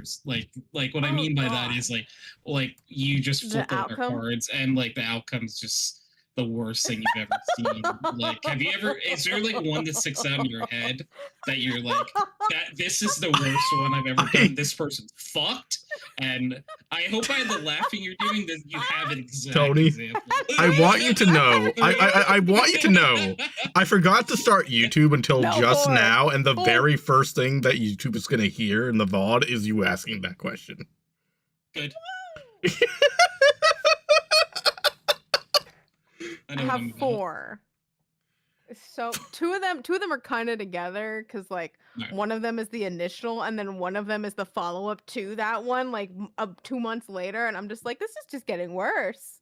for like what I Oh, mean by that God. is like you just The flip over outcome? cards and like the outcome's just the worst thing you've ever seen. Like, have you ever? Is there like one that sticks out in your head that you're like, that this is the worst one I've ever done? This person's fucked, and I hope by the laughing you're doing that you have an exact Tony, example. I want you to know. I want you to know. I forgot to start YouTube until No, just four. now, and the Four. very first thing that YouTube is going to hear in the VOD is you asking that question. Good. I have 4. So 2 of them are kind of together because like one of them is the initial and then one of them is the follow-up to that one like 2 months later, and I'm just like, this is just getting worse.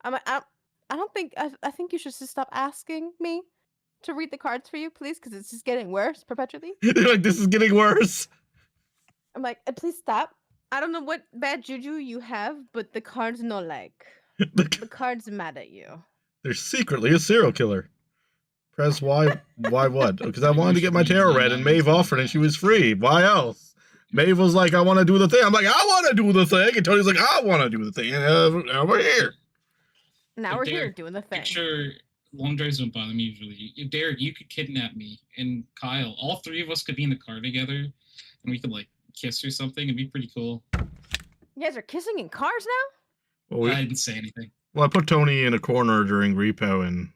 I don't think I think you should just stop asking me to read the cards for you, please, because it's just getting worse perpetually. You're like, this is getting worse. I'm like, please stop. I don't know what bad juju you have, but the cards no like. The cards mad at you. They're secretly a serial killer. Press why what? Because I wanted to get my tarot read, and Maeve offered, and she was free. Why else? Maeve was like, I want to do the thing. I'm like, I want to do the thing. And Tony's like, I want to do the thing. And now we're here. Now we're here doing the thing. Picture long drives don't bother me usually. If Derek, you could kidnap me and Kyle. All 3 of us could be in the car together, and we could like kiss or something. It'd be pretty cool. You guys are kissing in cars now? Well, I didn't say anything. Well, I put Tony in a corner during repo, and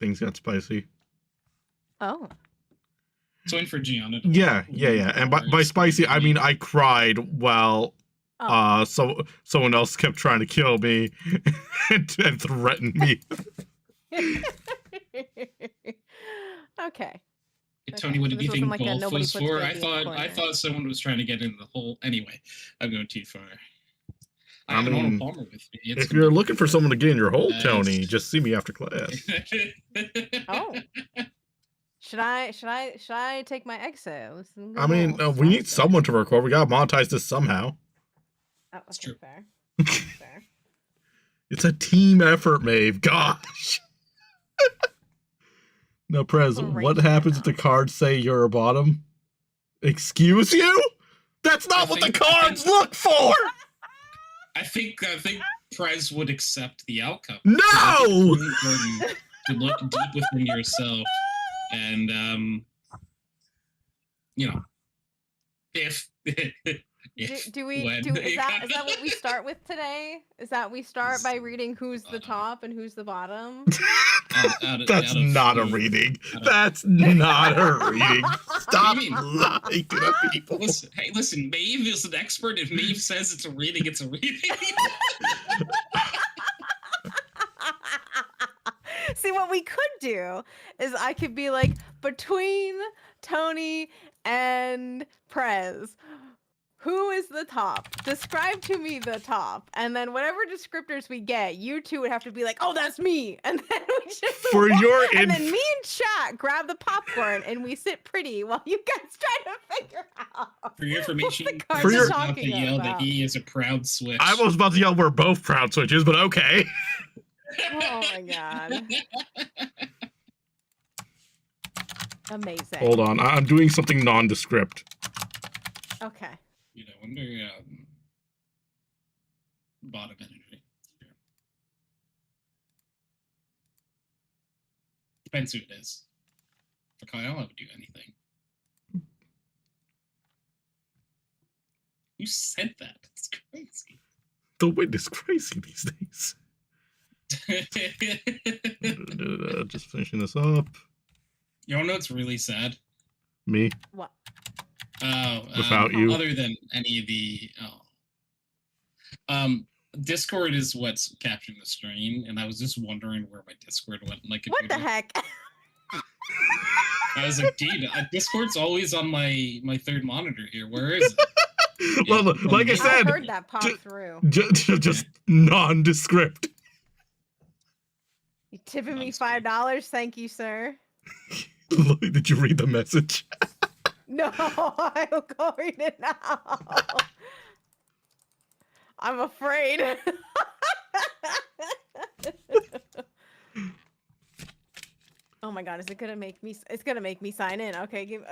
things got spicy. Oh. So in for Gianna. Yeah. And by spicy, I mean I cried while so someone else kept trying to kill me and threatened me. Okay. Tony, what did you think like golf was for? I thought someone was trying to get in the hole. Anyway, I'm going too far. I mean, Palmer with me. If you're looking for someone to get in your hole, Tony, just see me after class. Oh. Should I take my exit? I mean, we need someone to record. We gotta monetize this somehow. Oh, that's true. Fair. Fair. It's a team effort, Maeve. Gosh. Now, Prez, what happens if the cards say you're a bottom? Excuse you? That's not what the cards look for! I think Prez would accept the outcome. No! It's really important to look deep within yourself and, you know, if do we is that what we start with today? Is that we start by reading who's the top and who's the bottom? That's not a reading. That's not a reading. Stop lying to the people. Listen, Maeve is an expert. If Maeve says it's a reading, it's a reading. See, what we could do is I could be like, between Tony and Prez, who is the top? Describe to me the top. And then whatever descriptors we get, you two would have to be like, oh, that's me. And then we just and then me and chat grab the popcorn and we sit pretty while you guys try to figure out. For your information, for your about to yell that he is a proud switch. I was about to yell we're both proud switches, but okay. Oh my god. Amazing. Hold on, I'm doing something nondescript. Okay. You know, under bottom energy. Depends who it is. For Kyle, I would do anything. You said that. It's crazy. The wind is crazy these days. Just finishing this up. You wanna know what's really sad? Me? What? Without you. Other than any of the Discord is what's capturing the stream, and I was just wondering where my Discord went. Like, what the heck? I was like, dude, Discord's always on my third monitor here. Where is it? Well, like I said, I heard that pop through. Just nondescript. You tipping me $5? Thank you, sir. Did you read the message? No, I'll go read it now. I'm afraid. Oh my god, is it gonna make me? It's gonna make me sign in. Okay, give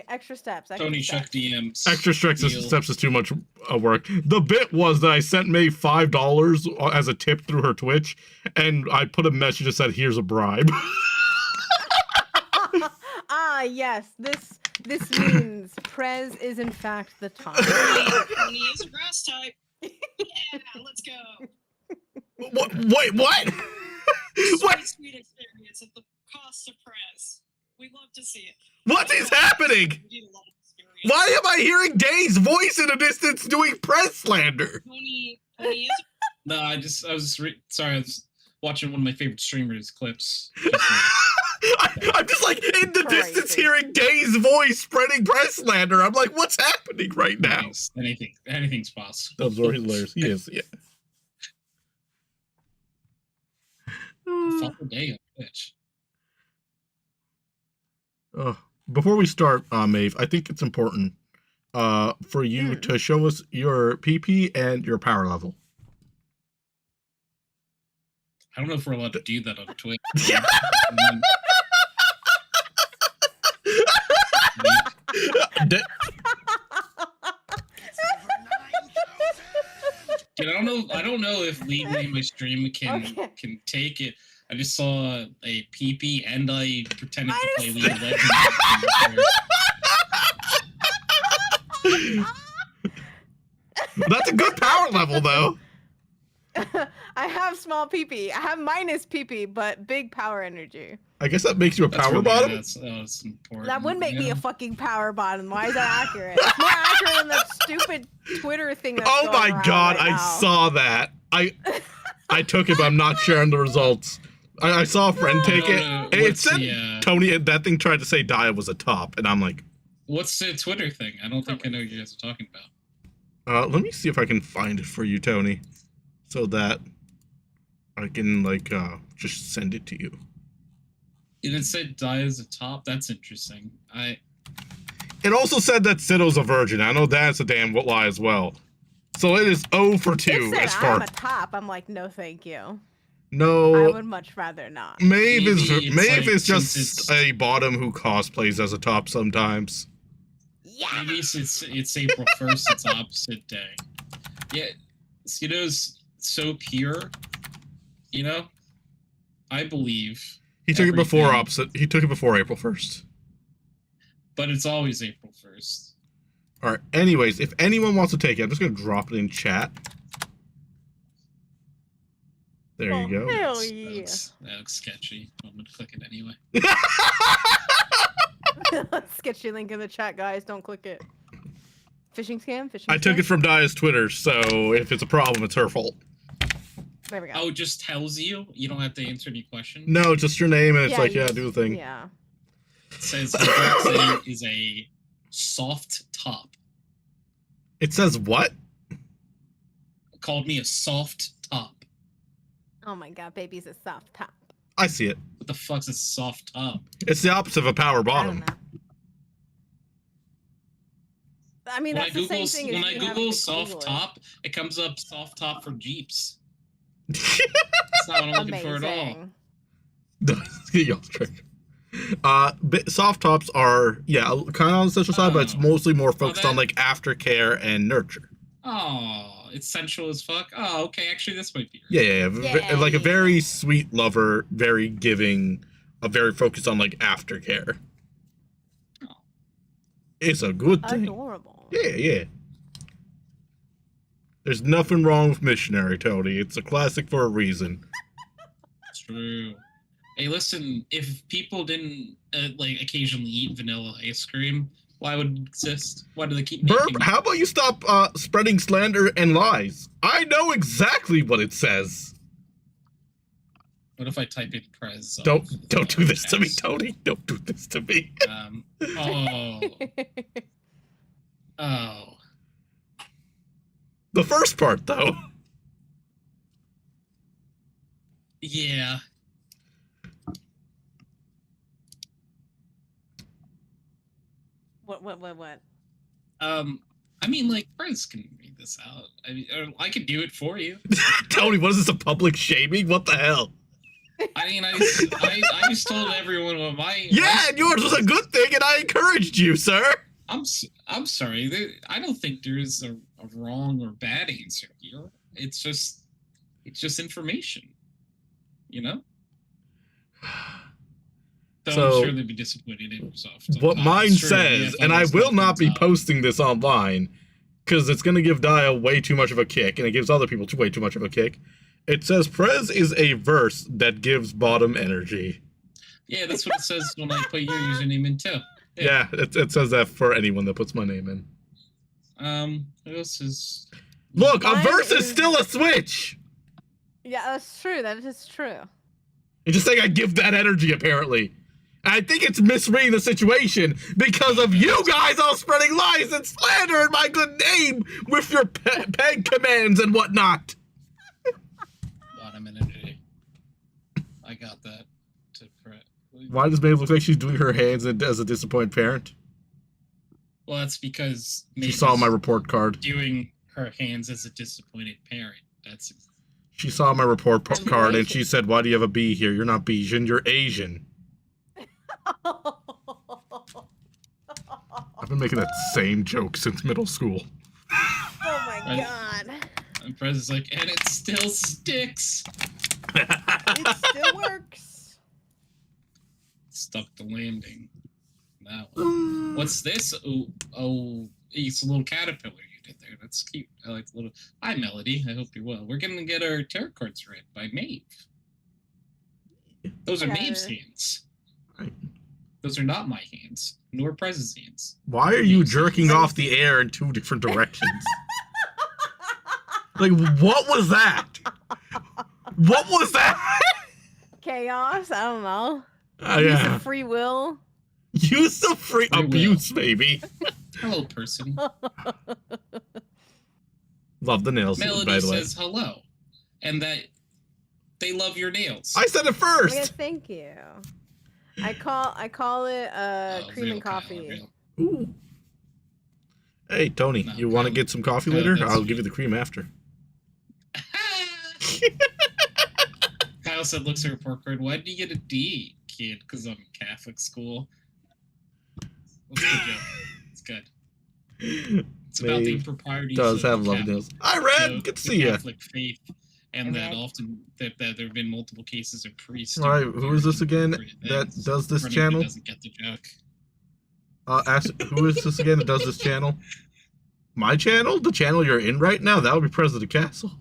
extra steps. Extra Tony, steps. check DMs. Extra Deal. steps is too much work. The bit was that I sent Maeve $5 as a tip through her Twitch, and I put a message that said, "Here's a bribe." Ah, yes. This means Prez is in fact the top. Tony is a grass type. Yeah, let's go. What? Wait, what? What? Sweet experience at the cost of Prez. We love to see it. What is happening? We do love experience. Why am I hearing Dave's voice in the distance doing press slander? Tony is No, I was sorry. I was watching one of my favorite streamers' clips. I'm just like in the distance Crazy. hearing Dave's voice spreading press slander. I'm like, what's happening right now? Anything's possible. Absorbing layers. He is, yeah. Follow Day on Twitch. Before we start, Maeve, I think it's important for you to show us your PP and your power level. I don't know if we're allowed to do that on Twitch. Dude, I don't know if legally my stream can take it. I just saw a PP and I pretended to play League of Legends. That's a good power level, though. I have small PP. I have minus PP, but big power energy. I guess that makes you a That's power really- bottom. That's important. That would make me yeah. a fucking power bottom. Why is that accurate? It's more accurate than that stupid Twitter thing that's Oh going my around god, right I now. saw that. I took it, but I'm not sharing the results. I saw a friend take it, and it What's said the, Tony. That thing tried to say Dia was a top, and I'm like, What's the Twitter thing? I don't think I know what you guys are talking about. let me see if I can find it for you, Tony, so that I can like just send it to you. And it said Die as a top. That's interesting. It also said that Sito's a virgin. I know that's a damn lie as well. So it is 0 for 2 It said as far. I'm a top. I'm like, no, thank you. I No, would much rather not. Maeve Maybe is it's Maeve like, is since just it's- a bottom who cosplays as a top sometimes. Yeah. Maybe it's April 1st. It's opposite day. Yeah, Sito's so pure. You know, I believe. He took it before Everything. opposite. He took it before April 1st. But it's always April 1st. All right. Anyways, if anyone wants to take it, I'm just gonna drop it in chat. There you go. Hell That yeah. looks sketchy. I'm gonna click it anyway. Sketchy link in the chat, guys. Don't click it. Phishing scam? Phishing I took scam? it from Dia's Twitter, so if it's a problem, it's her fault. There we go. Oh, it just tells you. You don't have to answer any questions. No, it's just your name, and it's like, you yeah, just- do the thing. Yeah. It says Jackson is a soft top. It says what? Called me a soft top. Oh my god, baby's a soft top. I see it. What the fuck's a soft top? It's the opposite of a power I don't bottom. know. I mean, When I that's the Google same thing as when I you having Google to soft Google it. top, it comes up soft top for Jeeps. That's not what I'm looking for at all. Amazing. Y'all's trick. Soft tops are kind of on the social side, but it's Oh. mostly more focused on that- like aftercare and nurture. Oh, it's sensual as fuck. Oh, okay. Actually, this might be. Yeah. Like a Yeah. very sweet lover, very giving, very focused on like aftercare. Oh. It's a good thing. Adorable. Yeah. There's nothing wrong with missionary, Tony. It's a classic for a reason. True. Hey, listen. If people didn't like occasionally eat vanilla ice cream, why would it exist? Why do they keep making Burp, it? how about you stop spreading slander and lies? I know exactly what it says. What if I type in Prez? Don't do this to me, Tony. Don't do this to me. Oh. The first part, though. Yeah. What? I mean, like, Prez can read this out. I mean, or I could do it for you. Tony, what is this, a public shaming? What the hell? I mean, I just told everyone what my Yeah, and yours was a good thing, and I encouraged you, sir. I'm sorry. I don't think there is a wrong or bad answer here. It's just information, you know. Though So, I'm sure they'd be disappointed in yourself. What mine Sure, says, yeah, and I it's will not be top. posting this online, because it's going to give Dia way too much of a kick, and it gives other people way too much of a kick. It says, Prez is a verse that gives bottom energy. Yeah, that's what it says when I put your username in too. Yeah, it says that for anyone that puts my name in. What else is... Look, a Mine verse is is- still a switch! Yeah, that's true. That is true. You're just saying I give that energy, apparently. And I think it's misreading the situation because of you guys all spreading lies and slander in my good name with your peg commands and whatnot. Bottom energy. I got that. Why does Maeve look like she's doing her hands as a disappointed parent? Well, that's because She saw my report card. doing her hands as a disappointed parent. That's... She saw my report card and she said, "Why do you have a B here? You're not Asian, you're Asian." I've been making that same joke since middle school. Oh my Right. god. And Prez is like, and it still sticks. It still works. Stuck the landing. That one. What's this? Oh, it's a little caterpillar you did there. That's cute. I like the little... Hi, Melody. I hope you're well. We're gonna get our tarot cards read by Maeve. Those are Maeve's hands. Right. Those are not my hands, nor Prez's hands. Why are you jerking off the air in two different directions? Like, what was that? What was that? Chaos? I don't know. Use Yeah. of free will. Use the free Free will. abuse, baby. Hello, person. Love the nails, Melody by the way. says hello, and that they love your nails. I said it Yeah, first. thank you. I call it cream Real and Kyle, coffee. real. Ooh. Hey, Tony, No, you want to Kyle. get some coffee Kyle, later? that's I'll me. give you the cream after. Kyle said, looks at report card. Why did you get a D, kid? Because I'm Catholic school. That's a good joke. It's good. It's about the Maeve improprieties does of have the lovely Catholic- nails. Hi, Red. the- Good to the see you. Catholic faith, and Hi, that Red. often that there have been multiple cases of priests. All right, doing who is this very again inappropriate that things. does this For anyone channel? who doesn't get the joke. Ask who is this again that does this channel? My channel? The channel you're in right now? That would be President Castle.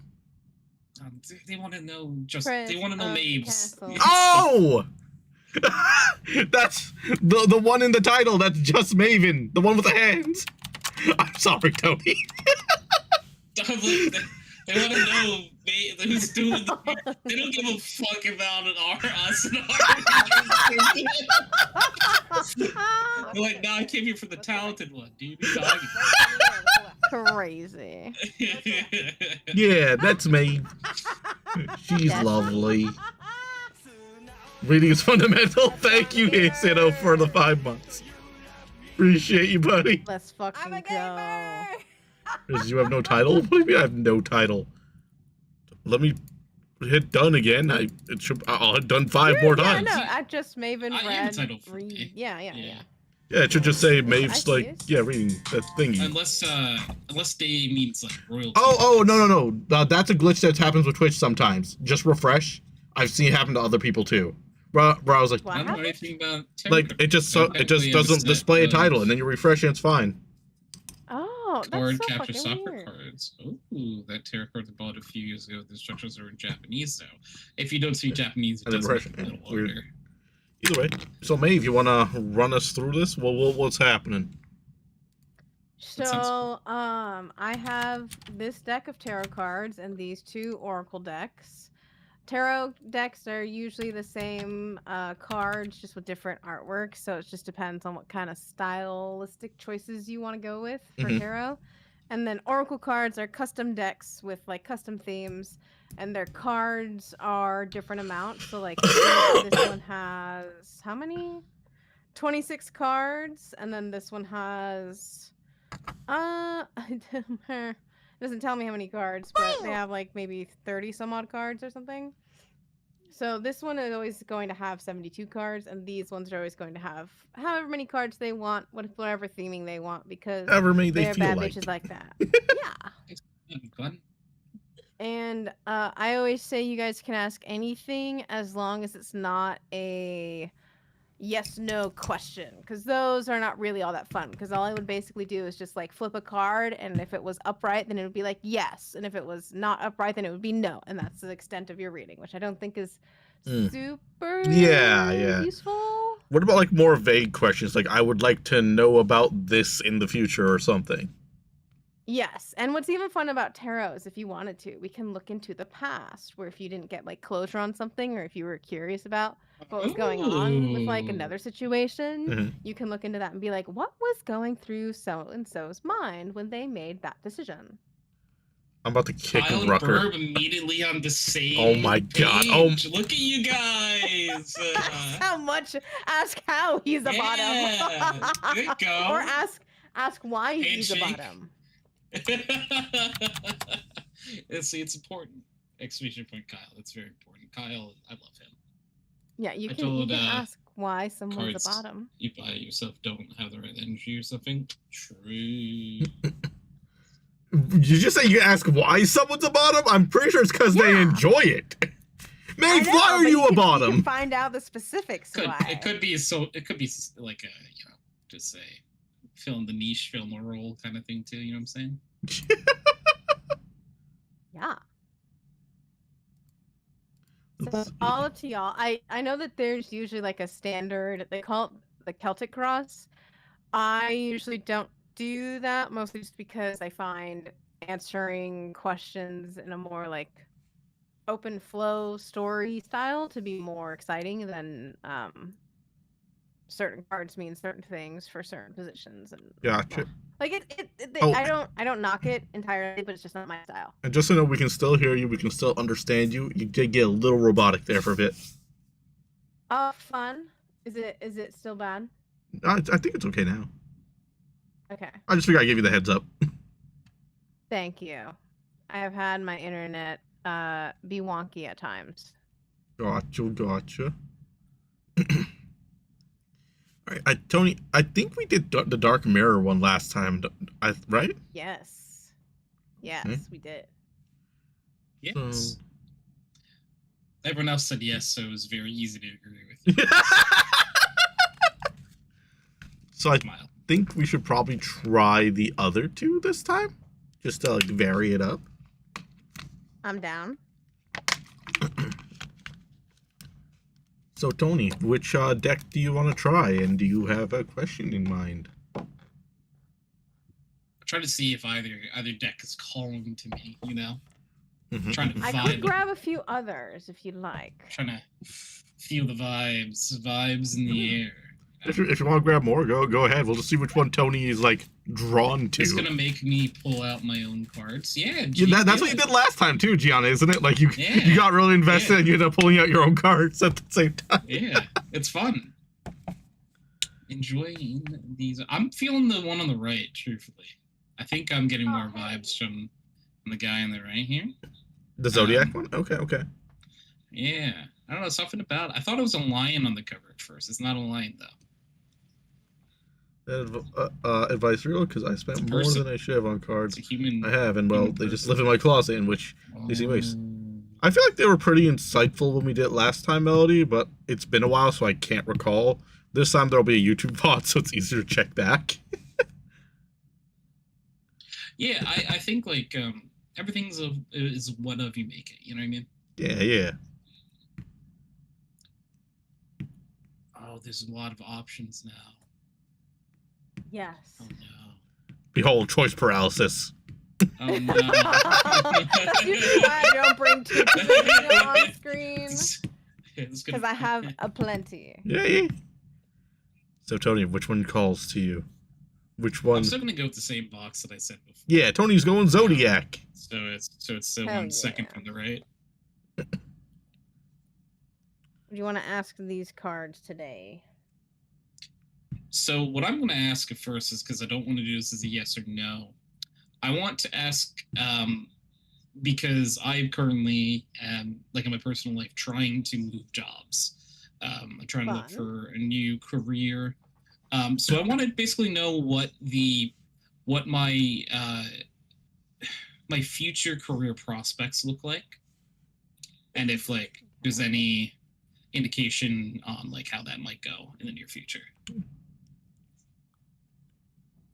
They want to know Prince they want to know of Maeve's. Castle. Oh! That's the one in the title. That's just Maevyn. The one with the hands. I'm sorry, Tony. They want to know who's doing the. They don't give a fuck about us and our. They're like, nah, I came here for the talented one, dude. Crazy. Yeah, that's me. She's That's- lovely. Reading is fundamental. Thank you, Hisano, for the 5 months. Appreciate you, buddy. Let's fucking I'm a go. gamer. Because you have no title? What do you mean I have no title? Let me hit done again. I'll hit done 5 more Yeah, times. no, I just Maven I am read. entitled for read. me. Yeah. Yeah. Yeah, it should just say I Maeve's see like, it. yeah, reading that thingy. Unless they means like royalty. Oh, no. That's a glitch that happens with Twitch sometimes. Just refresh. I've seen it happen to other people too. Where I was like, What I don't know happened? anything about. like it just doesn't display a title, and then you refresh and it's fine. Oh, that's Card so capture fucking soccer weird. cards. Ooh, that tarot card I bought a few years ago. The instructions are in Japanese, though. If you don't speak Japanese, it And does impression, make it a little weird. harder. Either way, so Maeve, you wanna run us through this? What's happening? That sounds So, I have this deck of tarot cards and these 2 oracle decks. Tarot decks are usually the same cards, just with different artwork. So it just depends on what kind of stylistic choices you want to go with for Mhm. tarot. And then oracle cards are custom decks with like custom themes, and their cards are different amounts. So like this one has how many? 26 cards, and then this one has it doesn't tell me how many cards, but they have like maybe 30 some odd cards or something. So this one is always going to have 72 cards, and these ones are always going to have however many cards they want, whatever theming they want, because However many they they're feel bad like. bitches like that. Yeah. It's fun. And I always say you guys can ask anything as long as it's not a yes/no question, because those are not really all that fun. Because all I would basically do is just like flip a card, and if it was upright, then it would be like yes, and if it was not upright, then it would be no, and that's the extent of your reading, which I don't think is super Yeah. useful. What about like more vague questions? Like, I would like to know about this in the future or something. Yes, and what's even fun about tarot is if you wanted to, we can look into the past, where if you didn't get like closure on something, or if you were curious about what was going on with like Ooh. another situation, Mhm. you can look into that and be like, what was going through so and so's mind when they made that decision? I'm about to kick Kyle and Rucker. Burb immediately on the same Oh my God. page. Look at you guys. That's how much. Ask how he's a Yeah, bottom, there you go. or ask why he's a Handshake. bottom. See, it's important. Exclamation point, Kyle. That's very important. Kyle, I love him. Yeah, you I can told, ask why someone's cards a bottom. you by yourself don't have the right energy or something. True. Did you just say you ask why someone's a bottom? I'm pretty sure it's because they Yeah. enjoy it. I Maeve, know, why are but you a You bottom? can find out the specifics Could, why. it could be so. It could be like a just say fill in the niche, fill in the role kind of thing too. You know what I'm saying? Yeah. So all up to y'all. I know that there's usually like a standard. They call it the Celtic cross. I usually don't do that, mostly just because I find answering questions in a more like open flow story style to be more exciting than certain cards mean certain things for certain positions, and Gotcha. like Oh. I don't knock it entirely, but it's just not my style. And just so you know, we can still hear you, we can still understand you. You did get a little robotic there for a bit. Oh, fun. Is it still bad? I think it's okay now. Okay. I just figured I'd give you the heads up. Thank you. I have had my internet be wonky at times. Gotcha. All right, Tony, I think we did the Dark Mirror one last time, right? Yes. Yes, we did. Yes. So- Everyone else said yes, so it was very easy to agree with you. So I Smile. think we should probably try the other two this time, just to like vary it up. I'm down. So Tony, which deck do you want to try, and do you have a question in mind? I'm trying to see if either deck is calling to me. You know, trying to I vibe. could grab a few others if you'd like. Trying to feel the vibes in the air. If you want to grab more, go ahead. We'll just see which one Tony is like drawn to. It's gonna make me pull out my own cards. Yeah, That's what you did last time too, Gianna, isn't it? Like you got really invested Yeah. and you ended up pulling out your own cards at the same time. Yeah, it's fun. Enjoying these. I'm feeling the one on the right, truthfully. I think I'm getting more vibes from the guy on the right here. The Zodiac one? Okay. Yeah. I don't know, something about it. I thought it was a lion on the cover at first. It's not a lion, though. Advice real, because I spent more than I should have on cards. It's a human. I have, and well, they just live in my closet, in which they seem waste. Oh. I feel like they were pretty insightful when we did it last time, Melody, but it's been a while, so I can't recall. This time there'll be a YouTube VOD, so it's easier to check back. Yeah, I think like everything's is what of you make it. You know what I mean? Yeah. Oh, there's a lot of options now. Yes. Oh no. Behold, choice paralysis. Oh no. That's usually why I don't bring two on screen. Because I have a plenty. Yeah. So, Tony, which one calls to you? Which one? I'm still gonna go with the same box that I said before. Yeah, Tony's going Zodiac. So it's the Hell one second yeah. from the right. Do you want to ask these cards today? So what I'm going to ask at first is, because I don't want to do this as a yes or no, I want to ask because I'm currently, like in my personal life, trying to move jobs. I'm trying to look Fun. for a new career. So I want to basically know what my future career prospects look like, and if like there's any indication on like how that might go in the near future.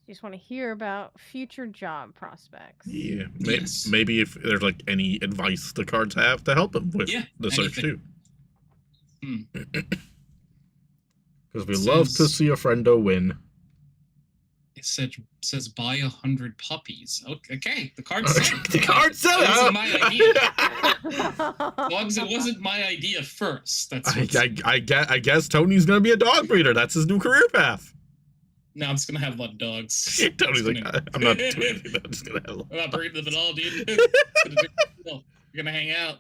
You just want to hear about future job prospects. Yeah. Yes. Maybe if there's like any advice the cards have to help them with Yeah, the search anything. too. Hmm. Because we love to Says- see a friendo win. It says buy 100 puppies. Okay, the card said The card said it wasn't my idea. Oh, As long as it wasn't my idea first. That's what's, I guess Tony's gonna be a dog breeder. That's his new career path. now I'm just gonna have a lot of dogs. Tony's like, gonna- I'm not doing anything. I'm just gonna have. I'm not breeding them at all, dude. You're gonna hang out.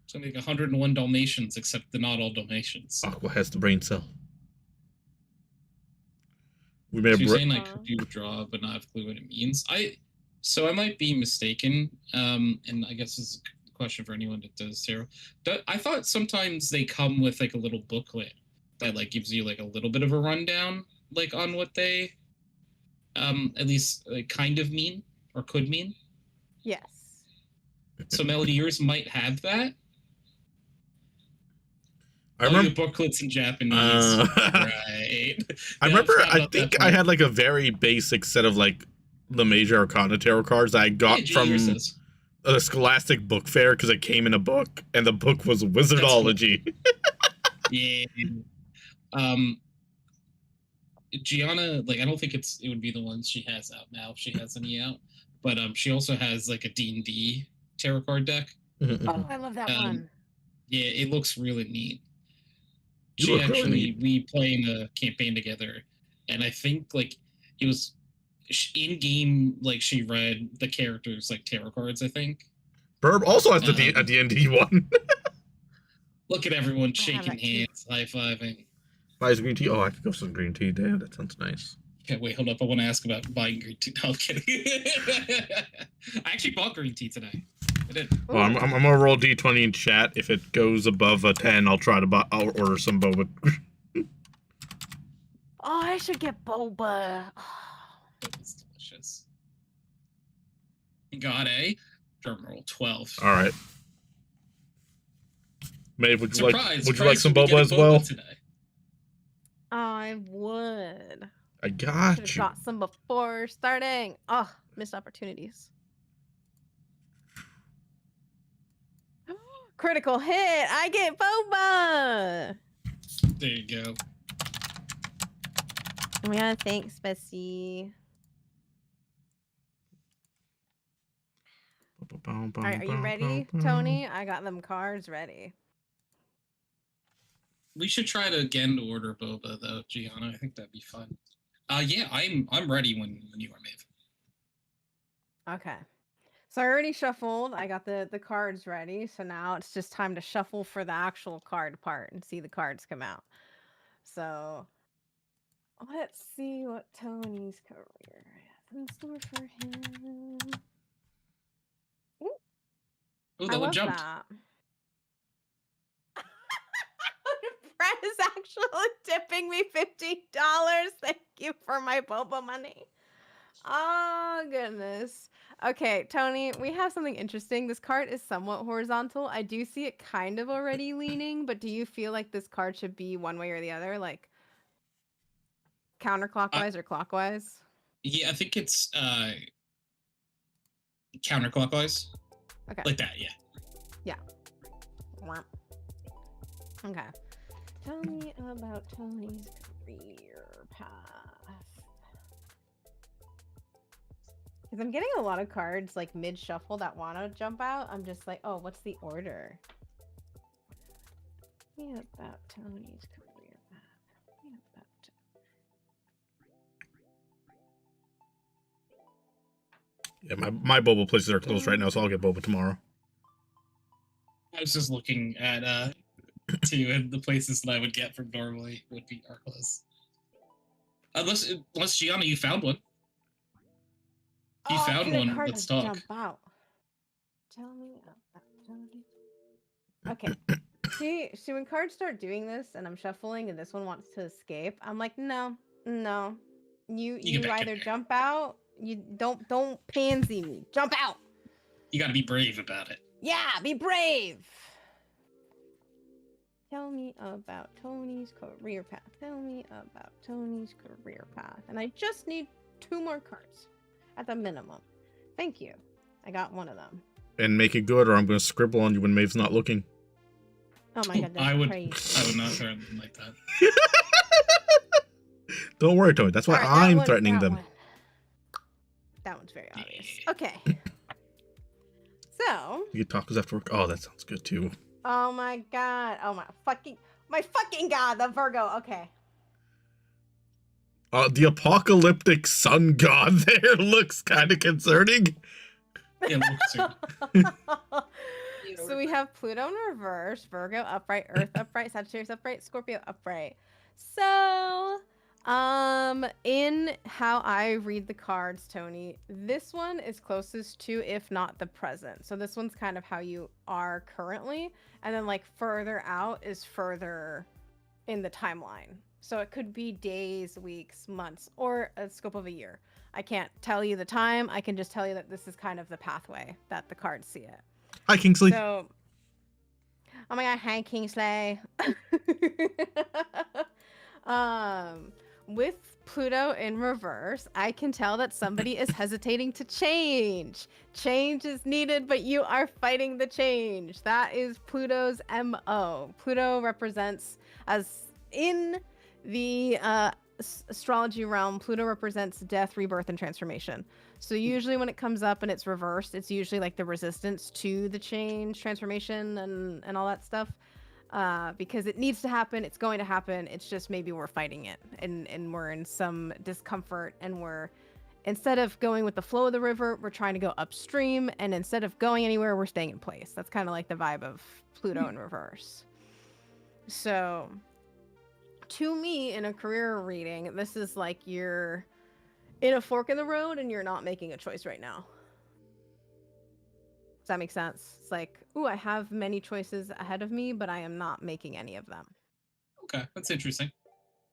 It's gonna make 101 Dalmatians, except they're not all Dalmatians. Aqua has the brain cell. We may So have. you're saying I could do draw, but not have a clue what it means. So I might be mistaken. And I guess this is a question for anyone that does tarot. I thought sometimes they come with like a little booklet that like gives you like a little bit of a rundown, like on what they, at least like, kind of mean or could mean. yes. So Melody, yours might have that. I Your remember. booklets in Japanese, right? I Yeah, remember. forgot I about that think I part. had like a very basic set of like the major arcana tarot cards that I got Yeah, G from yours says. a Scholastic book fair because it came in a book, and the book was Wizardology. Yeah. Gianna, like I don't think it would be the ones she has out now if she has any out, but she also has like a D&D tarot card deck. Oh, I love that one. Yeah, it looks really neat. You She look really actually neat. we play in a campaign together, and I think like it was in game, like she read the characters like tarot cards. I think. Burb also has a D&D one. Look at everyone I have shaking that too. hands, high fiving. Buys green tea. Oh, I could go for some green tea. Damn, that sounds nice. Okay, wait, hold up. I want to ask about buying green tea. No, I'm kidding. I actually bought green tea today. I did. Well, I'm gonna roll D20 in chat. If it goes above a 10, I'll try to I'll order some boba. Oh, I should get boba. It's delicious. Got a drum roll 12. All right. Maeve, would you like Surprise some we boba get a as well? today. I would. I Should got have you. got some before starting. Oh, missed opportunities. Critical hit. I get boba. There you go. Oh my god, thanks, Bessie. All right, are you ready, Tony? I got them cards ready. We should try to again order boba though, Gianna. I think that'd be fun. Yeah, I'm ready when you are, Maeve. Okay. So I already shuffled. I got the cards ready. So now it's just time to shuffle for the actual card part and see the cards come out. So let's see what Tony's career has in store for him. Oh, I that one love jumped. that. Brett is actually tipping me $50. Thank you for my boba money. Oh, goodness. Okay, Tony, we have something interesting. This card is somewhat horizontal. I do see it kind of already leaning, but do you feel like this card should be one way or the other? Like counterclockwise or clockwise? Yeah, I think it's counterclockwise. Okay. Like that, yeah. Womp. Okay. Tell me about Tony's career path. Because I'm getting a lot of cards like mid-shuffle that want to jump out. I'm just like, oh, what's the order? Tell me about Tony's career path. Tell me about Yeah, my boba places are closed right now, so I'll get boba tomorrow. I was just looking at two, and the places that I would get from normally would be are closed. Unless Gianna, you found one. You found can a one. card Let's talk. jump out? Tell me about Tony. Okay. See, when cards start doing this, and I'm shuffling, and this one wants to escape, I'm like, no. You get back in either there. jump out. You don't pansy me. Jump out. You got to be brave about it. Yeah, be brave. Tell me about Tony's career path. Tell me about Tony's career path. And I just need 2 more cards at the minimum. Thank you. I got one of them. And make it good, or I'm going to scribble on you when Maeve's not looking. Oh my god, that's I would crazy. not threaten them like that. Don't worry, Tony. That's why Alright, that I'm one- threatening that them. one. That one's very obvious. Yeah. Okay. So, You get tacos after work. Oh, that sounds good too. oh my god. Oh my fucking god, the Virgo. Okay. The apocalyptic sun god there looks kind of concerning. Yeah, look, So we have Pluto in reverse, Virgo upright, Earth upright, Sagittarius upright, Scorpio upright. So, in how I read the cards, Tony, this one is closest to, if not the present. So this one's kind of how you are currently, and then like further out is further in the timeline. So it could be days, weeks, months, or a scope of a year. I can't tell you the time. I can just tell you that this is kind of the pathway that the cards see it. Hi, Kingsley. So, oh my god, hi Kingsley. With Pluto in reverse, I can tell that somebody is hesitating to change. Change is needed, but you are fighting the change. That is Pluto's MO. Pluto represents, as in the astrology realm, Pluto represents death, rebirth, and transformation. So usually when it comes up and it's reversed, it's usually like the resistance to the change, transformation, and all that stuff. Because it needs to happen, it's going to happen. It's just maybe we're fighting it, and we're in some discomfort, and we're, instead of going with the flow of the river, we're trying to go upstream, and instead of going anywhere, we're staying in place. That's kind of like the vibe of Pluto in reverse. So, to me, in a career reading, this is like you're in a fork in the road and you're not making a choice right now. Does that make sense? It's like, ooh, I have many choices ahead of me, but I am not making any of them. okay, that's interesting.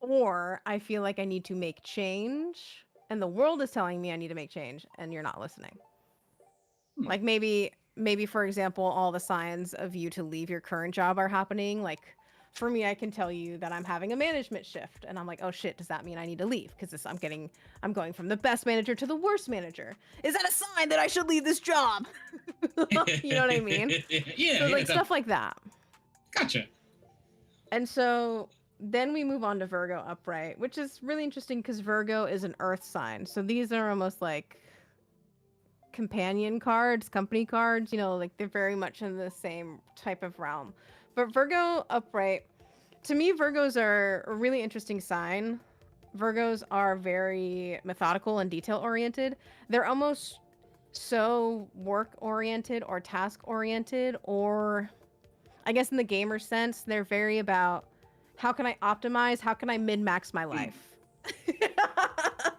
Or I feel like I need to make change, and the world is telling me I need to make change, and you're not listening. Like maybe for example, all the signs of you to leave your current job are happening. Like for me, I can tell you that I'm having a management shift, and I'm like, oh shit, does that mean I need to leave? Because I'm going from the best manager to the worst manager. Is that a sign that I should leave this job? You know what I mean? Yeah, So yeah, like stuff like that. Gotcha. And so then we move on to Virgo upright, which is really interesting because Virgo is an earth sign. So these are almost like companion cards, company cards, you know, like they're very much in the same type of realm. But Virgo upright, to me, Virgos are a really interesting sign. Virgos are very methodical and detail oriented. They're almost so work oriented or task oriented, or I guess in the gamer sense, they're very about how can I optimize, how can I min-max my life. I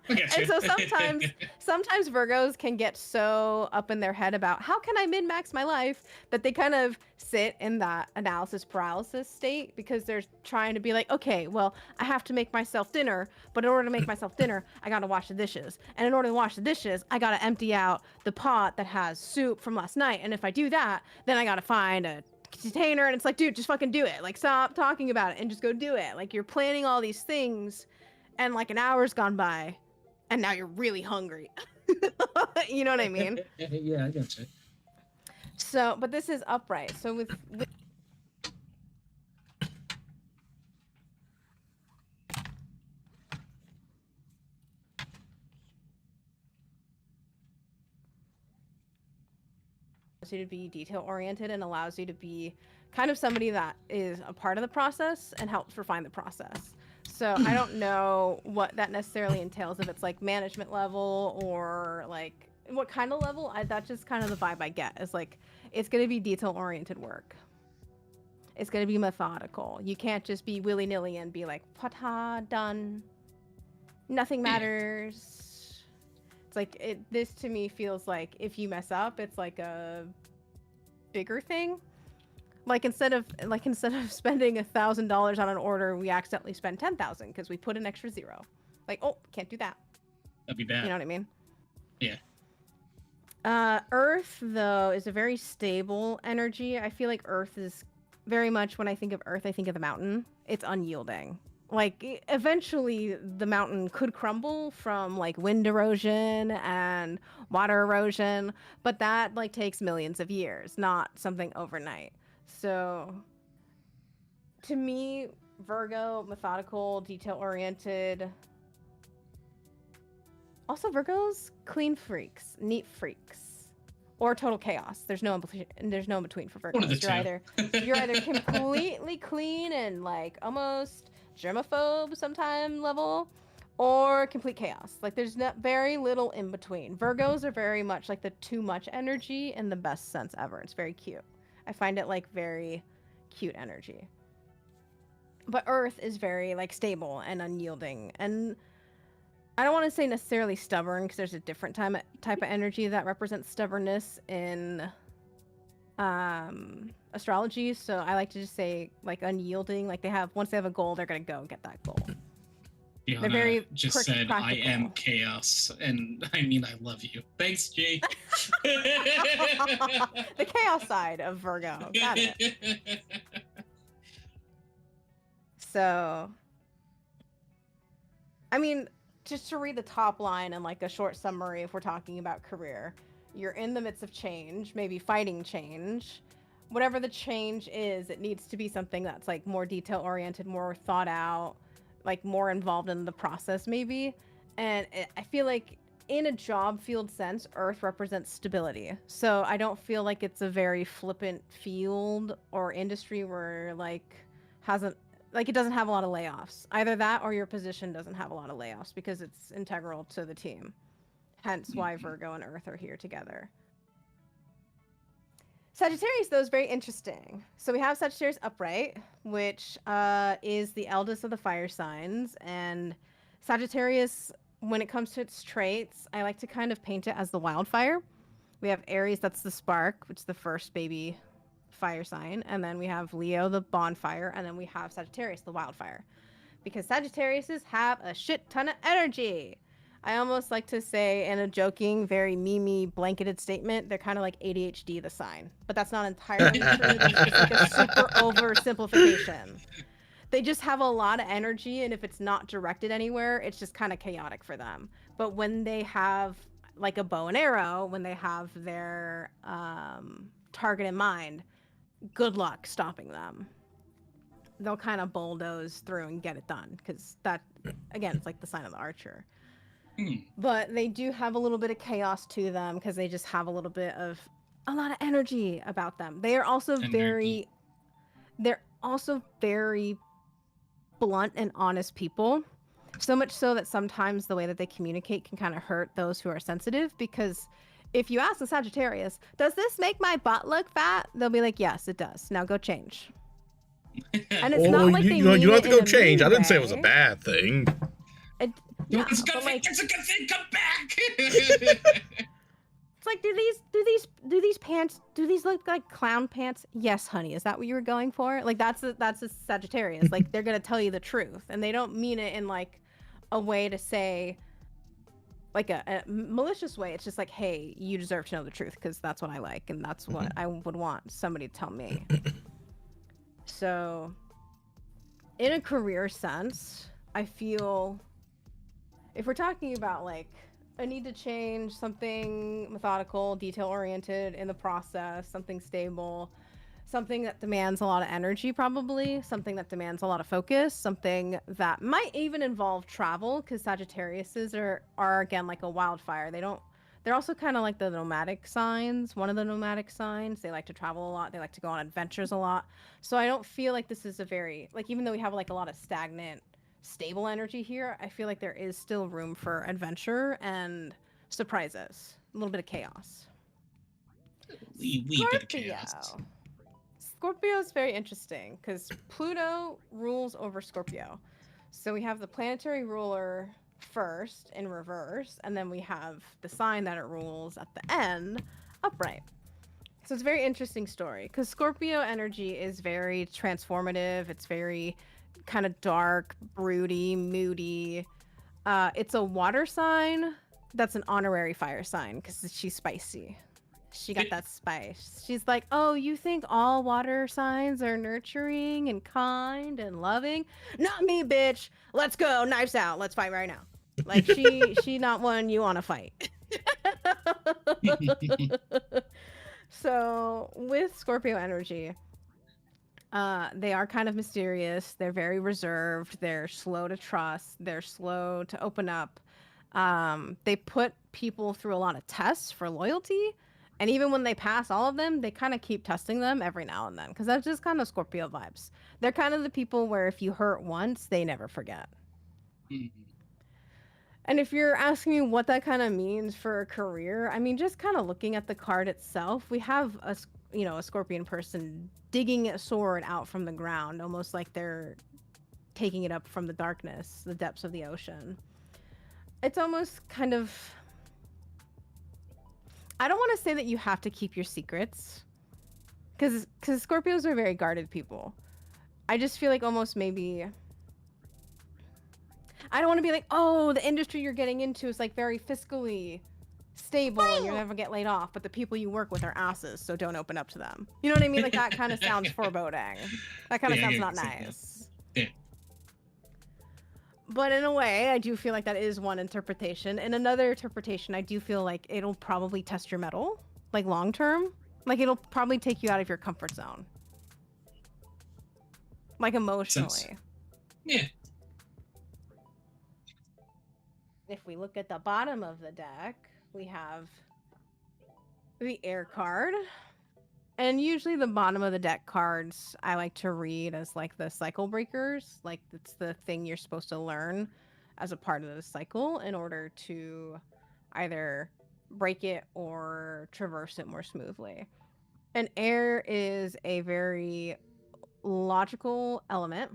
And so sometimes Virgos can get so up in their head about how can I min-max my life that they kind of sit in that analysis paralysis state, because they're trying to be like, okay, well, I have to make myself dinner, but in order to make myself dinner, I gotta wash the dishes. And in order to wash the dishes, I gotta empty out the pot that has soup from last night. And if I do that, then I gotta find a container. And it's like, dude, just fucking do it. Like, stop talking about it and just go do it. Like, you're planning all these things, and like an hour's gone by, and now you're really hungry. You know what I mean? Yeah, I gotcha. So, but this is upright. So with you to be detail oriented and allows you to be kind of somebody that is a part of the process and helps refine the process. So I don't know what that necessarily entails, if it's like management level or like what kind of level. That's just kind of the vibe I get, is like it's going to be detail oriented work. It's going to be methodical. You can't just be willy-nilly and be like, pata, done. Nothing matters. It's like this to me feels like if you mess up, it's like a bigger thing. Like instead of spending $1,000 on an order, we accidentally spend 10,000 because we put an extra zero. Like, oh, can't do that. That'd be bad. You know what I mean? Yeah. Earth though is a very stable energy. I feel like Earth is very much, when I think of Earth, I think of the mountain. It's unyielding. Like eventually the mountain could crumble from like wind erosion and water erosion, but that like takes millions of years, not something overnight. So to me, Virgo, methodical, detail-oriented. Also, Virgos, clean freaks, neat freaks, or total chaos. There's no in between for Virgos. One of the You're either completely clean and like almost germaphobe sometime level, or complete chaos. Like there's very little in between. Virgos are very much like the too much energy in the best sense ever. It's very cute. I find it like very cute energy. But Earth is very like stable and unyielding, and I don't want to say necessarily stubborn because there's a different type of energy that represents stubbornness in astrology. So I like to just say like unyielding. Like once they have a goal, they're gonna go get that goal. Diana They're very just said, practical. I am chaos, and I mean I love you. Thanks, G. The chaos side of Virgo. Got it. So, I mean, just to read the top line and like a short summary, if we're talking about career, you're in the midst of change, maybe fighting change. Whatever the change is, it needs to be something that's like more detail oriented, more thought out, like more involved in the process maybe. And I feel like in a job field sense, Earth represents stability. So I don't feel like it's a very flippant field or industry where it doesn't have a lot of layoffs. Either that or your position doesn't have a lot of layoffs because it's integral to the team. Hence why Virgo and Earth are here together. Sagittarius, though, is very interesting. So we have Sagittarius upright, which is the eldest of the fire signs. And Sagittarius, when it comes to its traits, I like to kind of paint it as the wildfire. We have Aries, that's the spark, which is the first baby fire sign, and then we have Leo, the bonfire, and then we have Sagittarius, the wildfire, because Sagittariuses have a shit ton of energy. I almost like to say in a joking, very memey, blanketed statement, they're kind of like ADHD, the sign, but that's not entirely true. It's just like a super oversimplification. They just have a lot of energy, and if it's not directed anywhere, it's just kind of chaotic for them. But when they have like a bow and arrow, when they have their target in mind, good luck stopping them. They'll kind of bulldoze through and get it done, because that, again, it's like the sign of the archer. But they do have a little bit of chaos to them because they just have a lot of energy about them. They are also very blunt and honest people. So much so that sometimes the way that they communicate can kind of hurt those who are sensitive, because if you ask a Sagittarius, does this make my butt look fat? They'll be like, yes, it does. Now go change. And it's not like you don't have to go change. I didn't say it was a bad thing. It's a good thing. It's a good thing. Come back. It's like, do these pants look like clown pants? Yes, honey. Is that what you were going for? Like that's a Sagittarius. Like they're gonna tell you the truth, and they don't mean it in like a way to say, like a malicious way. It's just like, hey, you deserve to know the truth because that's what I like, and that's what I would want somebody to tell me. So, in a career sense, I feel if we're talking about like a need to change, something methodical, detail-oriented in the process, something stable, something that demands a lot of energy, probably something that demands a lot of focus, something that might even involve travel, because Sagittariuses are again like a wildfire. They're also kind of like the nomadic signs, one of the nomadic signs. They like to travel a lot. They like to go on adventures a lot. So I don't feel like this is a very, like, even though we have like a lot of stagnant, stable energy here, I feel like there is still room for adventure and surprises, a little bit of chaos. Wee bit of chaos. Scorpio is very interesting because Pluto rules over Scorpio. So we have the planetary ruler first in reverse, and then we have the sign that it rules at the end upright. So it's a very interesting story because Scorpio energy is very transformative. It's very kind of dark, broody, moody. It's a water sign that's an honorary fire sign because she's spicy. She got that spice. She's like, oh, you think all water signs are nurturing and kind and loving? Not me, bitch. Let's go. Knives out. Let's fight right now. Like she not one you want to fight. So with Scorpio energy, they are kind of mysterious. They're very reserved. They're slow to trust. They're slow to open up. They put people through a lot of tests for loyalty. And even when they pass all of them, they kind of keep testing them every now and then. Because that's just kind of Scorpio vibes. They're kind of the people where if you hurt once, they never forget. And if you're asking me what that kind of means for a career, I mean, just kind of looking at the card itself, we have a Scorpion person digging a sword out from the ground, almost like they're taking it up from the darkness, the depths of the ocean. It's almost kind of, I don't want to say that you have to keep your secrets, because Scorpios are very guarded people. I just feel like almost maybe, I don't want to be like, oh, the industry you're getting into is like very fiscally stable and you'll never get laid off, but the people you work with are asses, so don't open up to them. You know what I mean? Like that kind of sounds foreboding. That kind of sounds not nice. Yeah. But in a way, I do feel like that is one interpretation. In another interpretation, I do feel like it'll probably test your mettle, like long term. Like it'll probably take you out of your comfort zone. Like emotionally. Yeah. If we look at the bottom of the deck, we have the air card. And usually the bottom of the deck cards I like to read as like the cycle breakers. Like it's the thing you're supposed to learn as a part of the cycle in order to either break it or traverse it more smoothly. And air is a very logical element.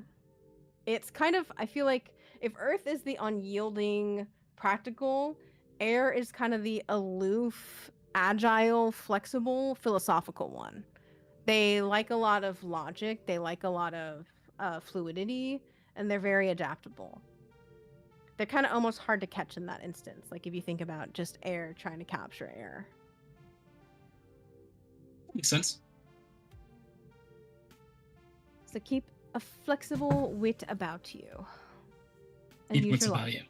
It's kind of, I feel like if Earth is the unyielding, practical, air is kind of the aloof, agile, flexible, philosophical one. They like a lot of logic, they like a lot of fluidity, and they're very adaptable. They're kind of almost hard to catch in that instance, like if you think about just air trying to capture air. Makes sense. So keep a flexible wit about you. And Keep use wits your about logic.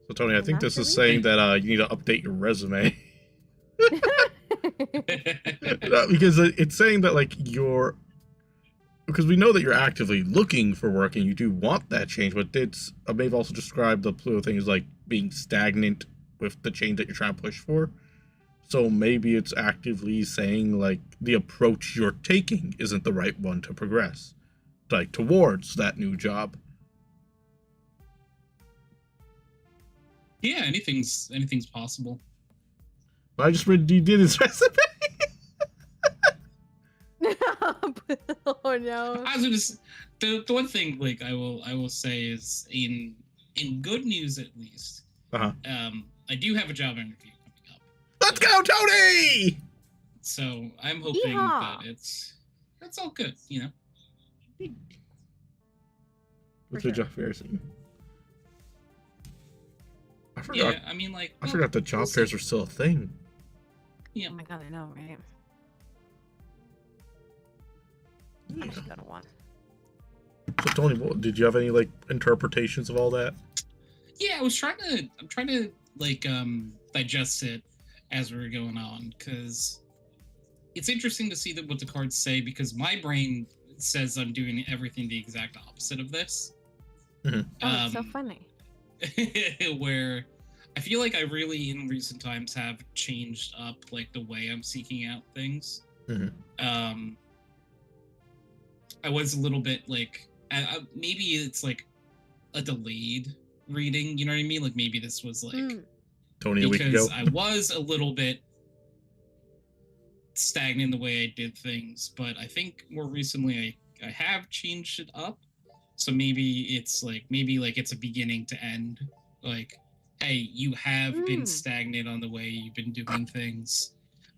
So Tony, I And think that's this is your saying that you need to update your resume. Because it's saying that like because we know that you're actively looking for work and you do want that change, but it's Maeve also described the Pluto thing as like being stagnant with the change that you're trying to push for. So maybe it's actively saying like the approach you're taking isn't the right one to progress, like towards that new job. Yeah, anything's possible. I just read you did his resume. Oh no. I was just the one thing like I will say is in good news at least. Uh-huh. I do have a job interview coming up. Let's go, Tony! So I'm hoping Yeehaw! that that's all good, you know. What's For the sure. job fairs? I forgot. Yeah, I mean like I forgot that job fairs were still a thing. Yeah. Oh my god, I know, right? I should go to one. So Tony, did you have any like interpretations of all that? Yeah, I'm trying to like digest it as we're going on, because it's interesting to see what the cards say, because my brain says I'm doing everything the exact opposite of this. Mm-hmm. Oh, it's so funny. Where I feel like I really in recent times have changed up like the way I'm seeking out things. Mm-hmm. I was a little bit like maybe it's like a delayed reading, you know what I mean? Like maybe this was like Tony, a week ago. because I was a little bit stagnant in the way I did things, but I think more recently I have changed it up. So maybe it's like it's a beginning to end. Like, hey, you have been stagnant on the way you've been doing things,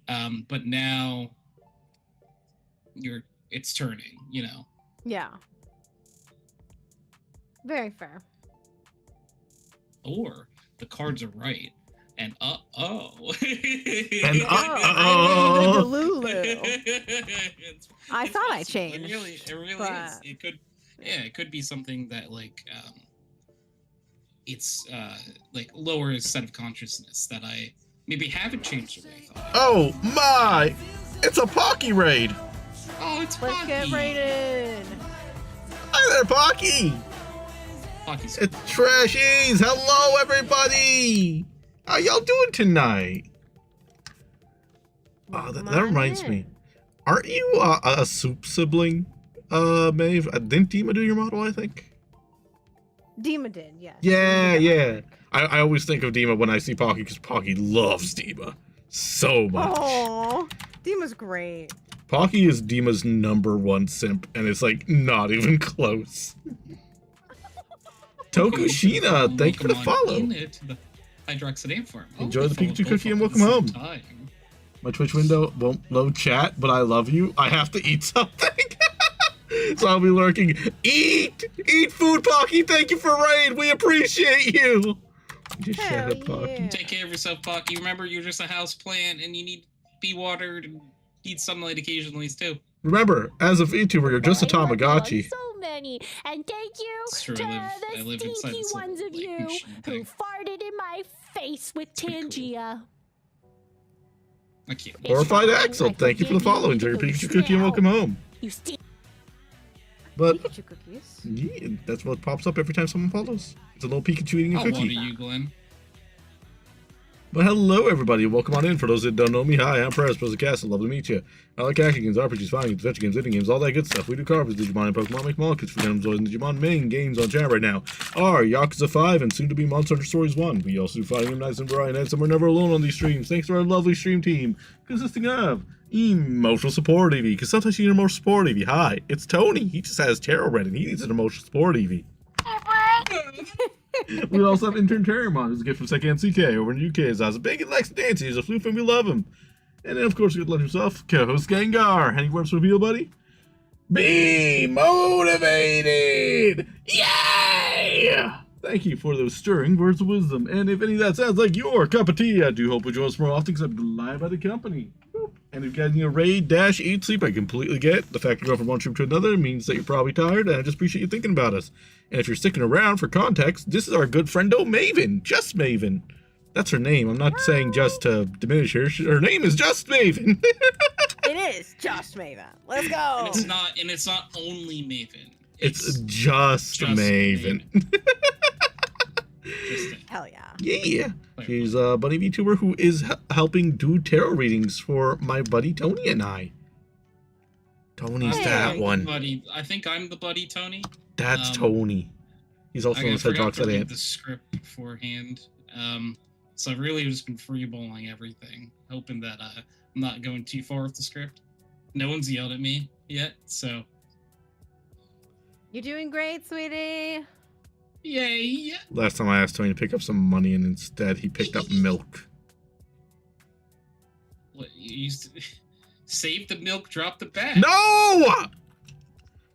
but now it's turning. You know. Yeah. Very fair. Or the cards are right, and And oh, I thought I changed. It really is. It could, it could be something that like it's like lower set of consciousness that I maybe haven't changed the way I thought. Oh my! It's a Pocky raid. Oh, it's Let's Pocky. get raided. Hi there, Pocky. Pocky's It's Trashies! Hello, everybody! How y'all doing tonight? Oh, that reminds me. Aren't you a soup sibling, Maeve? Didn't Dima do your model, I think? Dima did, yes. Yeah, yeah. I always think of Dima when I see Pocky, because Pocky loves Dima so much. Oh, Dima's great. Pocky is Dima's #1 simp, and it's like not even close. Tokushina, thank you for the follow. To the hydroxidate form. Enjoy the Pikachu cookie and welcome home. My Twitch window won't load chat, but I love you. I have to eat something. So I'll be lurking. Eat food, Pocky. Thank you for raid. We appreciate you. Just shut up, Pocky. Yeah. Take care of yourself, Pocky. Remember, you're just a house plant, and you need to be watered and need sunlight occasionally too. Remember, as a VTuber, you're just a Tamagotchi. So many, and thank you It's true, to I the live inside stinky this ones little, of like, you machine who thing. farted in my face with pretty cool. Tangia. I can't. It's Horrified fine, Axel, I thank you for the forgive follow. Enjoy your even though you Pikachu cookie and welcome smell. home. You stink. But Pikachu cookies. yeah, that's what pops up every time someone follows. It's a little Pikachu eating a I'll water cookie. you, Glenn. But hello, everybody. Welcome on in. For those that don't know me, hi, I'm Prez, President Castle. Love to meet you. I like action games, RPGs, fighting games, adventure games, indie games, all that good stuff. We do cards, Digimon, and Pokemon, make molecules for games, and Digimon. Main games on chat right now are Yakuza 5 and soon to be Monster Hunter Stories 1. We also do fighting game nights and variety nights, and we're never alone on these streams. Thanks to our lovely stream team, consisting of emotional support EV, because sometimes you need emotional support EV. Hi, it's Tony. He just has tarot read and he needs an emotional support EV. We also have intern Terramon, who's a gift from Second CK over in the UK. Is a big and likes to dance. He's a floof and we love him. And then, of course, you could let yourself, co-host Gengar. Any words to reveal, buddy? Be motivated! Yay! Thank you for those stirring words of wisdom. And if any of that sounds like your cup of tea, I do hope you join us more often because I'm glad by the company. And if you guys need a raid, dash, eat, sleep, I completely get. The fact you're going from one stream to another means that you're probably tired, and I just appreciate you thinking about us. And if you're sticking around for context, this is our good friendo Maevyn. Just Maevyn. That's her name. I'm not saying just to diminish her. Her name is Just Maevyn. It is just Maevyn. Let's go. And it's not only Maevyn. It's just Maevyn. Hell yeah. Yeah. She's a bunny VTuber who is helping do tarot readings for my buddy Tony and I. Tony's that one. Buddy, I think I'm the buddy Tony. That's Tony. He's also on the forgot to Hydroxide read Ant. the script beforehand. So I've really just been freeballing everything, hoping that I'm not going too far with the script. No one's yelled at me yet, so. You're doing great, sweetie. Yay! Last time I asked Tony to pick up some money, and instead he picked up milk. What, you used to save the milk, drop the bag. No!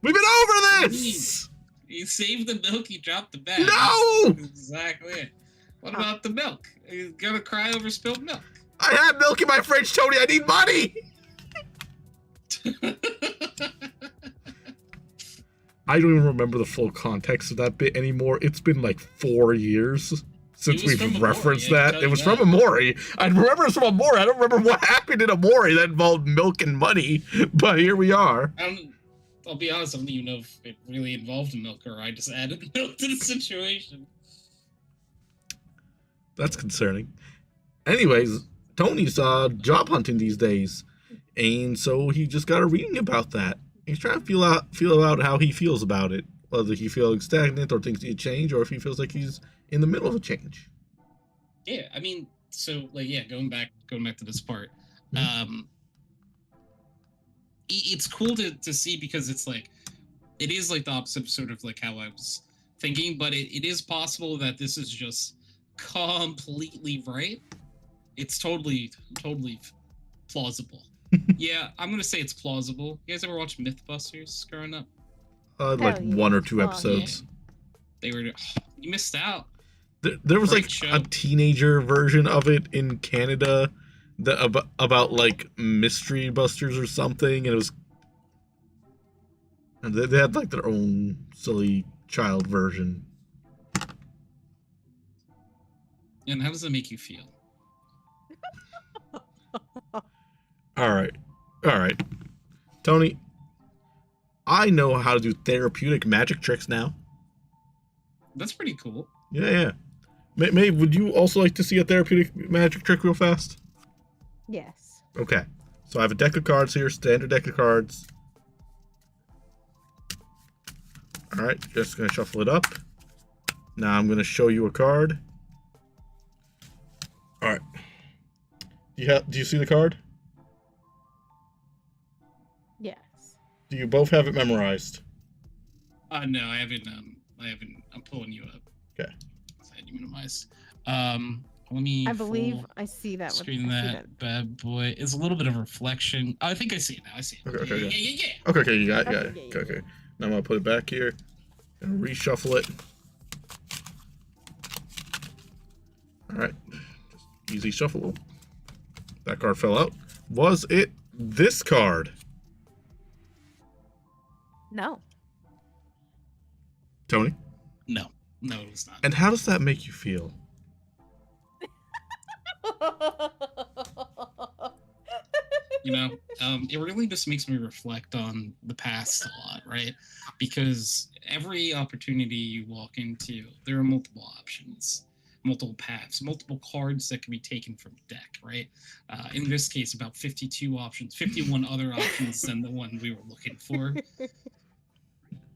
We've been over this! You save the milk, you drop the bag. No! That's exactly it. What about the milk? Are you gonna cry over spilled milk? I have milk in my fridge, Tony. I need money! I don't even remember the full context of that bit anymore. It's been like 4 years since we've referenced that. It was from Amori. I remember it was from Amori. I don't remember what happened in Amori that involved milk and money, but here we are. I'll be honest, I don't even know if it really involved milk or I just added milk to the situation. That's concerning. Anyways, Tony's job hunting these days, and so he just got a reading about that. He's trying to feel out how he feels about it, whether he feels stagnant or thinks he'd change, or if he feels like he's in the middle of a change. Yeah, I mean, so like, yeah, going back to this part, it's cool to see because it's like it is like the opposite of sort of like how I was thinking, but it is possible that this is just completely right. It's totally plausible. Yeah, I'm gonna say it's plausible. You guys ever watch Mythbusters growing up? Like Hell yeah. 1 or 2 Oh, episodes. They were you missed out. There was Great like show. a teenager version of it in Canada that about like mystery busters or something, and it was. And they had like their own silly child version. And how does that make you feel? All right, Tony. I know how to do therapeutic magic tricks now. That's pretty cool. Yeah. Maeve, would you also like to see a therapeutic magic trick real fast? Yes. Okay. So I have a deck of cards here, standard deck of cards. All right, just gonna shuffle it up. Now I'm gonna show you a card. All right. Do you see the card? Yes. Do you both have it memorized? No, I haven't. I'm pulling you up. Okay. I had you minimized. Let me. I believe full I see that. screen I see that bad boy. It's a little bit of reflection. I think I see it now. I see it. Okay. Yeah. Okay, you got it. Okay, Okay. Now I'm gonna put it back here and reshuffle it. All right, just easy shuffle. That card fell out. Was it this card? No. Tony? No, it was not. And how does that make you feel? You know, it really just makes me reflect on the past a lot, right? Because every opportunity you walk into, there are multiple options, multiple paths, multiple cards that can be taken from the deck, right? In this case, about 52 options, 51 other options than the one we were looking for.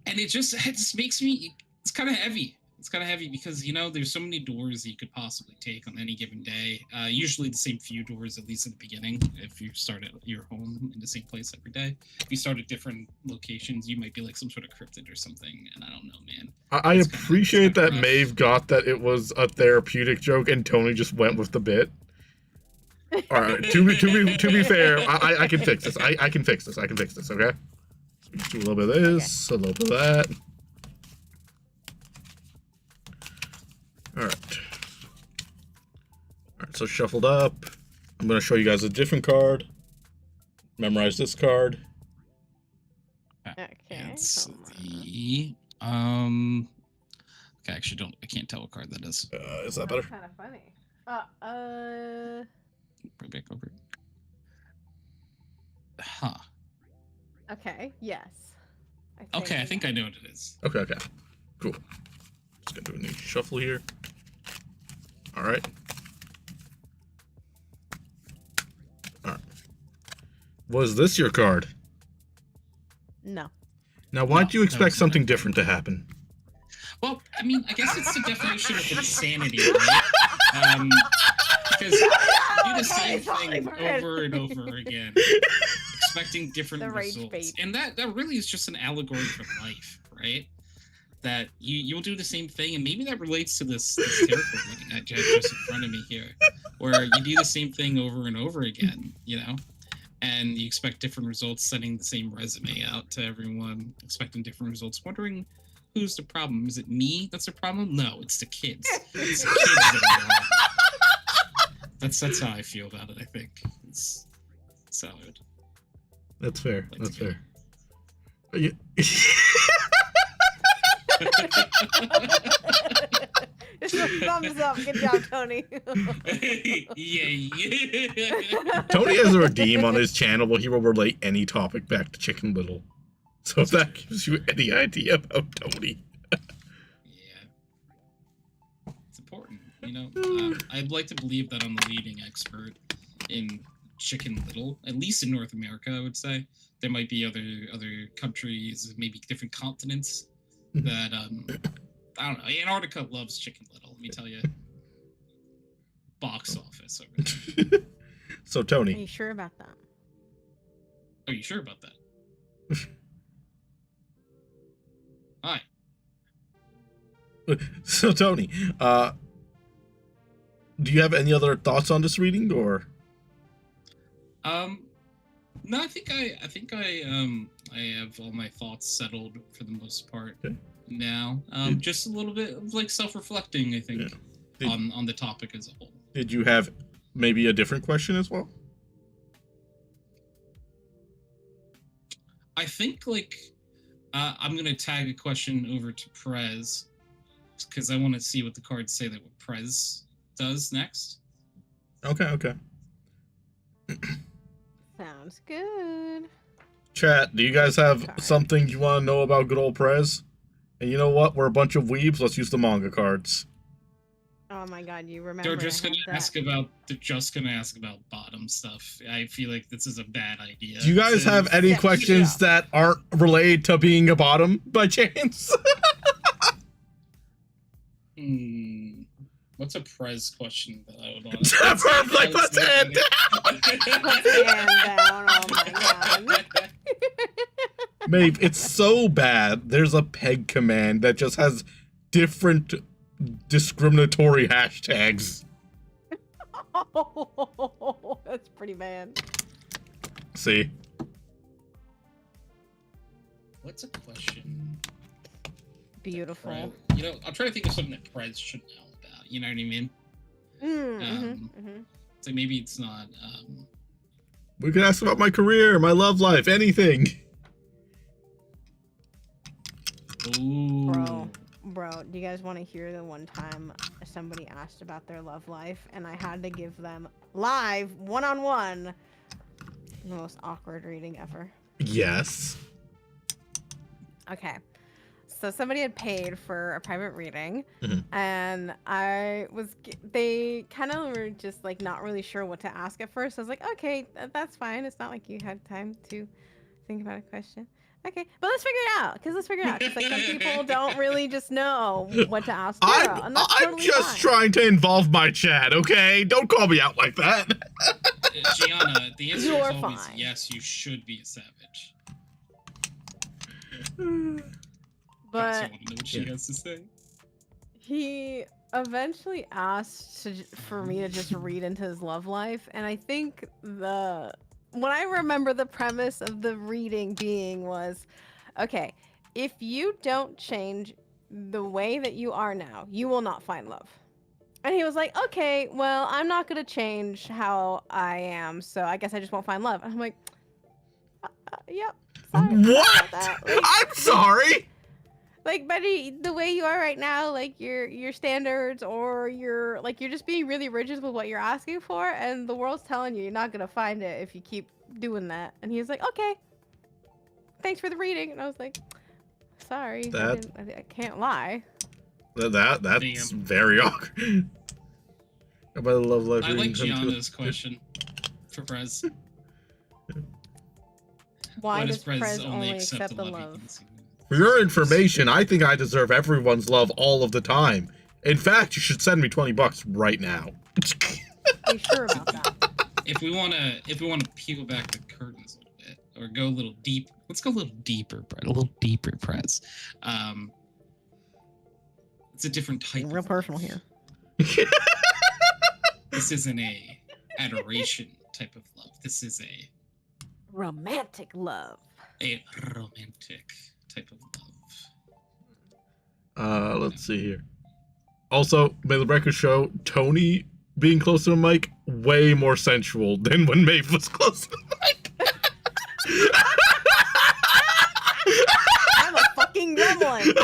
And it just makes me, it's kind of heavy. It's kind of heavy because, you know, there's so many doors that you could possibly take on any given day. Usually the same few doors, at least in the beginning, if you start at your home in the same place every day. If you start at different locations, you might be like some sort of cryptid or something, and I don't know, man. I It's appreciate kinda that rough. Maeve got that it was a therapeutic joke and Tony just went with the bit. All right, to be fair, I can fix this. I can fix this. Okay. So we just do a little bit of this, a little bit of that. All right, so shuffled up. I'm going to show you guys a different card. Memorize this card. Okay. It's hold on. the okay, I actually can't tell what card that is. Is that better? Kind of funny. Bring it back over. Huh. Okay. Yes. Okay, I think I know what it is. Okay. Cool. Just going to do a new shuffle here. All right. Was this your card? No. Now, why'd No, you that expect was something not. different to happen? Well, I mean, I guess it's the definition of insanity, right? Because you do the same thing over and over again, expecting different The rage results, bait. and that really is just an allegory for life, right? That you'll do the same thing, and maybe that relates to this tarot reading I just in front of me here, where you do the same thing over and over again, you know, and you expect different results, sending the same resume out to everyone, expecting different results, wondering who's the problem. Is it me that's the problem? No, it's the kids. It's the kids that are wrong. That's how I feel about it. I think it's solid. That's fair. Like That's to go. fair. You- Just a thumbs up. Good job, Tony. yeah. Tony has a redeem on his channel where he will relate any topic back to Chicken Little. So if that gives you any idea about Tony. Yeah. It's important, you know. I'd like to believe that I'm the leading expert in Chicken Little, at least in North America. I would say there might be other countries, maybe different continents that I don't know. Antarctica loves Chicken Little. Let me tell you. Box office over there. So Are Tony, you sure about that? Are you sure about that? So Tony, do you have any other thoughts on this reading, or? No, I think I have all my thoughts settled for the most part Okay. now. Just a little bit of like self-reflecting, I think, on the topic as a whole. Did you have maybe a different question as well? I think like I'm gonna tag a question over to Prez because I want to see what the cards say that what Prez does next. Okay. Sounds good. Chat, do you guys have Card. something you want to know about good old Prez? And you know what? We're a bunch of weebs. Let's use the manga cards. Oh my god, you remember? They're just I gonna had ask that. about. They're just gonna ask about bottom stuff. I feel like this is a bad idea. Do you guys have any Yeah, questions that aren't related to being a bottom by chance? What's a Prez question that I would want? Never, like, what's it? Put your hand down. Oh my god. Maeve, it's so bad. There's a peg command that just has different discriminatory hashtags. Oh, that's pretty bad. See? Oh, What's a question? Beautiful. Prez? You know, I'm trying to think of something that Prez should know about. You know what I mean? So maybe it's not. We could ask about my career, my love life, anything. Ooh. Bro, do you guys want to hear the one time somebody asked about their love life and I had to give them live, one-on-one, the most awkward reading ever? Yes. Okay. So somebody had paid for a private reading, Mhm. and they kind of were just like not really sure what to ask at first. I was like, okay, that's fine. It's not like you had time to think about a question. Okay, but let's figure it out. Because like some people don't really just know what to ask Tara, and that's I'm totally just fine. trying to involve my chat, okay? Don't call me out like that. Gianna, the answer You're is always fine. yes. You should be a savage. I But want to know what she has to say. he eventually asked for me to just read into his love life, and I think when I remember the premise of the reading being was, okay, if you don't change the way that you are now, you will not find love. And he was like, okay, well, I'm not gonna change how I am, so I guess I just won't find love. And I'm like, yep. Sorry What? about that. Like, I'm sorry. like, buddy, the way you are right now, like your standards, or you're just being really rigid with what you're asking for, and the world's telling you you're not gonna find it if you keep doing that. And he was like, okay, thanks for the reading. And I was like, sorry, I can't lie. That's Damn. very awkward. About the love life I like reading come to- Gianna's question for Prez. Why does Prez Prez only accept the he love? can see? For your information, I think I deserve everyone's love all of the time. In fact, you should send me $20 right now. Are you sure about that? If we wanna peel back the curtains a little bit, or go a little deep, let's go a little deeper, Prez. It's a different type. Real of personal love. here. This isn't a adoration type of love. This is a Romantic love. romantic type of love. Let's see here. Also, may the record show Tony being close to the mic way more sensual than when Maeve was close to the mic. I'm a fucking gremlin.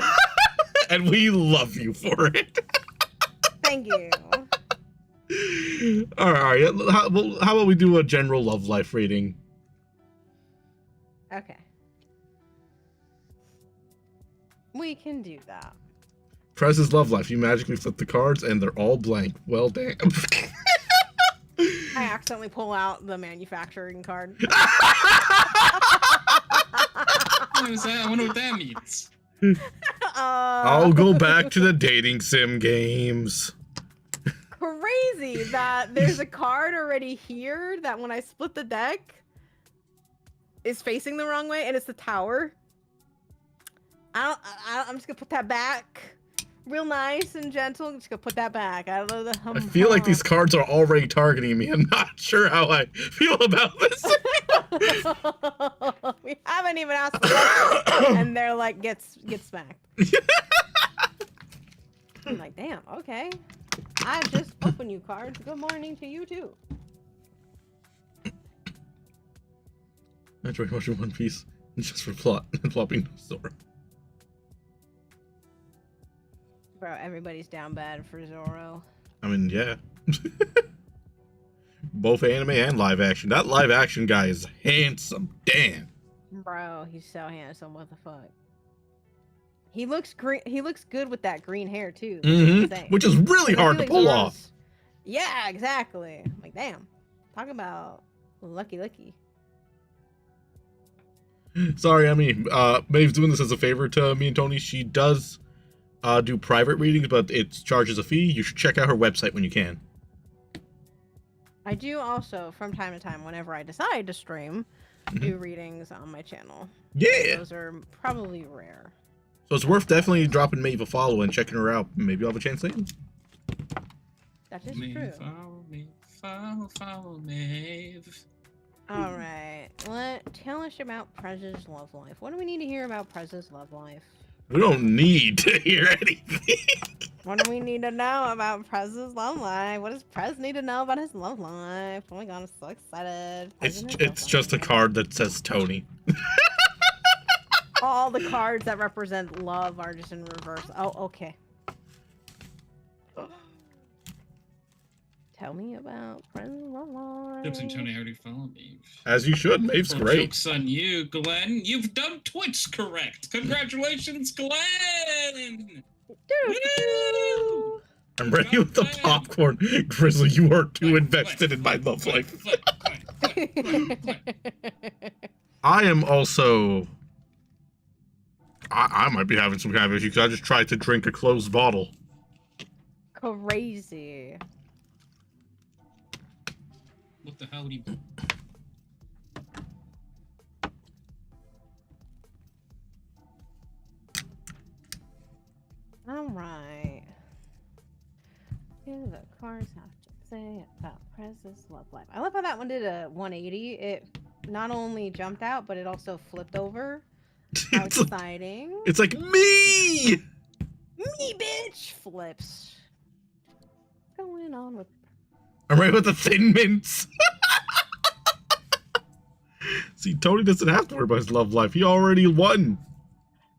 And we love you for it. Thank you. All right. How about we do a general love life reading? Okay. We can do that. Prez's love life. You magically flip the cards and they're all blank. Well, damn. I accidentally pull out the manufacturing card. What is that? I wonder what that means. I'll go back to the dating sim games. Crazy that there's a card already here that when I split the deck is facing the wrong way, and it's the tower. I'm just gonna put that back real nice and gentle. Just go put that back. I don't know the I feel like these cards are already targeting me. I'm not sure how I feel about this. We haven't even asked the question, and they're like, get smacked. I'm like, damn, okay. I just opened you cards. Good morning to you too. I enjoy watching One Piece just for plot and flopping no Zoro. Bro, everybody's down bad for Zoro. I mean, yeah. Both anime and live action. That live action guy is handsome. Damn. Bro, he's so handsome. What the fuck? He looks green. He looks good with that green hair too. Which is really I hard feel to like pull Zoro's- off. Yeah, exactly. I'm like, damn. Talk about lucky. Sorry, I mean, Maeve's doing this as a favor to me and Tony. She does do private readings, but it charges a fee. You should check out her website when you can. I do also, from time to time, whenever I decide to stream, do readings on my channel. Yeah. Those are probably rare. So it's worth definitely dropping Maeve a follow and checking her out. Maybe you'll have a chance later. That is true. Follow Maeve. All right. Tell us about Prez's love life. What do we need to hear about Prez's love life? We don't need to hear anything. What do we need to know about Prez's love life? What does Prez need to know about his love life? Oh my god, I'm so excited. It's just a card that says Tony. All the cards that represent love are just in reverse. Oh, okay. Tell me about Prez's love life. Jokes and Tony already follow me. As you should. Maeve's Well, great. Joke's on you, Glenn. You've done Twitch correct. Congratulations, Glenn! Woo! I'm ready with the popcorn. Grizzly, you are too invested in my love life. I am also... I might be having some kind of issue because I just tried to drink a closed bottle. Crazy. What the hell would you... Alright. What do the cards have to say about Prez's love life? I love how that one did a 180. It not only jumped out, but it also flipped over. How It's, exciting. it's like me! Me, bitch! Flips. What's going on with... I'm right with the Thin Mints. See, Tony doesn't have to worry about his love life. He already won.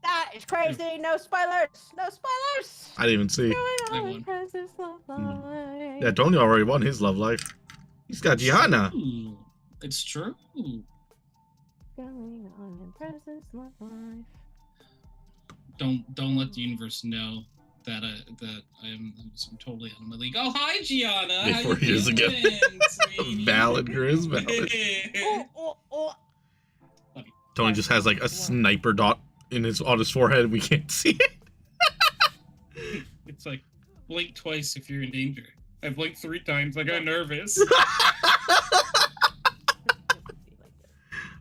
That is crazy! No spoilers! No spoilers! I didn't even see. Going on won. with Prez's love life. Yeah, Tony already won his love life. He's got Gianna. Ooh, it's true. Going on in Prez's love life. Don't let the universe know that I'm totally out of my league. Oh, hi, Gianna. How 4 you years ago. doing, sweetie? Valid, Grizz, valid. Oh. Tony just has like a sniper dot on his forehead. We can't see it. It's like, blink twice if you're in danger. I blinked 3 times. I got nervous.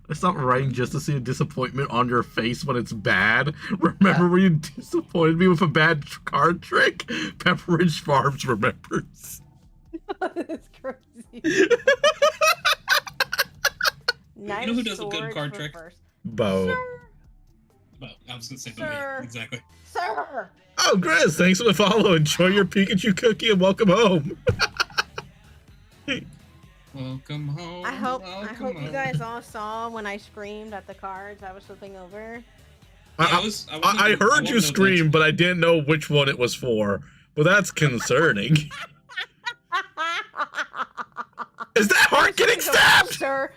I stopped writing just to see a disappointment on your face when it's bad. Remember when you disappointed me with a bad card trick? Pepperidge Farms remembers. That's crazy. Nice. You know who does a good sword card for trick? first. Bo. Sir, Well, I was gonna say Sir. Bobby. Exactly. sir. Oh, Grizz, thanks for the follow. Enjoy your Pikachu cookie and welcome home. Welcome home. I hope welcome you home. guys all saw when I screamed at the cards I was flipping over. I heard you scream, but I didn't know which one it was for. Well, that's concerning. Is that heart getting stabbed? Sir,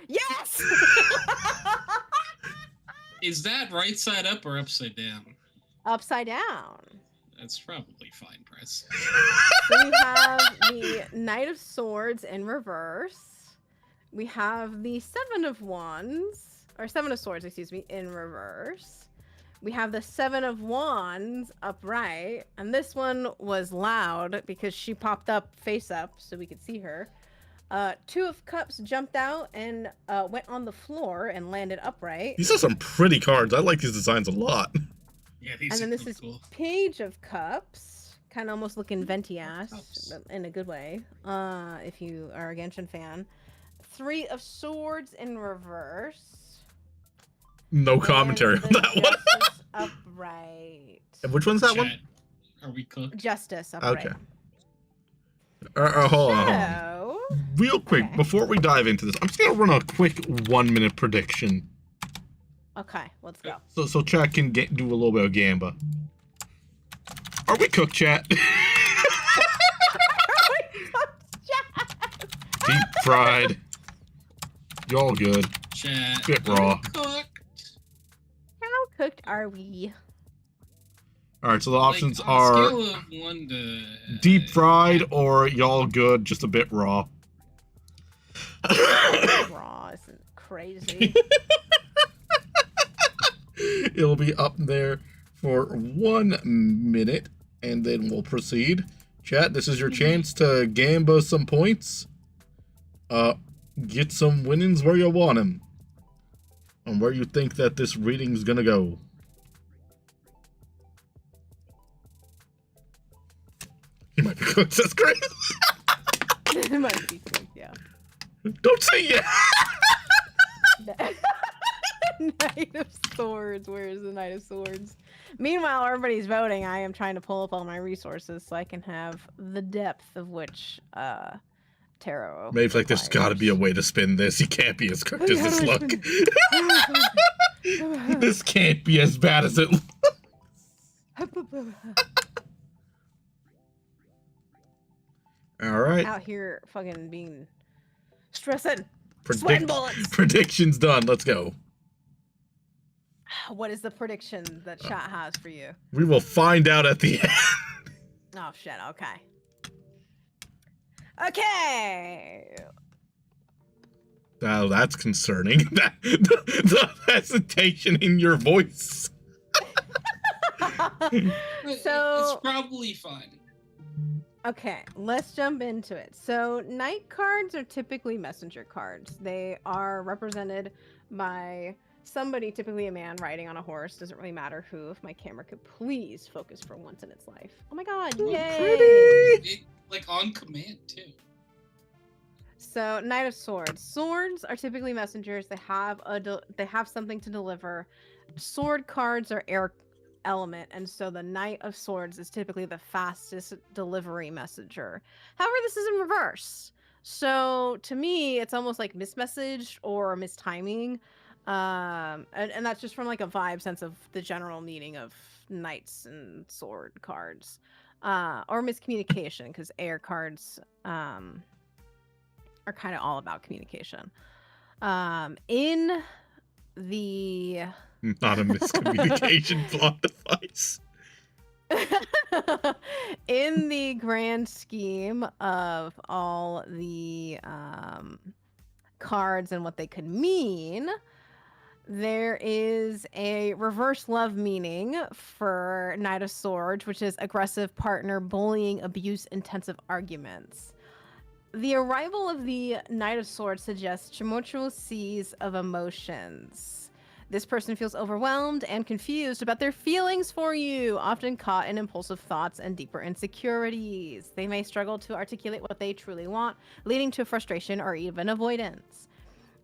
yes! Is that right side up or upside down? Upside down. That's probably fine, Press. So we have the Knight of Swords in reverse. We have the Seven of Wands, or Seven of Swords, excuse me, in reverse. We have the Seven of Wands upright, and this one was loud because she popped up face up so we could see her. Two of Cups jumped out and went on the floor and landed upright. These are some pretty cards. I like these designs a lot. Yeah, these And then are this is cool. Page of Cups, kind of almost looking venti Cups. ass, but in a good way. If you are a Genshin fan. 3 of Swords in reverse. No And commentary on the that one. Justice upright. And which one's that one? Chat, are we cooked? Justice upright. Okay. Hold on. So, Real quick, okay. before we dive into this, I'm just gonna run a quick 1-minute prediction. okay, let's go. So chat can do a little bit of gamba. Are we cooked, chat? Deep fried. Y'all good. Chat. Bit are we raw. cooked? How cooked are we? Alright, so the options Like, on a are scale of 1 to deep fried or y'all good, just a bit raw. Raw isn't crazy. It'll be up there for 1 minute, and then we'll proceed. Chat, this is your chance to gamba some points. Get some winnings where you want them. And where you think that this reading's gonna go. You might be cooked, that's great. It might be cooked, yeah. Don't say yeah! Knight of Swords. Where is the Knight of Swords? Meanwhile, everybody's voting. I am trying to pull up all my resources so I can have the depth of which tarot. Maeve's like, there's gotta be a requires. way to spin this. He can't be as cooked as How this do I look. spin This can't be as bad as it looks. Alright. Out here fucking being stressing. Sweating bullets. Predictions done. Let's go. What is the prediction that chat has for you? We will find out at the end. Oh shit, okay. Okay. Oh, that's concerning. The hesitation in your voice. So- it's probably fine. Okay, let's jump into it. So, knight cards are typically messenger cards. They are represented by somebody, typically a man, riding on a horse. Doesn't really matter who. If my camera could please focus for once in its life. Oh my god, Ooh, yay! pretty. It, like on command too. So, Knight of Swords. Swords are typically messengers. They have they have something to deliver. Sword cards are air element, and so the Knight of Swords is typically the fastest delivery messenger. However, this is in reverse. So to me, it's almost like mismessaged or mistiming. And that's just from like a vibe sense of the general meaning of knights and sword cards. Or miscommunication, because air cards are kind of all about communication. In the Not a miscommunication plot device. in the grand scheme of all the cards and what they could mean, there is a reverse love meaning for Knight of Swords, which is aggressive partner, bullying, abuse, intensive arguments. The arrival of the Knight of Swords suggests tumultuous seas of emotions. This person feels overwhelmed and confused about their feelings for you, often caught in impulsive thoughts and deeper insecurities. They may struggle to articulate what they truly want, leading to frustration or even avoidance.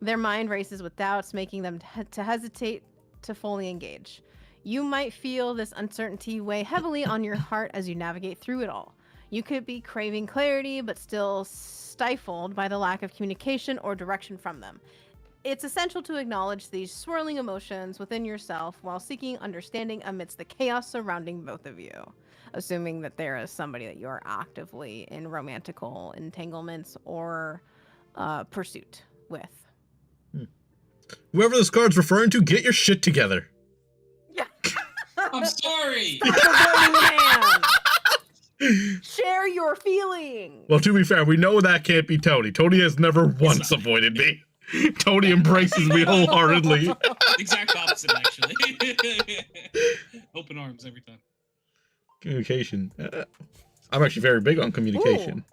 Their mind races with doubts, making them to hesitate to fully engage. You might feel this uncertainty weigh heavily on your heart as you navigate through it all. You could be craving clarity, but still stifled by the lack of communication or direction from them. It's essential to acknowledge these swirling emotions within yourself while seeking understanding amidst the chaos surrounding both of you, assuming that there is somebody that you are actively in romantical entanglements or pursuit with. Whoever this card's referring to, get your shit together. Yeah. I'm sorry. Stop avoiding the man. Share your feelings. Well, to be fair, we know that can't be Tony. Tony has never once avoided me. Tony embraces me wholeheartedly. Exact opposite, actually. Open arms every time. Communication. I'm actually very big on communication.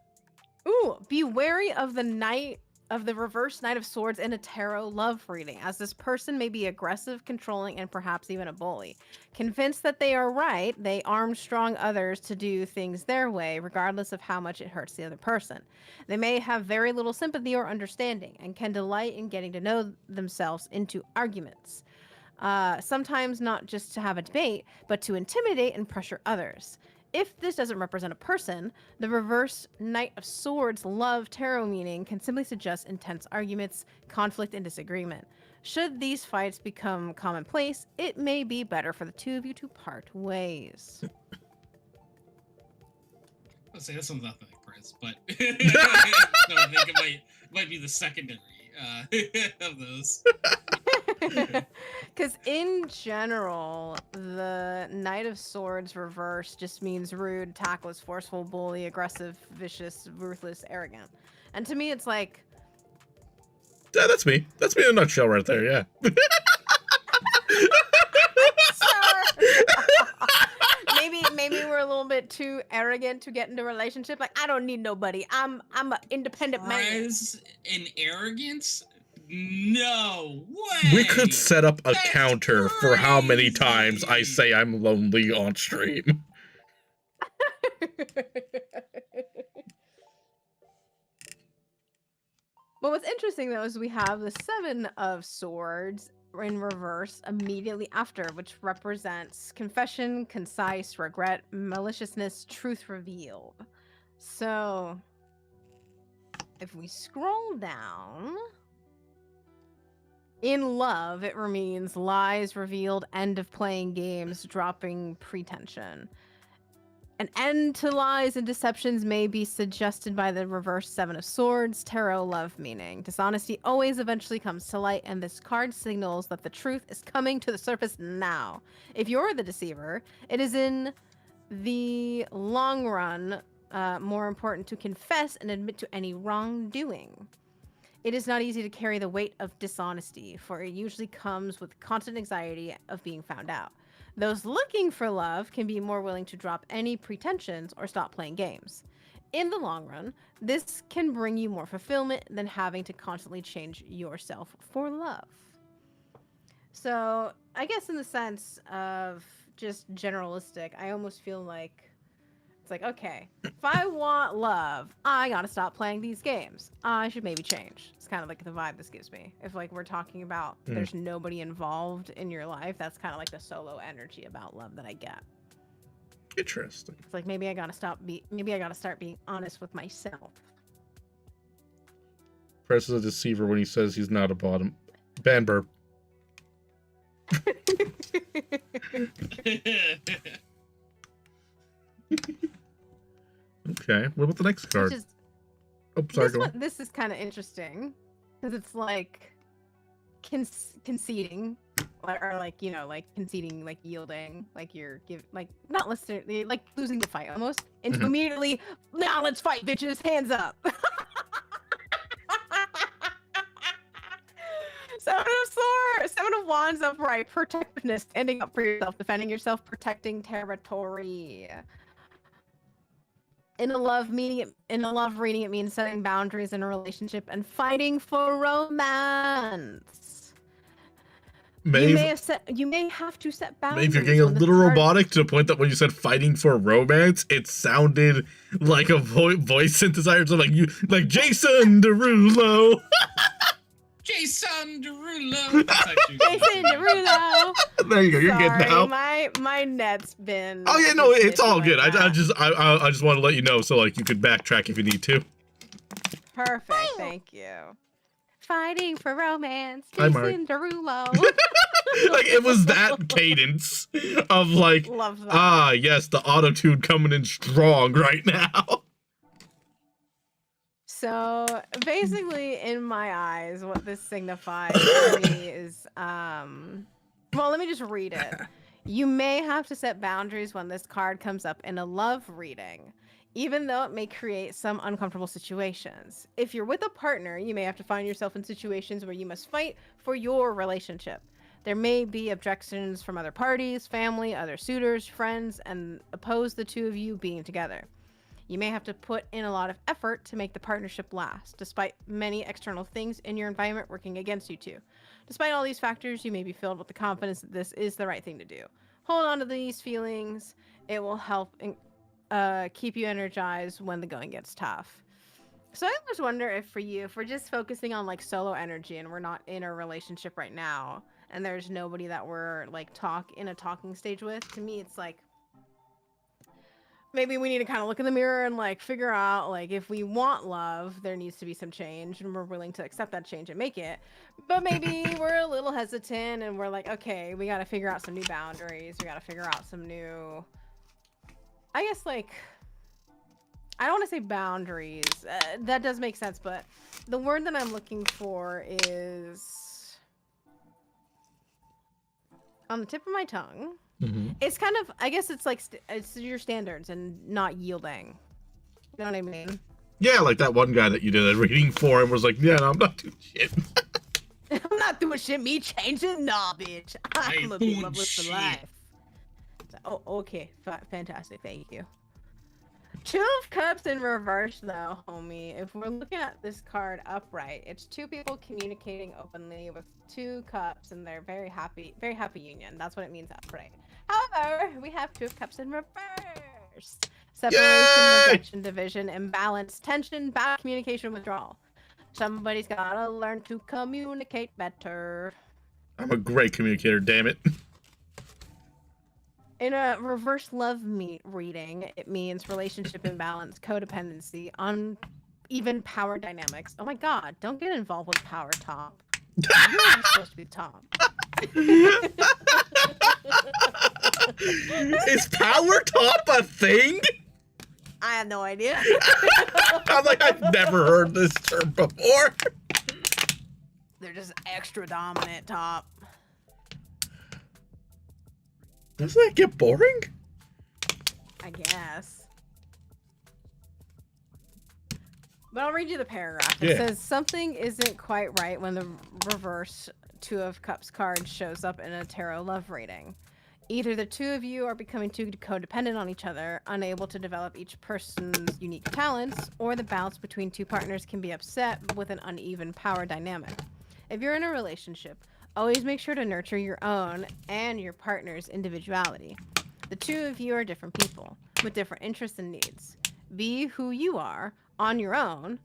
Ooh, be wary of the Knight of the reverse Knight of Swords in a tarot love reading, as this person may be aggressive, controlling, and perhaps even a bully. Convinced that they are right, they armstrong others to do things their way, regardless of how much it hurts the other person. They may have very little sympathy or understanding, and can delight in getting to know themselves into arguments. Sometimes not just to have a debate, but to intimidate and pressure others. If this doesn't represent a person, the reverse Knight of Swords love tarot meaning can simply suggest intense arguments, conflict, and disagreement. Should these fights become commonplace, it may be better for the two of you to part ways. I'll say that sounds nothing like Prez, but no, I think it might be the secondary of those. Because in general, the Knight of Swords reverse just means rude, tactless, forceful, bully, aggressive, vicious, ruthless, arrogant. And to me, it's like... Yeah, that's me. That's me in a nutshell right there, yeah. maybe we're a little bit too arrogant to get into a relationship. Like, I don't need nobody. I'm an independent man. Prez and arrogance? No way! We could set up a That's counter for how many times I crazy. say I'm lonely on stream. But what's interesting though is we have the Seven of Swords in reverse immediately after, which represents confession, concise, regret, maliciousness, truth revealed. So if we scroll down, in love, it means lies revealed, end of playing games, dropping pretension. An end to lies and deceptions may be suggested by the reverse Seven of Swords, tarot love meaning. Dishonesty always eventually comes to light, and this card signals that the truth is coming to the surface now. If you're the deceiver, it is in the long run more important to confess and admit to any wrongdoing. It is not easy to carry the weight of dishonesty, for it usually comes with constant anxiety of being found out. Those looking for love can be more willing to drop any pretensions or stop playing games. In the long run, this can bring you more fulfillment than having to constantly change yourself for love. So, I guess in the sense of just generalistic, I almost feel like it's like, okay, if I want love, I gotta stop playing these games. I should maybe change. It's kind of like the vibe this gives me. If like we're talking about there's nobody involved in your life, that's kind of like the solo energy about love that I get. Interesting. It's like maybe I gotta start being honest with myself. Press is a deceiver when he says he's not a bottom. Ban burp. Okay, what about the next card? Which is, Oh, sorry, go on. this is kind of interesting because it's like conceding, or like, you know, like conceding, like yielding, like you're not listening, like losing the fight almost, into Mhm. immediately, now let's fight, bitches, hands up. Seven of Swords, Seven of Wands upright, protectiveness, standing up for yourself, defending yourself, protecting territory. In a love reading, it means setting boundaries in a relationship and fighting for romance. Maeve, You may have to set boundaries. Maeve, you're getting a when this little card- robotic to the point that when you said fighting for romance, it sounded like a voice synthesizer, so like Jason Derulo. Jason Derulo. That's actually Jason Derulo. There you go. You're good Sorry, now. my net's been. Oh yeah, no, it's all like good. I that. just want to let you know so like you could backtrack if you need to. Perfect. Thank you. Fighting for romance. Hi, Mark. Jason Derulo. Like it was that cadence of like, Love that. ah, yes, the auto-tune coming in strong right now. So basically, in my eyes, what this signifies to me is, well, let me just read it. You may have to set boundaries when this card comes up in a love reading, even though it may create some uncomfortable situations. If you're with a partner, you may have to find yourself in situations where you must fight for your relationship. There may be objections from other parties, family, other suitors, friends, and oppose the two of you being together. You may have to put in a lot of effort to make the partnership last, despite many external things in your environment working against you two. Despite all these factors, you may be filled with the confidence that this is the right thing to do. Hold on to these feelings. It will help keep you energized when the going gets tough. So I always wonder if for you, if we're just focusing on like solo energy and we're not in a relationship right now, and there's nobody that we're like in a talking stage with, to me it's like maybe we need to kind of look in the mirror and like figure out like if we want love, there needs to be some change and we're willing to accept that change and make it. But maybe we're a little hesitant and we're like, okay, we got to figure out some new boundaries. We got to figure out some new, I guess, like, I don't want to say boundaries. That does make sense, but the word that I'm looking for is on the tip of my tongue. Mm-hmm. It's kind of, I guess it's like, it's your standards and not yielding. You know what I mean? Yeah, like that one guy that you did a reading for and was like, yeah, no, I'm not doing shit. I'm not doing shit. Me changing? Nah, bitch. I'm gonna be loveless for life. So, oh, okay. Fantastic. Thank you. Two of Cups in reverse, though, homie. If we're looking at this card upright, it's two people communicating openly with two cups, and they're very happy union. That's what it means upright. However, we have Two of Cups in reverse. Separation, rejection, division, imbalance, tension, bad communication, withdrawal. Somebody's gotta learn to communicate better. I'm a great communicator, damn it. In a reverse love reading, it means relationship imbalance, codependency, uneven power dynamics. Oh my god, don't get involved with power top. You're not supposed to be top. Is power top a thing? I have no idea. I'm like, I've never heard this term before. They're just extra dominant top. Doesn't that get boring? I guess. But I'll read you the paragraph. It says, something isn't quite right when the reverse Two of Cups card shows up in a tarot love reading. Either the two of you are becoming too codependent on each other, unable to develop each person's unique talents, or the balance between two partners can be upset with an uneven power dynamic. If you're in a relationship, always make sure to nurture your own and your partner's individuality. The two of you are different people with different interests and needs. Be who you are on your own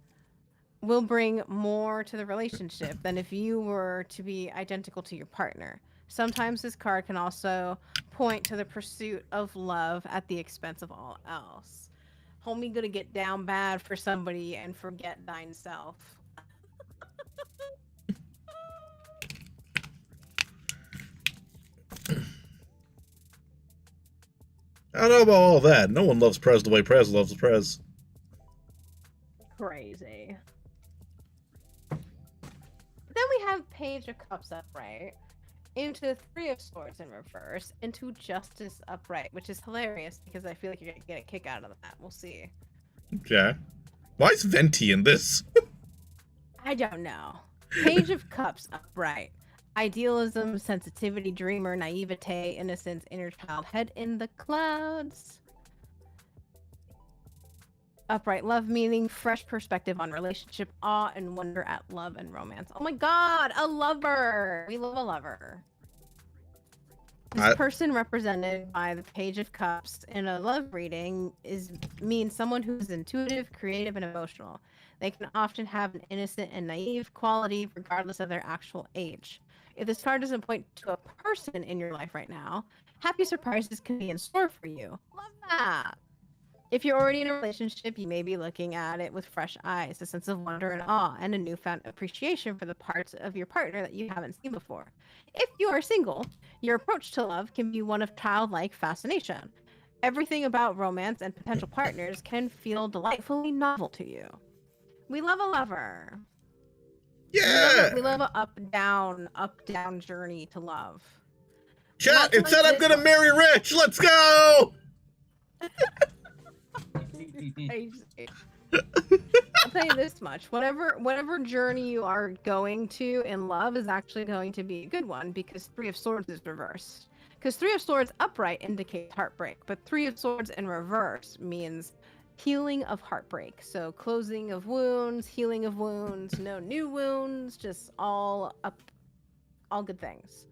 will bring more to the relationship than if you were to be identical to your partner. Sometimes this card can also point to the pursuit of love at the expense of all else. Homie gonna get down bad for somebody and forget thine self. I don't know about all that. No one loves Prez the way Prez loves Prez. Crazy. Then we have Page of Cups upright, into Three of Swords in reverse, into Justice upright, which is hilarious because I feel like you're gonna get a kick out of that. We'll see. Okay. Why is Venti in this? I don't know. Page of Cups upright. Idealism, sensitivity, dreamer, naivete, innocence, inner child, head in the clouds. Upright love meaning, fresh perspective on relationship, awe and wonder at love and romance. Oh my god, a lover! We love a lover. This person represented by the Page of Cups in a love reading means someone who's intuitive, creative, and emotional. They can often have an innocent and naive quality regardless of their actual age. If this card doesn't point to a person in your life right now, happy surprises can be in store for you. Love that! If you're already in a relationship, you may be looking at it with fresh eyes, a sense of wonder and awe, and a newfound appreciation for the parts of your partner that you haven't seen before. If you are single, your approach to love can be one of childlike fascination. Everything about romance and potential partners can feel delightfully novel to you. We love a lover. Yeah! We love an up-down journey to love. Chat, it said I'm gonna marry Rich! Let's go! I'll tell you this much. Whatever journey you are going to in love is actually going to be a good one because Three of Swords is reversed. Because Three of Swords upright indicates heartbreak, but Three of Swords in reverse means healing of heartbreak. So closing of wounds, healing of wounds, no new wounds, just all good things.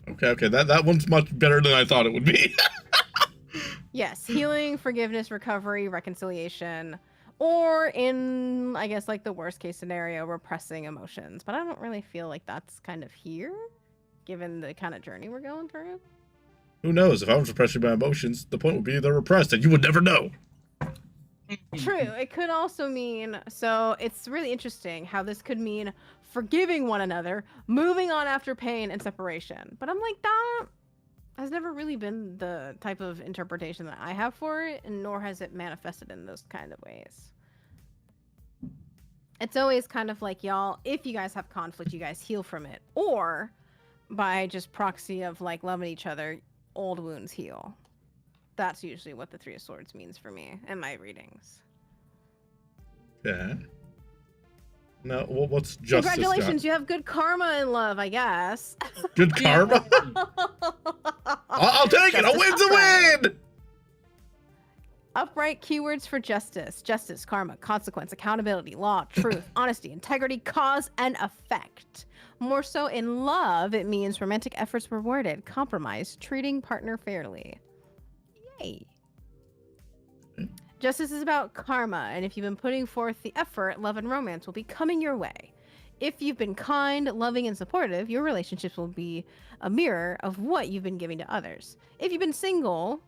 Okay. That one's much better than I thought it would be. Yes, healing, forgiveness, recovery, reconciliation, or in, I guess, like the worst case scenario, repressing emotions. But I don't really feel like that's kind of here, given the kind of journey we're going through. Who knows? If I was repressing my emotions, the point would be they're repressed, and you would never know. True. It could also mean, so it's really interesting how this could mean forgiving one another, moving on after pain and separation. But I'm like, that has never really been the type of interpretation that I have for it, and nor has it manifested in those kind of ways. It's always kind of like, y'all, if you guys have conflict, you guys heal from it. Or by just proxy of like loving each other, old wounds heal. That's usually what the Three of Swords means for me in my readings. Yeah. Now, what's justice? Congratulations, you have good karma in love, I guess. Good karma? I'll take it. A win's a win! Upright keywords for justice. Justice, karma, consequence, accountability, law, truth, honesty, integrity, cause, and effect. More so in love, it means romantic efforts rewarded, compromise, treating partner fairly. Yay. Justice is about karma, and if you've been putting forth the effort, love and romance will be coming your way. If you've been kind, loving, and supportive, your relationships will be a mirror of what you've been giving to others. If you've been single,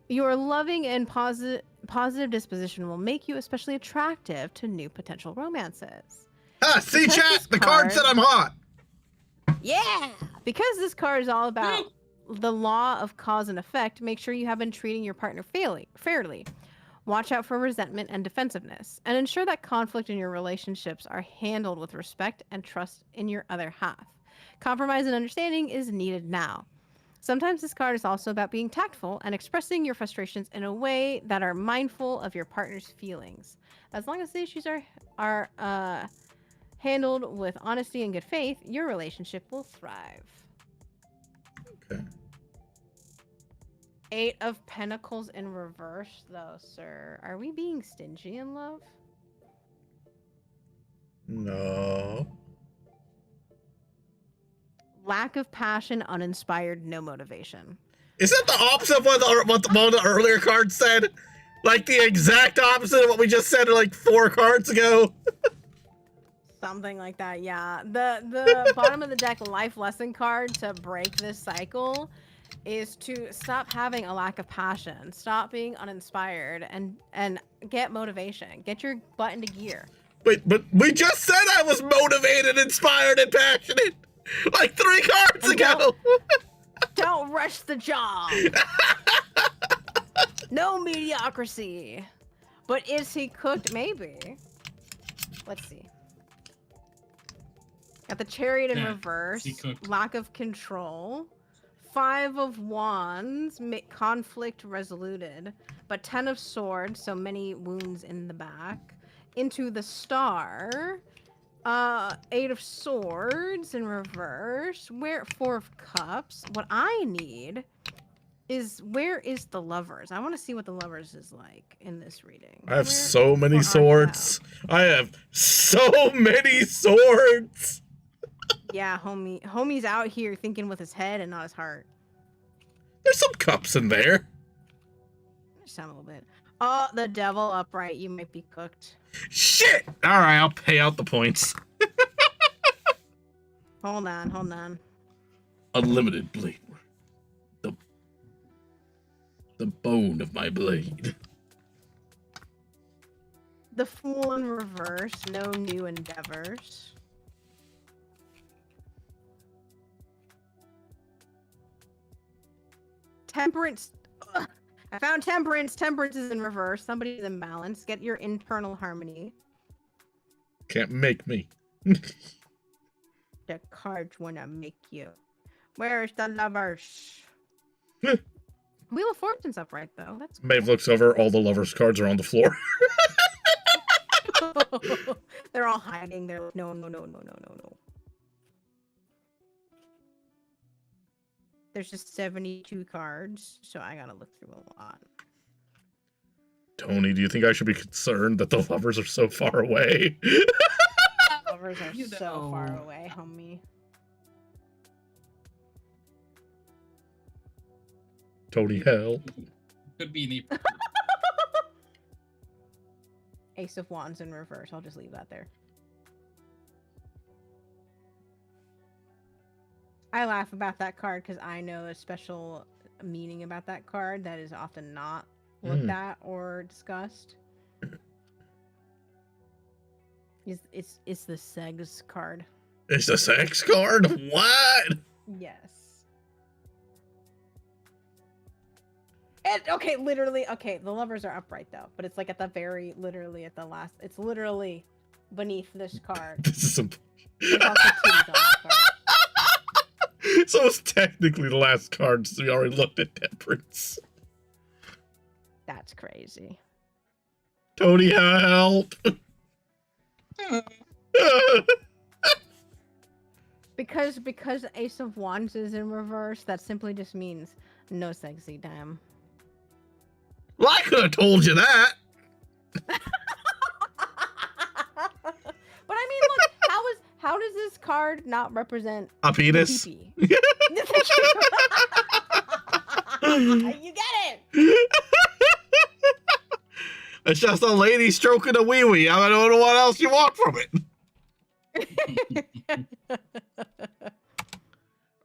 your loving and positive disposition will make you especially attractive to new potential romances. Ah, see, Because chat? this The card said I'm hot. Yeah! Because this card is all about the law of cause and effect, make sure you have been treating your partner fairly. Watch out for resentment and defensiveness, and ensure that conflict in your relationships are handled with respect and trust in your other half. Compromise and understanding is needed now. Sometimes this card is also about being tactful and expressing your frustrations in a way that are mindful of your partner's feelings. As long as the issues are handled with honesty and good faith, your relationship will thrive. Okay. 8 of Pentacles in reverse, though, sir. Are we being stingy in love? No. Lack of passion, uninspired, no motivation. Is that the opposite of what one of the earlier cards said? Like the exact opposite of what we just said like 4 cards ago? Something like that, yeah. The bottom of the deck life lesson card to break this cycle is to stop having a lack of passion, stop being uninspired, and get motivation. Get your butt into gear. Wait, but we just said I was motivated, inspired, and passionate like 3 cards And ago. Don't rush the job. No mediocrity. But is he cooked? Maybe. Let's see. Got the Chariot in Yeah, reverse. he cooked. Lack of control. 5 of Wands. Conflict resoluted. But 10 of Swords. So many wounds in the back. Into the Star. 8 of Swords in reverse. 4 of Cups. What I need is, where is the Lovers? I want to see what the Lovers is like in this reading. I have Where so many art swords. I have so many swords. thou? Yeah, homie's out here thinking with his head and not his heart. There's some cups in there. Just sound a little bit. Oh, the Devil upright. You might be cooked. Shit! Alright, I'll pay out the points. Hold on. Unlimited blade. The bone of my blade. The Fool in reverse. No new endeavors. Temperance. Ugh. I found Temperance. Temperance is in reverse. Somebody's in balance. Get your internal harmony. Can't make me. The cards wanna make you. Where's the Lovers? Wheel of Fortune's upright though. That's Maeve looks over, all the lovers' cards are on the floor. cool. They're all hiding. They're like, no. There's just 72 cards, so I gotta look through a lot. Tony, do you think I should be concerned that the lovers are so far away? Lovers are You so far know. away, homie. Tony, help. Could be an April. Ace of Wands in reverse. I'll just leave that there. I laugh about that card because I know a special meaning about that card that is often not looked at or discussed. It's the Segs card. It's a sex card? What? Yes. And okay, literally, okay, the lovers are upright though, but it's like at the very, literally at the last, it's literally beneath this card. This is some... There's also titties on that card. So it's technically the last card, so we already looked at Temperance. That's crazy. Tony, help! Because Ace of Wands is in reverse, that simply just means no sexy damn. Well, I could have told you that. But I mean, look, how does this card not represent A penis? pee-pee? You get it. It's just a lady stroking a wee-wee. I don't know what else you want from it.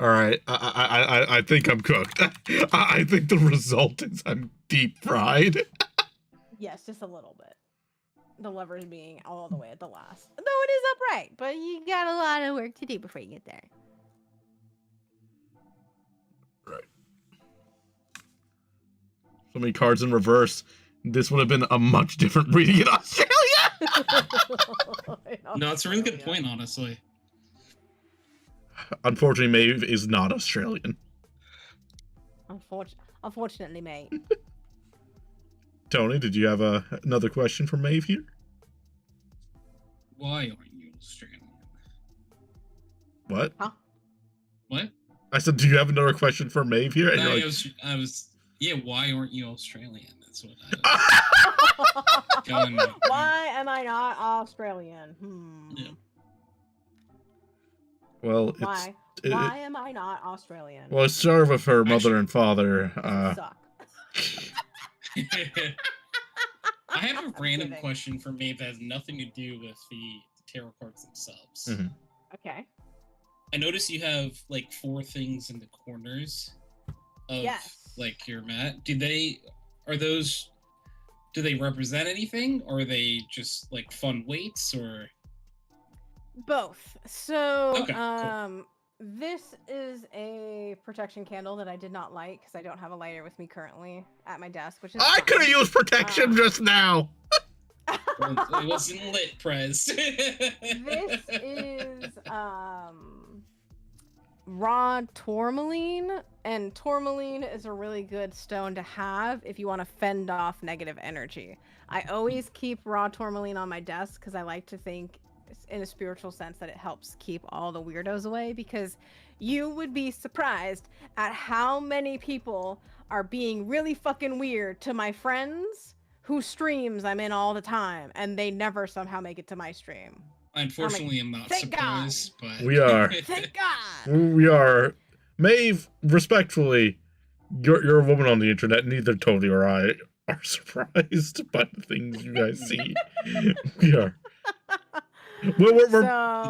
All right, I think I'm cooked. I think the result is I'm deep fried. Yes, just a little bit. The lovers being all the way at the last. Though it is upright, but you got a lot of work to do before you get there. Right. So many cards in reverse. This would have been a much different reading in Australia. No, it's a really good point, honestly. Unfortunately, Maeve is not Australian. Unfortunately, mate. Tony, did you have another question for Maeve here? Why aren't you Australian? What? Huh? What? I said, do you have another question for Maeve here? And No, you're like, I was. Yeah, why aren't you Australian? That's what I was going with. Why am I not Australian? Yeah. well, it's, Why? it- Why am I not Australian? well, it's served with her mother Actually- and father. Suck. I have a random kidding. question for Maeve that has nothing to do with the tarot cards themselves. Mhm. Okay. I notice you have like 4 things in the corners of Yes. like your mat. Do they represent anything, or are they just like fun weights, or Both. So, Okay, cool. This is a protection candle that I did not light because I don't have a lighter with me currently at my desk, which is I could have fine. used protection just now. well, it wasn't lit, Prez? This is raw tourmaline, and tourmaline is a really good stone to have if you want to fend off negative energy. I always keep raw tourmaline on my desk because I like to think in a spiritual sense that it helps keep all the weirdos away, because you would be surprised at how many people are being really fucking weird to my friends whose streams I'm in all the time, and they never somehow make it to my stream. Unfortunately, I'm not thank God. surprised, but We are. Thank God. We are. Maeve, respectfully, you're a woman on the internet. Neither Tony or I are surprised by the things you guys see. We are. We would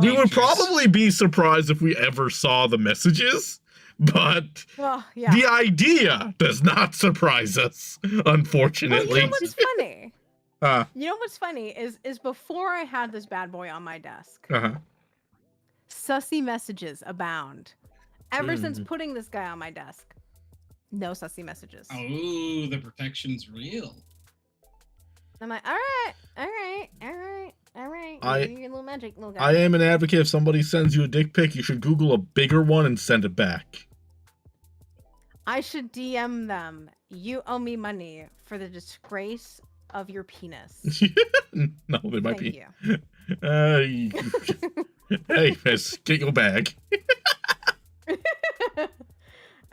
Dangerous. probably be surprised if we ever saw the messages, but Well, yeah. the idea does not surprise us, Well, unfortunately. you know what's funny? Uh, You know what's funny is before I had this bad boy on my desk, uh-huh. sussy messages abound. Ever since Mhm. putting this guy on my desk, no sussy messages. oh, the protection's real. I'm like, all right, all right, all right, all right. I- Do your little magic, little guy. I am an advocate. If somebody sends you a dick pic, you should Google a bigger one and send it back. I should DM them. You owe me money for the disgrace of your penis. No, they might Thank be. you. Hey, miss, get your bag.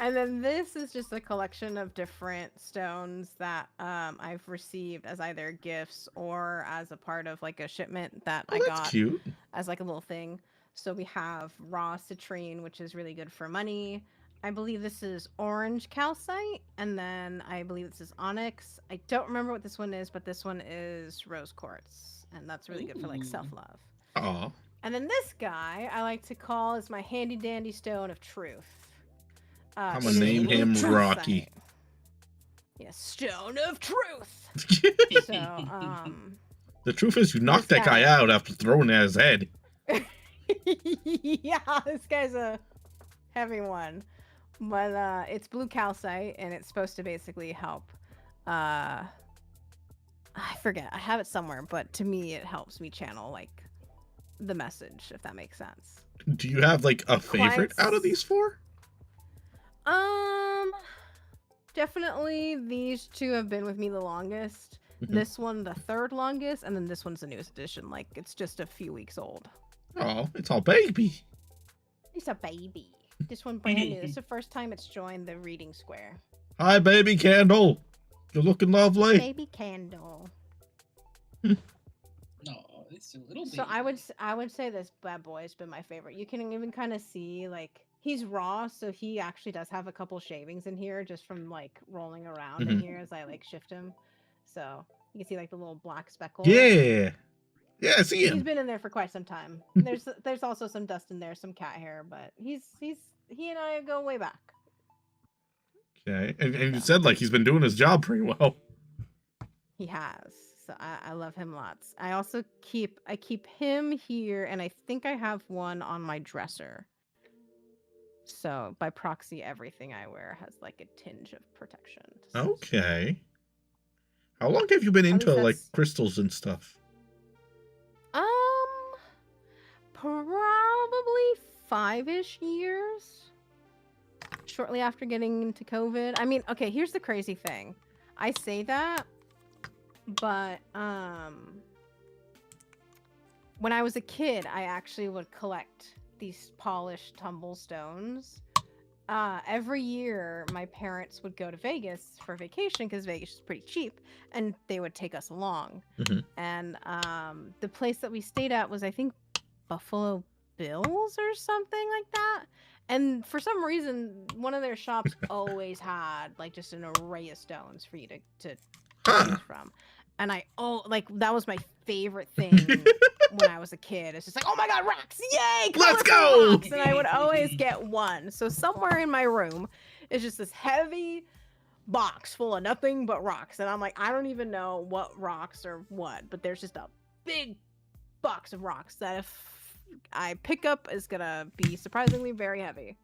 And then this is just a collection of different stones that I've received as either gifts or as a part of like a shipment that Oh, I that's got cute. as like a little thing. So we have raw citrine, which is really good for money. I believe this is orange calcite, and then I believe this is onyx. I don't remember what this one is, but this one is rose quartz, and that's really good for like Ooh. self-love. Aw. And then this guy I like to call is my handy dandy stone of truth. I'm it gonna is name blue him calcite. Rocky. Yes, stone of truth. So, The truth is, you knocked This that guy guy- out after throwing it at his head. yeah, this guy's a heavy one. But it's blue calcite, and it's supposed to basically help. I forget. I have it somewhere, but to me, it helps me channel like the message, if that makes sense. Do you have like a favorite Quite- out of these four? Definitely these two have been with me the longest. Mhm. This one the third longest, and then this one's the newest edition. Like it's just a few weeks old. Oh, it's all baby. It's a baby. This one brand new. It's the first time it's joined the reading square. Hi, baby candle. You're looking lovely. Baby candle. No, it's a little bit. So I would say this bad boy has been my favorite. You can even kind of see like he's raw, so he actually does have a couple shavings in here just from like rolling around in Mhm. here as I like shift him. So you can see like the little black speckle. Yeah. Yeah, I see He's him. been in there for quite some time. There's also some dust in there, some cat hair, but he and I go way back. Okay. And you said like he's been doing his job pretty well. He has. So I love him lots. I also keep him here, and I think I have one on my dresser. So by proxy, everything I wear has like a tinge of protection. Okay. How long have you been At least into like that's- crystals and stuff? Probably 5-ish years. Shortly after getting into COVID. I mean, okay, here's the crazy thing. I say that, but when I was a kid, I actually would collect these polished tumble stones. Every year, my parents would go to Vegas for vacation because Vegas is pretty cheap, and they would take us along. Mhm. And the place that we stayed at was, I think, Buffalo Bills or something like that. And for some reason, one of their shops always had like just an array of stones for you to Huh. choose from. And that was my favorite thing when I was a kid. It's just like, oh my god, rocks! Yay! Let's colorful go! Rocks! And I would always get one. So somewhere in my room is just this heavy box full of nothing but rocks. And I'm like, I don't even know what rocks or what, but there's just a big box of rocks that if I pick up is gonna be surprisingly very heavy.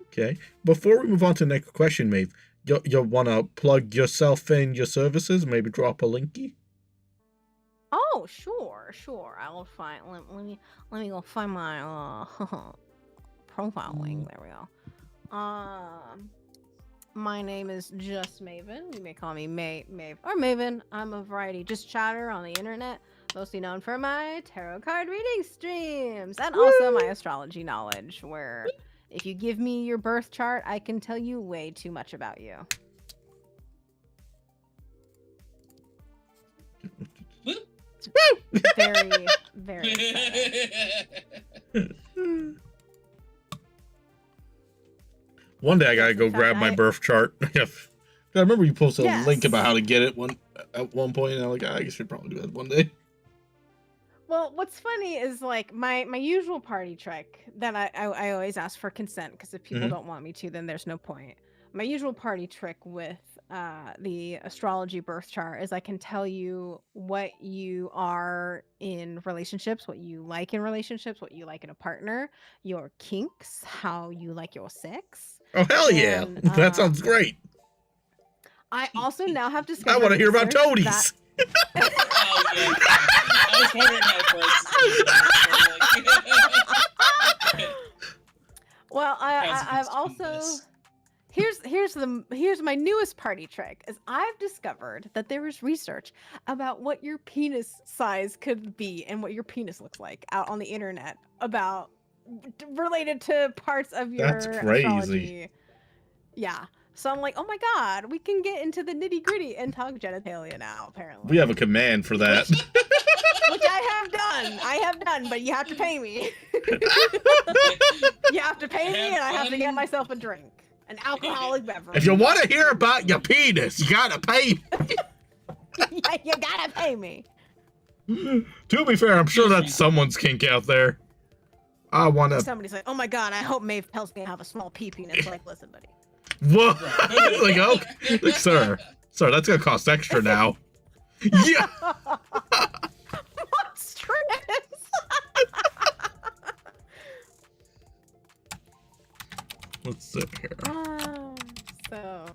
Okay. Before we move on to the next question, Maeve, you want to plug yourself and your services? Maybe drop a linky? Oh, sure. I'll find. Let me go find my profile link. There we go. My name is just Maevyn. You may call me Maeve or Maevyn. I'm a variety just chatter on the internet, mostly known for my tarot card reading streams and also my astrology knowledge. Where if you give me your birth chart, I can tell you way too much about you. Very, very exciting. One day I gotta go In fact, grab my birth chart. I remember you posted a link Yes. about how to get it at one point, and I'm like, I should probably do that one day. Well, what's funny is like my usual party trick that I always ask for consent because if people Mhm. don't want me to, then there's no point. My usual party trick with the astrology birth chart is I can tell you what you are in relationships, what you like in relationships, what you like in a partner, your kinks, how you like your sex. Oh, hell yeah. And, That sounds great. I also now have discovered. I want to hear about research toadies. that- Oh, yeah. I was wondering how close. Well, I've As also this. here's my newest party trick is I've discovered that there is research about what your penis size could be and what your penis looks like out on the internet about related to parts of your That's crazy. astrology. Yeah. So I'm like, oh my god, we can get into the nitty gritty and talk genitalia now. Apparently, We have a command for that. which I have done, but you have to pay me. You have to pay me, and I have to get myself a drink, an alcoholic beverage. If you want to hear about your penis, you gotta pay. Yeah, you gotta pay me. To be fair, I'm sure that's someone's kink out there. I want to. Somebody's like, oh my god, I hope Maeve tells me I have a small pee-pee. And it's like, listen, buddy. What? Like, okay, like, sir, that's gonna cost extra now. Yeah. Monstrous. Let's sit here. So,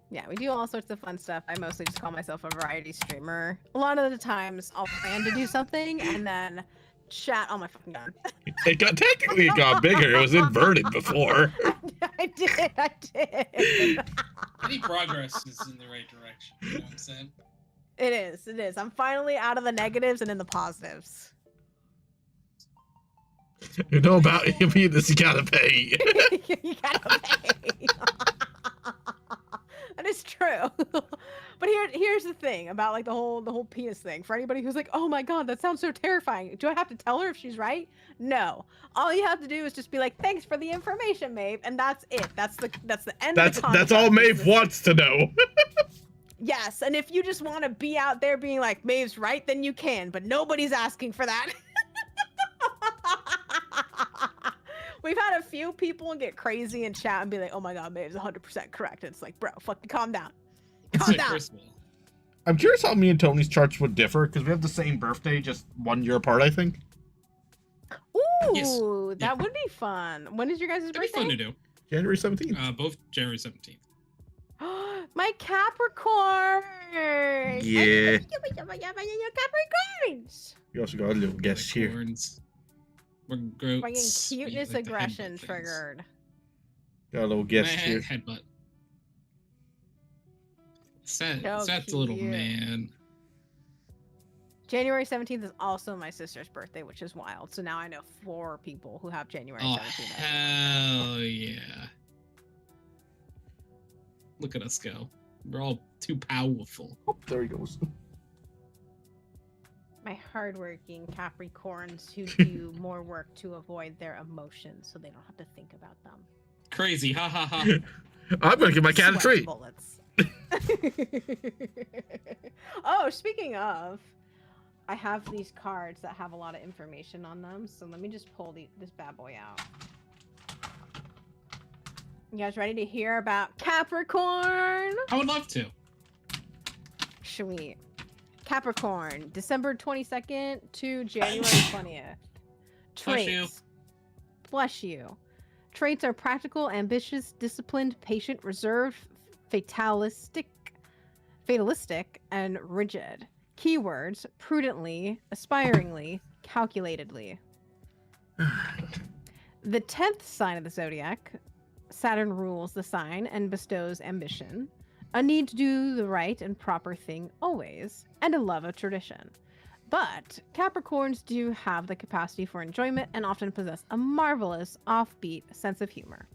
yeah, we do all sorts of fun stuff. I mostly just call myself a variety streamer. A lot of the times, I'll plan to do something and then chat on my fucking gun. It got bigger. It was inverted before. I did. Any progress is in the right direction. You know what I'm saying? It is. I'm finally out of the negatives and in the positives. You know about your penis, you gotta pay. You gotta pay. That is true. But here's the thing about like the whole penis thing. For anybody who's like, oh my god, that sounds so terrifying. Do I have to tell her if she's right? No. All you have to do is just be like, thanks for the information, Maeve, and that's it. That's the end of the concept. That's all Maeve wants to know. Yes, and if you just want to be out there being like, Maeve's right, then you can, but nobody's asking for that. We've had a few people get crazy in chat and be like, oh my god, Maeve's 100% correct. And it's like, bro, fucking calm down. Calm down. First of all, I'm curious how me and Tony's charts would differ, because we have the same birthday, just 1 year apart, I think. Ooh, Yes. that would be fun. When is your guys' it'd be birthday? fun to do. January 17th. Both January 17th. My Capricorn. Yeah. Capricorns. You also got a little guest here. Corns. We're gross. Bringing cuteness, Like the aggression headbutt things. triggered. Got a little guest Meh, here. Headbutt. Sad, So Sad's a little cute. man. January 17th is also my sister's birthday, which is wild. So now I know 4 people who have January Oh 17th. hell yeah! Look at us go. We're all too powerful. Oh, there he goes. My hardworking Capricorns who do more work to avoid their emotions so they don't have to think about them. Crazy, ha ha ha. I'm gonna give my cat a Sweat treat. bullets. Oh, speaking of, I have these cards that have a lot of information on them. So let me just pull this bad boy out. You guys ready to hear about Capricorn? I would love to. Sweet. Capricorn, December 22nd to January 20th. Bless you. Traits. Bless you. Traits are practical, ambitious, disciplined, patient, reserved, fatalistic, and rigid. Keywords: prudently, aspiringly, calculatedly. The 10th sign of the zodiac, Saturn rules the sign and bestows ambition, a need to do the right and proper thing always, and a love of tradition. But Capricorns do have the capacity for enjoyment and often possess a marvelous, offbeat sense of humor.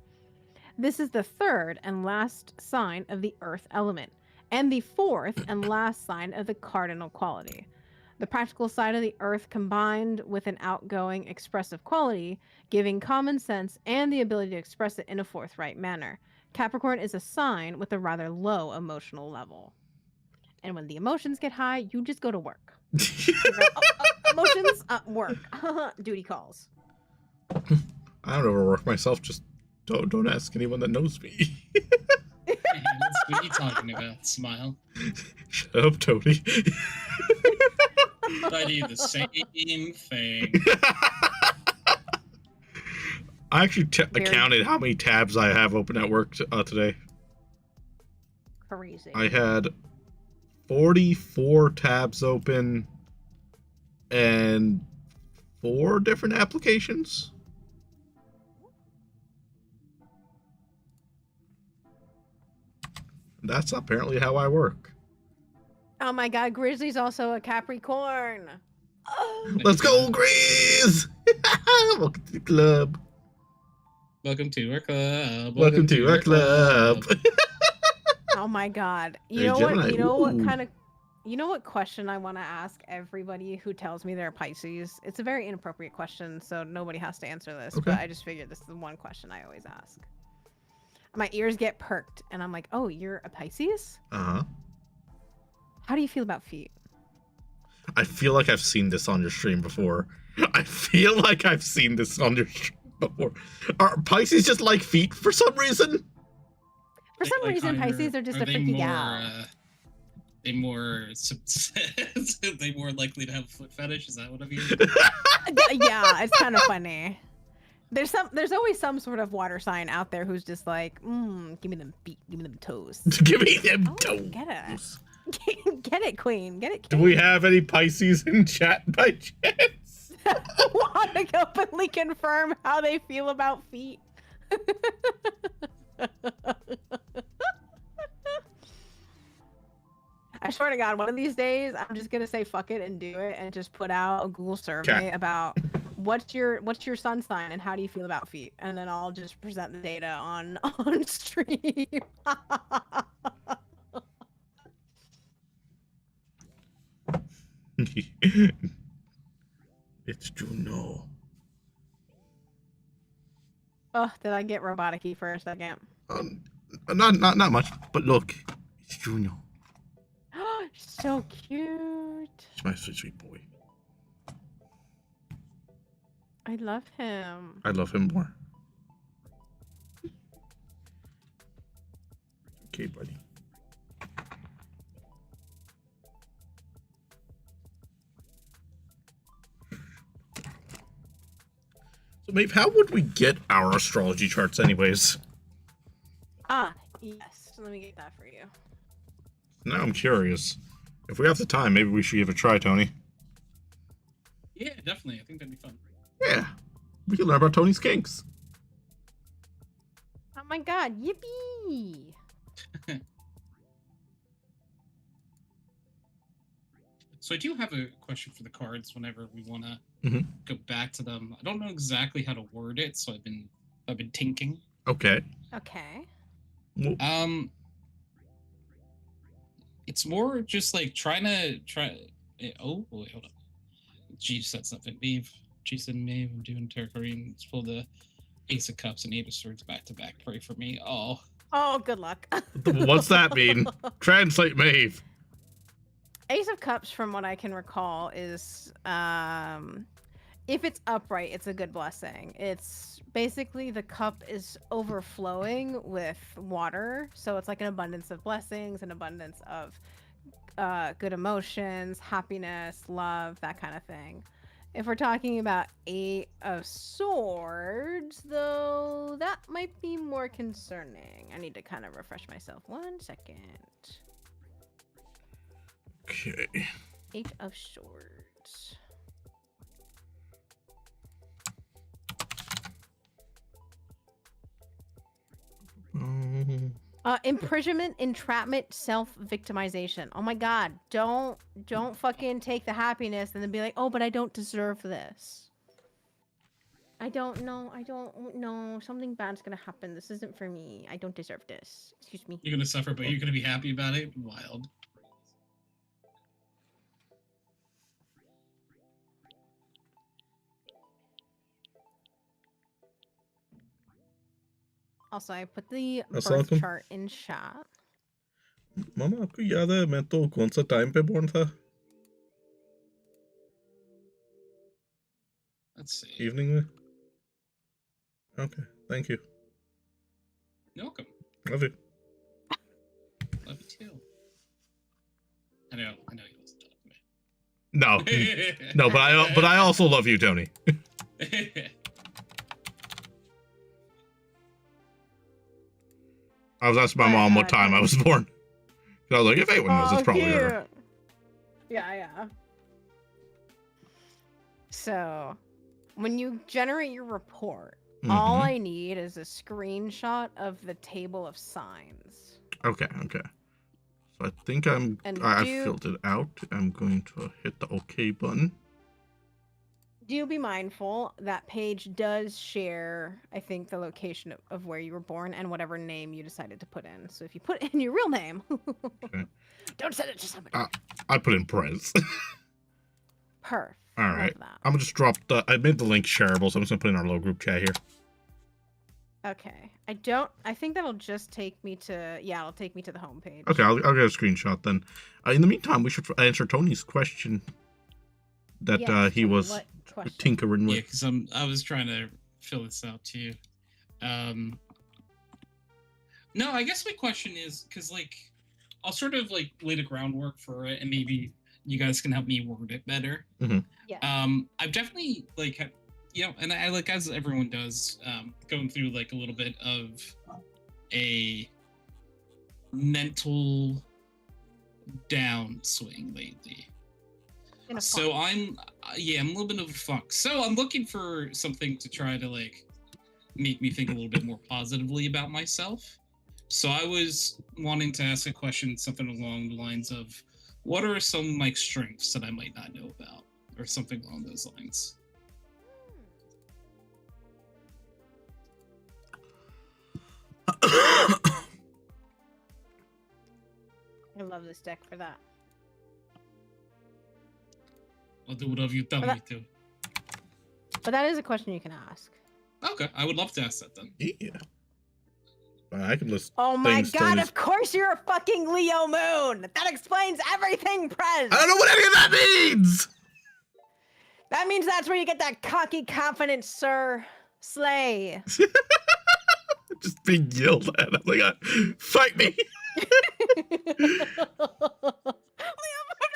This is the 3rd and last sign of the earth element, and the 4th and last sign of the cardinal quality. The practical side of the earth combined with an outgoing, expressive quality, giving common sense and the ability to express it in a forthright manner. Capricorn is a sign with a rather low emotional level. And when the emotions get high, you just go to work. Emotions, work. Duty calls. I don't overwork myself. Just don't ask anyone that knows me. Man, what are you talking about? Smile. Shut up, Tony. I do the same thing. I actually counted how many tabs I have open at work today. Crazy. I had 44 tabs open and 4 different applications. That's apparently how I work. Oh my god, Grizzly's also a Capricorn. Let's go, Grizz! Welcome to the club. Welcome to our club. Welcome to our club. Oh my god. You Hey, know Gemini, what? You know what ooh. kind of? You know what question I want to ask everybody who tells me they're Pisces? It's a very inappropriate question, so nobody has to answer this. Okay. But I just figured this is the one question I always ask. My ears get perked, and I'm like, "Oh, you're a Pisces? Uh-huh. How do you feel about feet?" I feel like I've seen this on your stream before. I feel like I've seen this on your stream before. Are Pisces just like feet for some reason? For some Like reason, higher- Pisces are just a they freaky more, gal. they more they more likely to have a foot fetish. Is that what I'm hearing? Yeah, it's kind of funny. There's always some sort of water sign out there who's just like, give me them feet, give me them toes. Give me them Oh, toes. get it. Get it, queen. Get it, Do king. we have any Pisces in chat by chance? Want to openly confirm how they feel about feet? I swear to God, one of these days, I'm just gonna say fuck it and do it, and just put out a Google survey about what's your sun sign and how do you feel about feet, and then I'll just present the data on stream. It's Juno. Oh, did I get robotic-y for a second? Not much, but look, it's Juno. So cute. It's my sweet boy. I love him. I love him more. Okay, buddy. So, Maeve, how would we get our astrology charts anyways? Ah, yes. Let me get that for you. Now I'm curious. If we have the time, maybe we should give it a try, Tony. Yeah, definitely. I think that'd be fun. Yeah. We can learn about Tony's kinks. Oh my god, yippee! So I do have a question for the cards whenever we want to Mhm. go back to them. I don't know exactly how to word it, so I've been thinking. Okay. Okay. Well, It's more just like oh wait, hold up. She said something. Maeve. She said, Maeve, I'm doing tarot readings. Pull the Ace of Cups and Eight of Swords back to back. Pray for me. Oh. Oh, good luck. what's that mean? Translate, Maeve. Ace of Cups, from what I can recall, is if it's upright, it's a good blessing. It's basically the cup is overflowing with water, so it's like an abundance of blessings, an abundance of good emotions, happiness, love, that kind of thing. If we're talking about Eight of Swords, though, that might be more concerning. I need to kind of refresh myself. 1 second. Okay. Eight of Swords. Imprisonment, entrapment, self-victimization. Oh my god, don't fucking take the happiness and then be like, oh, but I don't deserve this. I don't know. Something bad's gonna happen. This isn't for me. I don't deserve this. Excuse me. You're gonna suffer, but you're gonna be happy about it? Wild. Also, I put the birth Assalamualaikum. chart in chat. मामा आपको याद है मैं तो कौन सा time पे born था? Let's see. Evening में? Okay, thank you. You're welcome. Love you. Love you too. I know you listen to me. No, no, but I also love you, Tony. I was asking my mom what time I was born. I was like, if anyone knows, it's probably her. Yeah. So, when you generate your report, all Mhm. I need is a screenshot of the table of signs. Okay. So I think I filled it out. I'm going to hit the OK button. Do be mindful that page does share, I think, the location of where you were born and whatever name you decided to put in. So if you put in your real name, don't send it to somebody. I put in Prez. Perf. All Love right. that. I'm gonna just drop the. I made the link shareable, so I'm just gonna put it in our little group chat here. Okay. I think that'll just take me to. Yeah, it'll take me to the homepage. Okay, I'll get a screenshot then. In the meantime, we should answer Tony's question that Yes, he Tony, was what question? tinkering Yeah, with. because I was trying to fill this out too. No, I guess my question is because like I'll sort of like lay the groundwork for it, and maybe you guys can help me word it better. Yeah. I've definitely like and I like as everyone does, going through like a little bit of a mental downswing lately. In a So font. I'm a little bit of a funk. So I'm looking for something to try to like make me think a little bit more positively about myself. So I was wanting to ask a question, something along the lines of, what are some of my strengths that I might not know about, or something along those lines. I love this deck for that. I'll do whatever you tell But me to. But that is a question you can ask. Okay, I would love to ask that then. Yeah. I can list. Oh my things god, Tony's- of course you're a fucking Leo moon! That explains everything, Prez! I don't know what any of that means. That means that's where you get that cocky confidence, sir. Slay. Just being yelled at. I'm like, fight me. Leo moon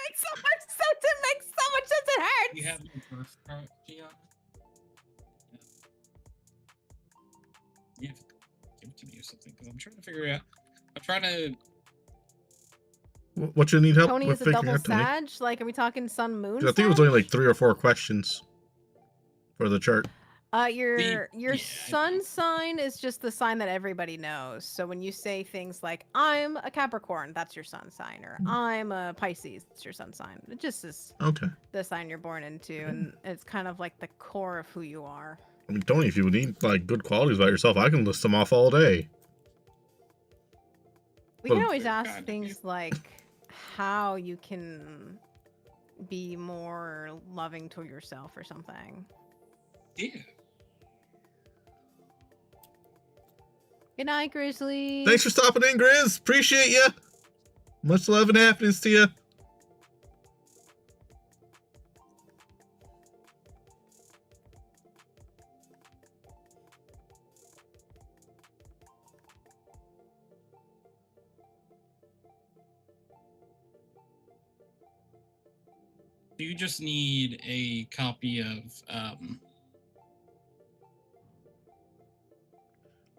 makes so much sense. It makes so much sense. It hurts. You have your birth chart, Gianna? Yeah, give it to me or something, because I'm trying to figure out. I'm trying to. What you need help Tony with is a figuring double out, Tony? Sag? Like, are we talking sun moon? I think it was only like 3 or 4 questions for the chart. Your yeah, sun sign is just the sign that everybody knows. So when you say things like "I'm a Capricorn," that's your sun sign, or "I'm a Pisces," it's your sun sign. It just is Okay. the sign you're born into, and it's kind of like the core of who you are. I mean, Tony, if you need like good qualities about yourself, I can list them off all day. We can Well, always Very ask kind of things like how you can be more loving to yourself or something. Yeah. Good night, Grizzly. Thanks for stopping in, Grizz. Appreciate you. Much love and happiness to you. You just need a copy of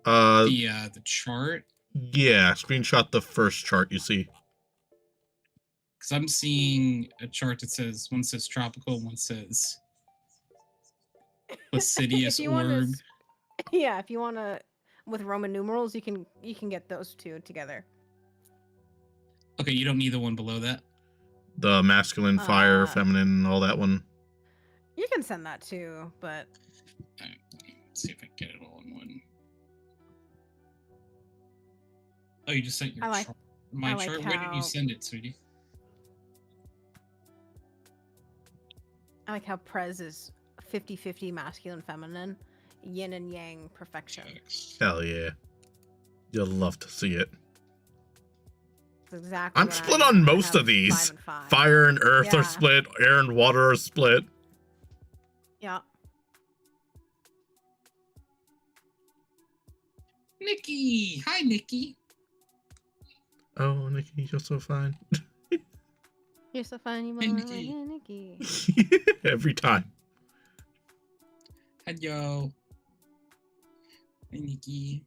the chart, Yeah, screenshot the first chart you see. because I'm seeing a chart that says one says tropical, one says Placidius If you wanna orb. Yeah, if you want to, with Roman numerals, you can get those two together. Okay, you don't need the one below that. The masculine, fire, Uh, feminine, all that one. You can send that too, but Alright, let's see if I can get it all in one. Oh, you just sent your I like- chart. My I like chart. Where did how- you send it, sweetie? I like how Prez is 50-50 masculine, feminine, yin and yang perfection. Checks. Hell yeah. You'll love to see it. That's exactly. I'm what split I on am. I most have of these. 5 and 5. Fire and earth Yeah. are split. Air and water are split. Yeah. Nikki, hi Nikki. Oh, Nikki, you're so fine. You're so funny, Hey, mama. Nikki. Yeah, Nikki. Every time. Hello. Hi Nikki.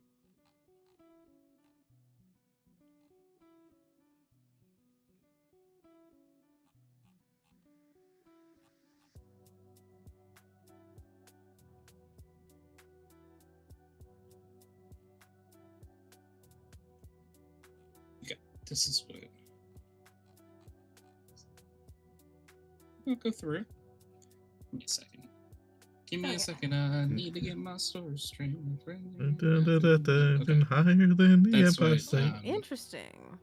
Okay, this is what. We'll go through. Give me a second. Give me Okay. a second. I need to get my story straight. Been higher than the That's Empire what, State. Interesting.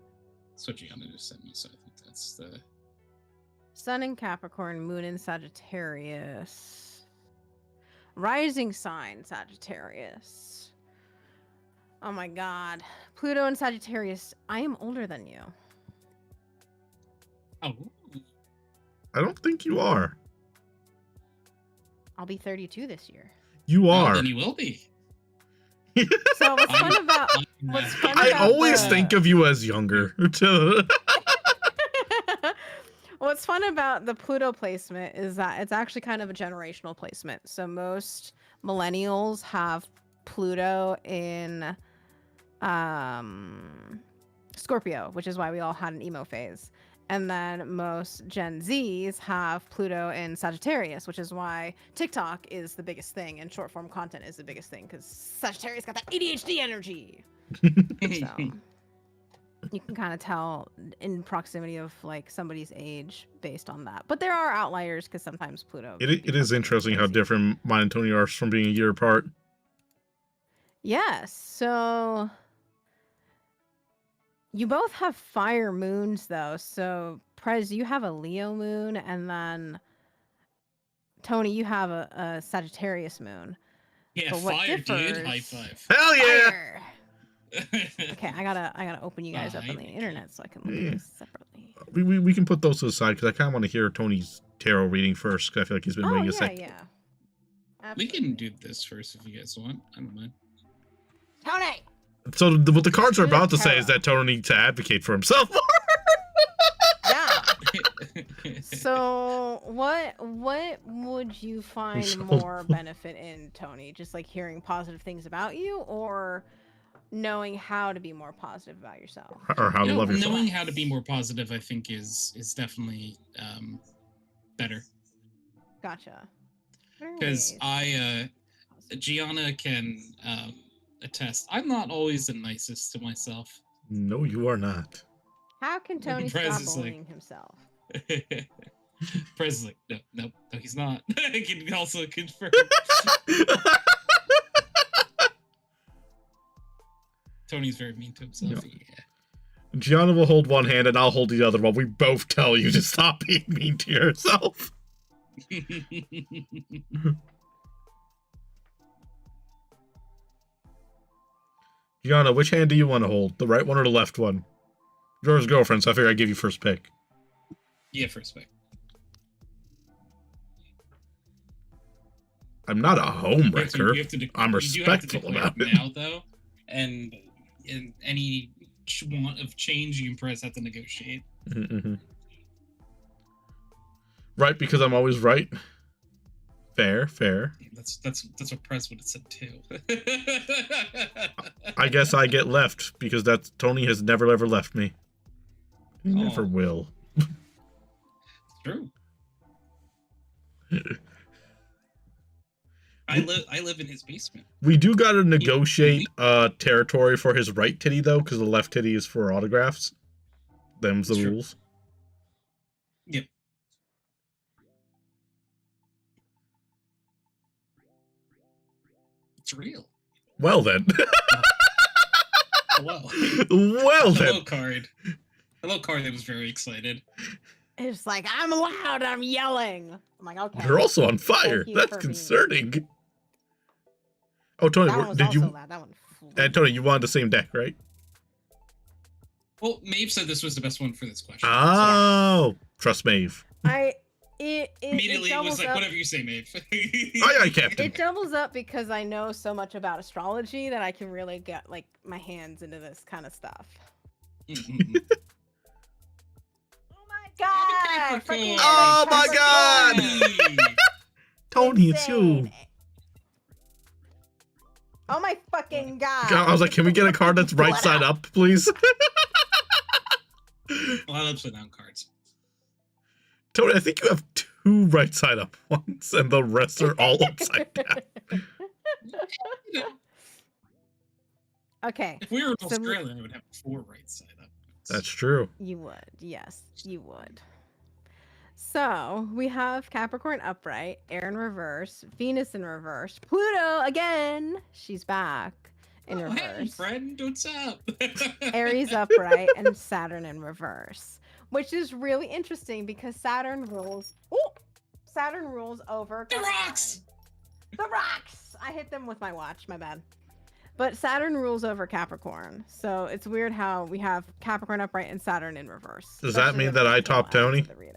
That's what Gianna just sent me. So I think that's the. Sun in Capricorn, Moon in Sagittarius. Rising sign Sagittarius. Oh my god. Pluto in Sagittarius. I am older than you. Oh. I don't think you are. I'll be 32 this year. You Well, are. then you will be. So what's fun I'm- about I'm, what's fun I about always the- think of you as younger. What's fun about the Pluto placement is that it's actually kind of a generational placement. So most millennials have Pluto in Scorpio, which is why we all had an emo phase. And then most Gen Zs have Pluto in Sagittarius, which is why TikTok is the biggest thing and short form content is the biggest thing because Sagittarius got that ADHD energy. So you can kind of tell in proximity of like somebody's age based on that. But there are outliers because sometimes Pluto. It is interesting how different mine and Tony are from being a year apart. Yes. So you both have fire moons though. So Prez, you have a Leo moon, and then Tony, you have a Sagittarius moon. Yeah, But what fire, dude. differs- High five. Hell yeah! Fire! Okay, I gotta open you guys up on the Fire. internet so I can look Yeah. at this separately. We can put those to the side because I kind of want to hear Tony's tarot reading first because I feel like he's been Oh waiting yeah, a second. yeah. We can Absolutely. do this first if you guys want. I don't mind. Tony. So what the cards are Do the about to say is tarot. that Tony needs to advocate for himself. Yeah. So what would you find so- more benefit in, Tony? Just like hearing positive things about you, or knowing how to be more positive about yourself? Or how to love yourself. Knowing how to be more positive, I think, is definitely better. Gotcha. Because Gianna can attest. I'm not always the nicest to myself. No, you are not. How can Tony Prez stop is like- bullying himself? Prez is like, no, he's not. I can also confirm. Tony's very mean to himself. Gianna will hold one hand and I'll hold the other while we both tell you to stop being mean to yourself. Yeah. Gianna, which hand do you want to hold? The right one or the left one? You're his girlfriend, so I figure I'd give you first pick. Yeah, for respect. I'm not a homewrecker. You have to I'm you do have to respectful declare about it. now, though, and in any want of change, you and Prez have to negotiate. Mm-hmm. Right, because I'm always right. Fair. That's what Prez would have said too. I guess I get left because that's Tony has never ever left me. He never Oh. will. True. I live in his basement. We do gotta negotiate territory for his right titty though, because the left titty is for autographs. Them's the It's true. rules. Yep. It's real. Well then. Hello. Well Hello, then. card. Hello, card that was very excited. It's like, I'm loud, I'm yelling. I'm like, okay. You're also on fire. Thank you That's for being- concerning. Oh, Tony, That one was did also you? loud. That one. And Tony, you wanted the same deck, right? Well, Maeve said this was the best one for this question. Oh, trust Maeve. Immediately, it was doubles like, up. whatever you say, Maeve. Aye, Captain. It doubles up because I know so much about astrology that I can really get like my hands into this kind of stuff. Mm-mm-mm. Oh my god! Capricorn. Freaking Oh my Capricorn. God! Tony, it's you. Insane. Oh my fucking god! I was like, can we get a card that's right side up, please? Well, I upside down cards. Tony, I think you have 2 right side up ones, and the rest are all upside down. Okay, If we were in So- Australia, I would have 4 right side up. That's true. you would. Yes, you would. So we have Capricorn upright, air in reverse, Venus in reverse, Pluto again. She's back in Oh, hey, reverse. friend, what's up? Aries upright, and Saturn in reverse, which is really interesting because Saturn rules. Oh, Saturn rules over The Capricorn. rocks! The rocks. I hit them with my watch. My bad. But Saturn rules over Capricorn, so it's weird how we have Capricorn upright and Saturn in reverse. Does that especially mean at that the I tail top ends of Tony? the reading.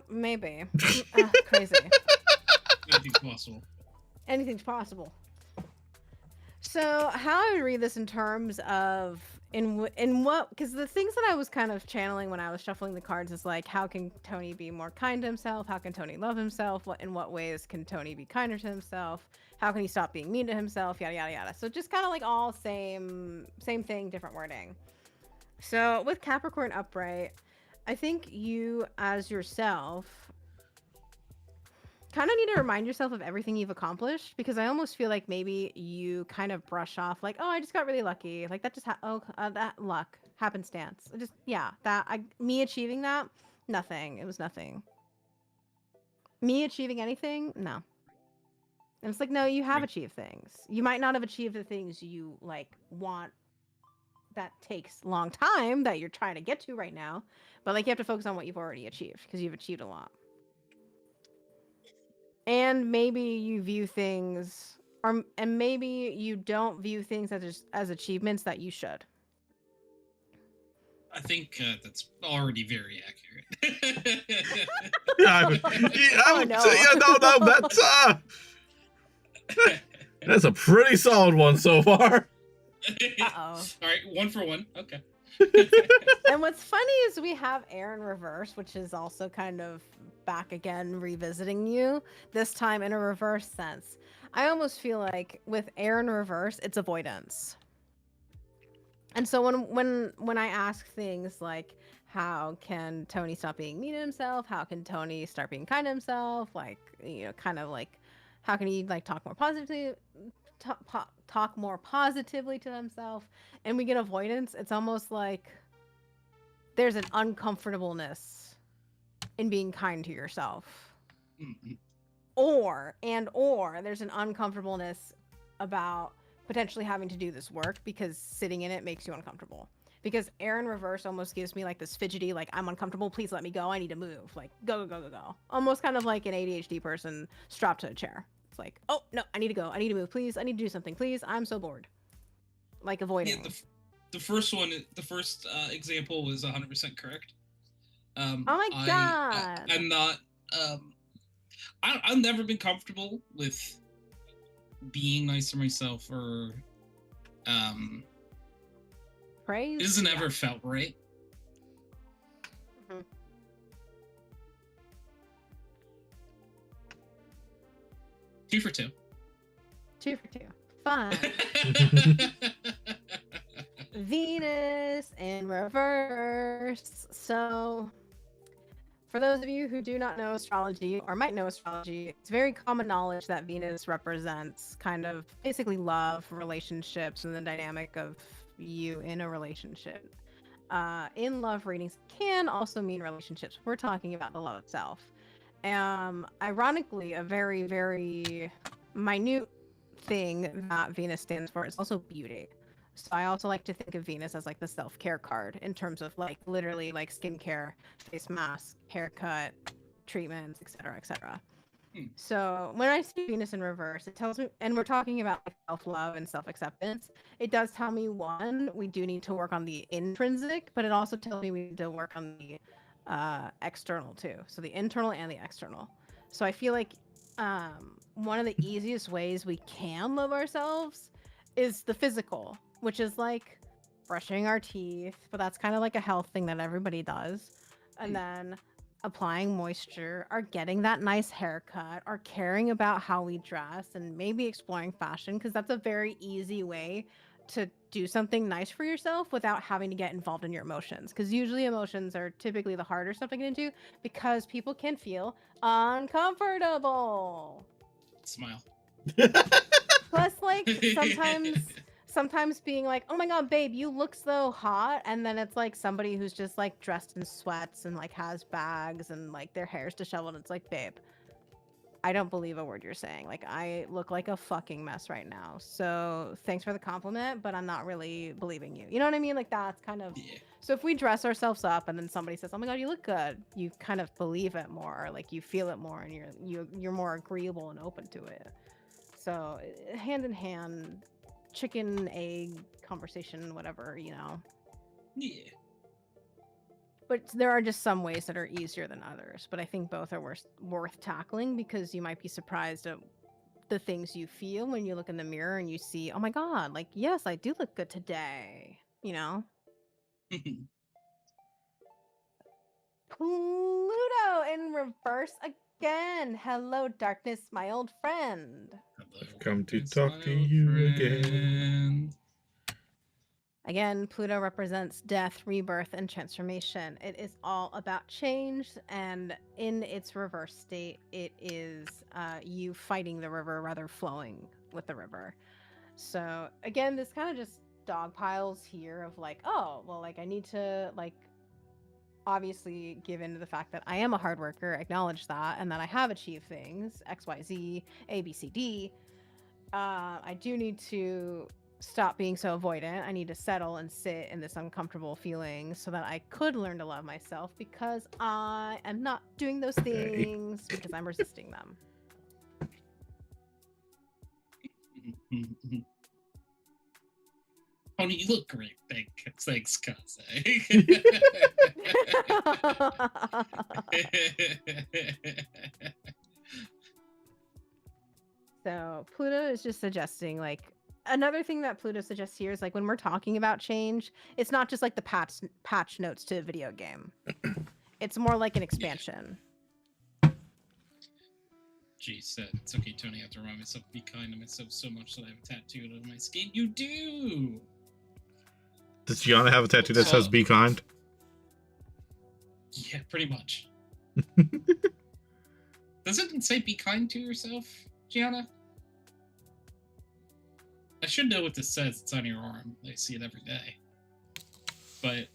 Maybe. Crazy. Anything's possible. Anything's possible. So how I would read this in terms of in what, because the things that I was kind of channeling when I was shuffling the cards is like, how can Tony be more kind to himself? How can Tony love himself? In what ways can Tony be kinder to himself? How can he stop being mean to himself? Yada yada yada. So just kind of like all same thing, different wording. So with Capricorn upright, I think you as yourself kind of need to remind yourself of everything you've accomplished, because I almost feel like maybe you kind of brush off like, oh, I just got really lucky, like that just that luck, happenstance. Me achieving that, nothing. It was nothing. Me achieving anything, no. And it's like, no, you have achieved things. You might not have achieved the things you like want. That takes a long time that you're trying to get to right now, but like you have to focus on what you've already achieved because you've achieved a lot. And maybe you view things, and maybe you don't view things as achievements that you should. I think that's already very accurate. Oh, no. That's a pretty solid one so far. Uh-oh. All right, 1 for 1. Okay. And what's funny is we have air in reverse, which is also kind of back again, revisiting you, this time in a reverse sense. I almost feel like with air in reverse, it's avoidance. And so when I ask things like, how can Tony stop being mean to himself? How can Tony start being kind to himself? Like, you know, kind of like, how can he like talk more positively to himself? And we get avoidance. It's almost like there's an uncomfortableness in being kind to yourself. Mm-hmm. Or there's an uncomfortableness about potentially having to do this work because sitting in it makes you uncomfortable. Because air in reverse almost gives me like this fidgety, like, I'm uncomfortable, please let me go, I need to move. Like, go. Almost kind of like an ADHD person strapped to a chair. It's like, oh, no, I need to go, I need to move, please, I need to do something, please, I'm so bored. Like avoiding. Yeah, the first example was 100% correct. Oh my god. I'm not. I've never been comfortable with being nice to myself, or praise. it hasn't ever felt right. Mm-hmm. 2 for 2. 2 for 2. Fun. Venus in reverse. So, for those of you who do not know astrology or might know astrology, it's very common knowledge that Venus represents kind of basically love, relationships, and the dynamic of you in a relationship. In love readings can also mean relationships. We're talking about the love itself. Ironically, a very, very minute thing that Venus stands for is also beauty. So I also like to think of Venus as like the self-care card in terms of like literally like skincare, face mask, haircut, treatments, etc., etc. So when I see Venus in reverse, it tells me, and we're talking about like self-love and self-acceptance, it does tell me, one, we do need to work on the intrinsic, but it also tells me we need to work on the external too. So the internal and the external. So I feel like one of the easiest ways we can love ourselves is the physical, which is like brushing our teeth, but that's kind of like a health thing that everybody does. And then applying moisture, or getting that nice haircut, or caring about how we dress, and maybe exploring fashion, because that's a very easy way to do something nice for yourself without having to get involved in your emotions. Because usually emotions are typically the harder stuff to get into because people can feel uncomfortable. Smile. Plus, like, sometimes being like, oh my god, babe, you look so hot, and then it's like somebody who's just like dressed in sweats and like has bags and like their hair's disheveled. It's like, babe, I don't believe a word you're saying. Like, I look like a fucking mess right now. So thanks for the compliment, but I'm not really believing you. You know what I mean? Like, that's kind of. Yeah. So if we dress ourselves up and then somebody says, "Oh my god, you look good," you kind of believe it more, like you feel it more, and you're more agreeable and open to it. So hand in hand, chicken egg conversation, whatever, you know. Yeah. But there are just some ways that are easier than others. But I think both are worth tackling because you might be surprised at the things you feel when you look in the mirror and you see, oh my god, like, yes, I do look good today. You know? Pluto in reverse again. Hello, darkness, my old friend. Hello, Come to darkness, talk my to old you again. friend. Again, Pluto represents death, rebirth, and transformation. It is all about change, and in its reverse state, it is you fighting the river rather flowing with the river. So again, this kind of just dog piles here of like, oh, well, like I need to like obviously give in to the fact that I am a hard worker, acknowledge that, and that I have achieved things, X, Y, Z, A, B, C, D. I do need to stop being so avoidant. I need to settle and sit in this uncomfortable feeling so that I could learn to love myself because I am not doing those Okay. things because I'm resisting them. Tony, you look great. Thanks, Kaze. So Pluto is just suggesting like another thing that Pluto suggests here is like when we're talking about change, it's not just like the patch notes to a video game. It's more like an expansion. Jeez, it's okay, Tony. I have to remind myself to be kind to myself so much that I have a tattoo on my skin. You do. Does Gianna have a tattoo that says "Be kind"? Yeah, pretty much. Does it say "Be kind to yourself"? Gianna? I should know what this says. It's on your arm. I see it every day. But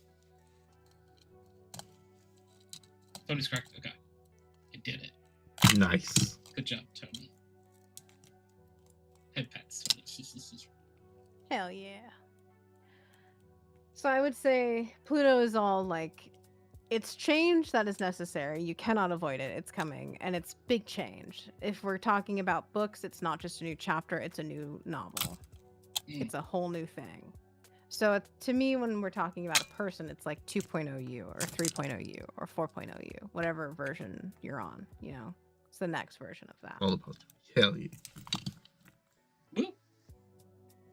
Tony's correct. Okay. I did it. Nice. Good job, Tony. Head pats, Tony. Hell yeah. So I would say Pluto is all like, it's change that is necessary. You cannot avoid it. It's coming. And it's big change. If we're talking about books, it's not just a new chapter, it's a new novel. It's a whole new thing. So to me, when we're talking about a person, it's like 2.0 you or 3.0 you or 4.0 you, whatever version you're on, you know? It's the next version of that. All about hell yeah. Woo.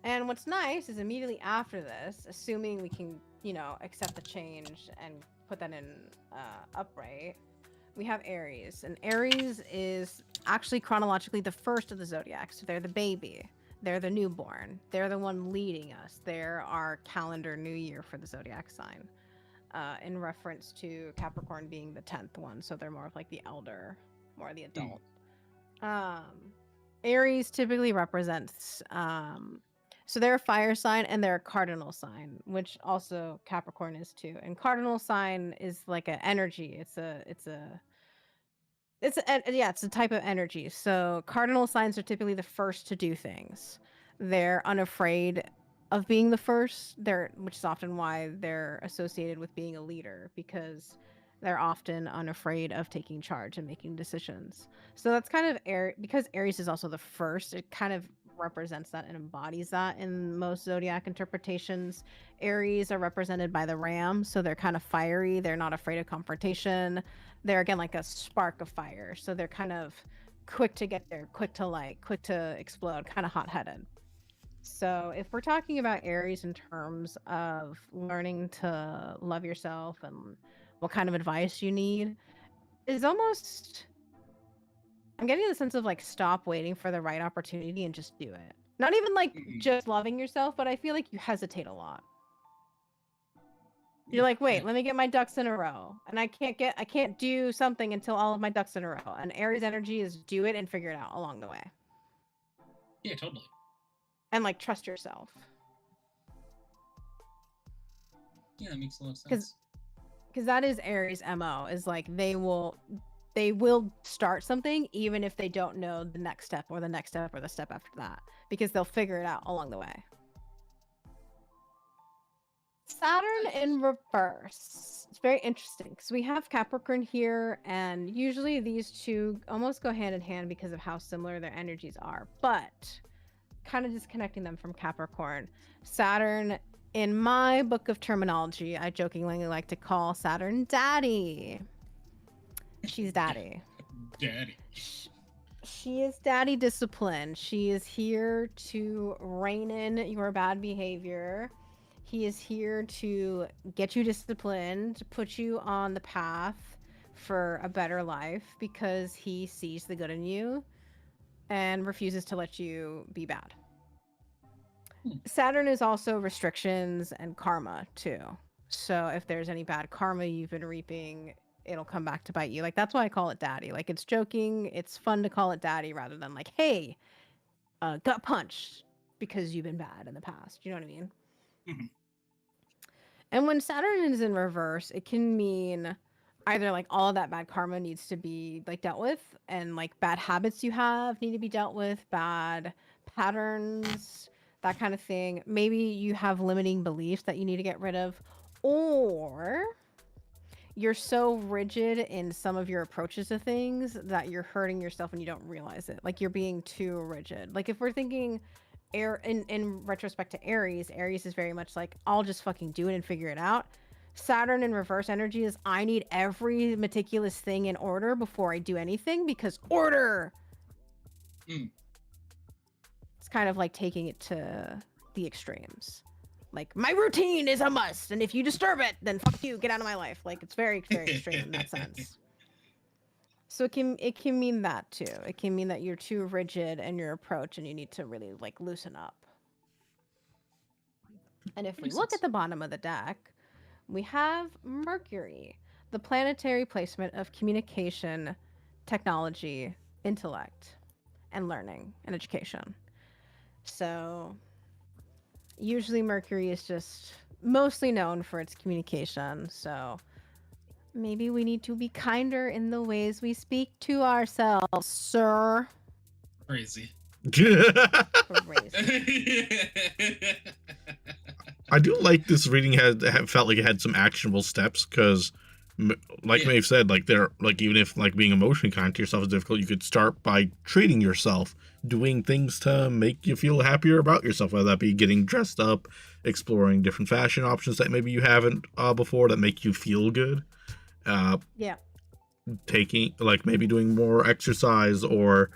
And what's nice is immediately after this, assuming we can, you know, accept the change and put that in upright, we have Aries. And Aries is actually chronologically the first of the zodiacs. So they're the baby. They're the newborn. They're the one leading us. They're our calendar new year for the zodiac sign. In reference to Capricorn being the 10th one. So they're more of like the elder, more the adult. Aries typically represents so they're a fire sign and they're a cardinal sign, which also Capricorn is too. And cardinal sign is like an energy. It's a type of energy. So cardinal signs are typically the first to do things. They're unafraid of being the first. Which is often why they're associated with being a leader, because they're often unafraid of taking charge and making decisions. So that's kind of because Aries is also the first. It kind of represents that and embodies that in most zodiac interpretations. Aries are represented by the ram, so they're kind of fiery. They're not afraid of confrontation. They're again like a spark of fire, so they're kind of quick to get there, quick to light, quick to explode, kind of hot-headed. So if we're talking about Aries in terms of learning to love yourself and what kind of advice you need, is almost, I'm getting the sense of like stop waiting for the right opportunity and just do it. Not even like just loving yourself, but I feel like you hesitate a lot. You're like, wait, let me get my ducks in a row. And I can't do something until all of my ducks in a row. And Aries energy is do it and figure it out along the way. Yeah, totally. And like trust yourself. Yeah, that makes a lot of 'Cause- sense. Because that is Aries' MO, is like they will start something even if they don't know the next step or the next step or the step after that, because they'll figure it out along the way. Saturn in reverse. It's very interesting because we have Capricorn here, and usually these two almost go hand in hand because of how similar their energies are, but kind of disconnecting them from Capricorn. Saturn, in my book of terminology, I jokingly like to call Saturn Daddy. She's Daddy. Daddy. She is Daddy discipline. She is here to rein in your bad behavior. He is here to get you disciplined, to put you on the path for a better life because he sees the good in you and refuses to let you be bad. Saturn is also restrictions and karma too. So if there's any bad karma you've been reaping, it'll come back to bite you. Like, that's why I call it Daddy. Like, it's joking. It's fun to call it Daddy rather than like, hey, gut punch because you've been bad in the past. You know what I mean? Mhm. And when Saturn is in reverse, it can mean either like all of that bad karma needs to be like dealt with, and like bad habits you have need to be dealt with, bad patterns, that kind of thing. Maybe you have limiting beliefs that you need to get rid of, or you're so rigid in some of your approaches to things that you're hurting yourself and you don't realize it. Like, you're being too rigid. Like, if we're thinking in retrospect to Aries is very much like, I'll just fucking do it and figure it out. Saturn in reverse energy is, I need every meticulous thing in order before I do anything because order. Mm. It's kind of like taking it to the extremes. Like, my routine is a must, and if you disturb it, then fuck you, get out of my life. Like, it's very, very extreme in that sense. So it can mean that too. It can mean that you're too rigid in your approach and you need to really like loosen up. And if we Makes look sense. at the bottom of the deck, we have Mercury, the planetary placement of communication, technology, intellect, and learning and education. So usually Mercury is just mostly known for its communication. So maybe we need to be kinder in the ways we speak to ourselves, sir. Crazy. Crazy. I do like this reading felt like it had some actionable steps because, like Yeah. Maeve said, like they're like, even if like being emotionally kind to yourself is difficult, you could start by treating yourself, doing things to make you feel happier about yourself, whether that be getting dressed up, exploring different fashion options that maybe you haven't before that make you feel good. Yeah. Taking like maybe doing more exercise or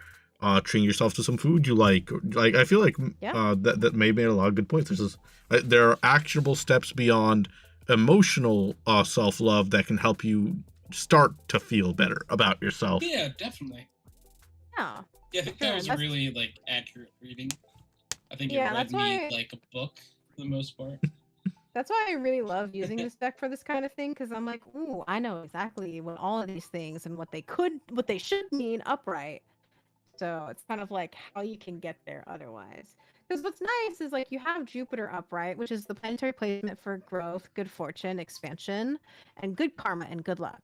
treating yourself to some food you like. Like, I feel like Yeah. that Maeve made a lot of good points. There are actionable steps beyond emotional self-love that can help you start to feel better about yourself. Yeah, definitely. Yeah. Yeah, I think Sure, that was that's- really like accurate reading. I think Yeah, it read that's me why- like a book for the most part. That's why I really love using this deck for this kind of thing, because I'm like, ooh, I know exactly what all of these things and what they should mean upright. So it's kind of like how you can get there otherwise. Because what's nice is like you have Jupiter upright, which is the planetary placement for growth, good fortune, expansion, and good karma and good luck.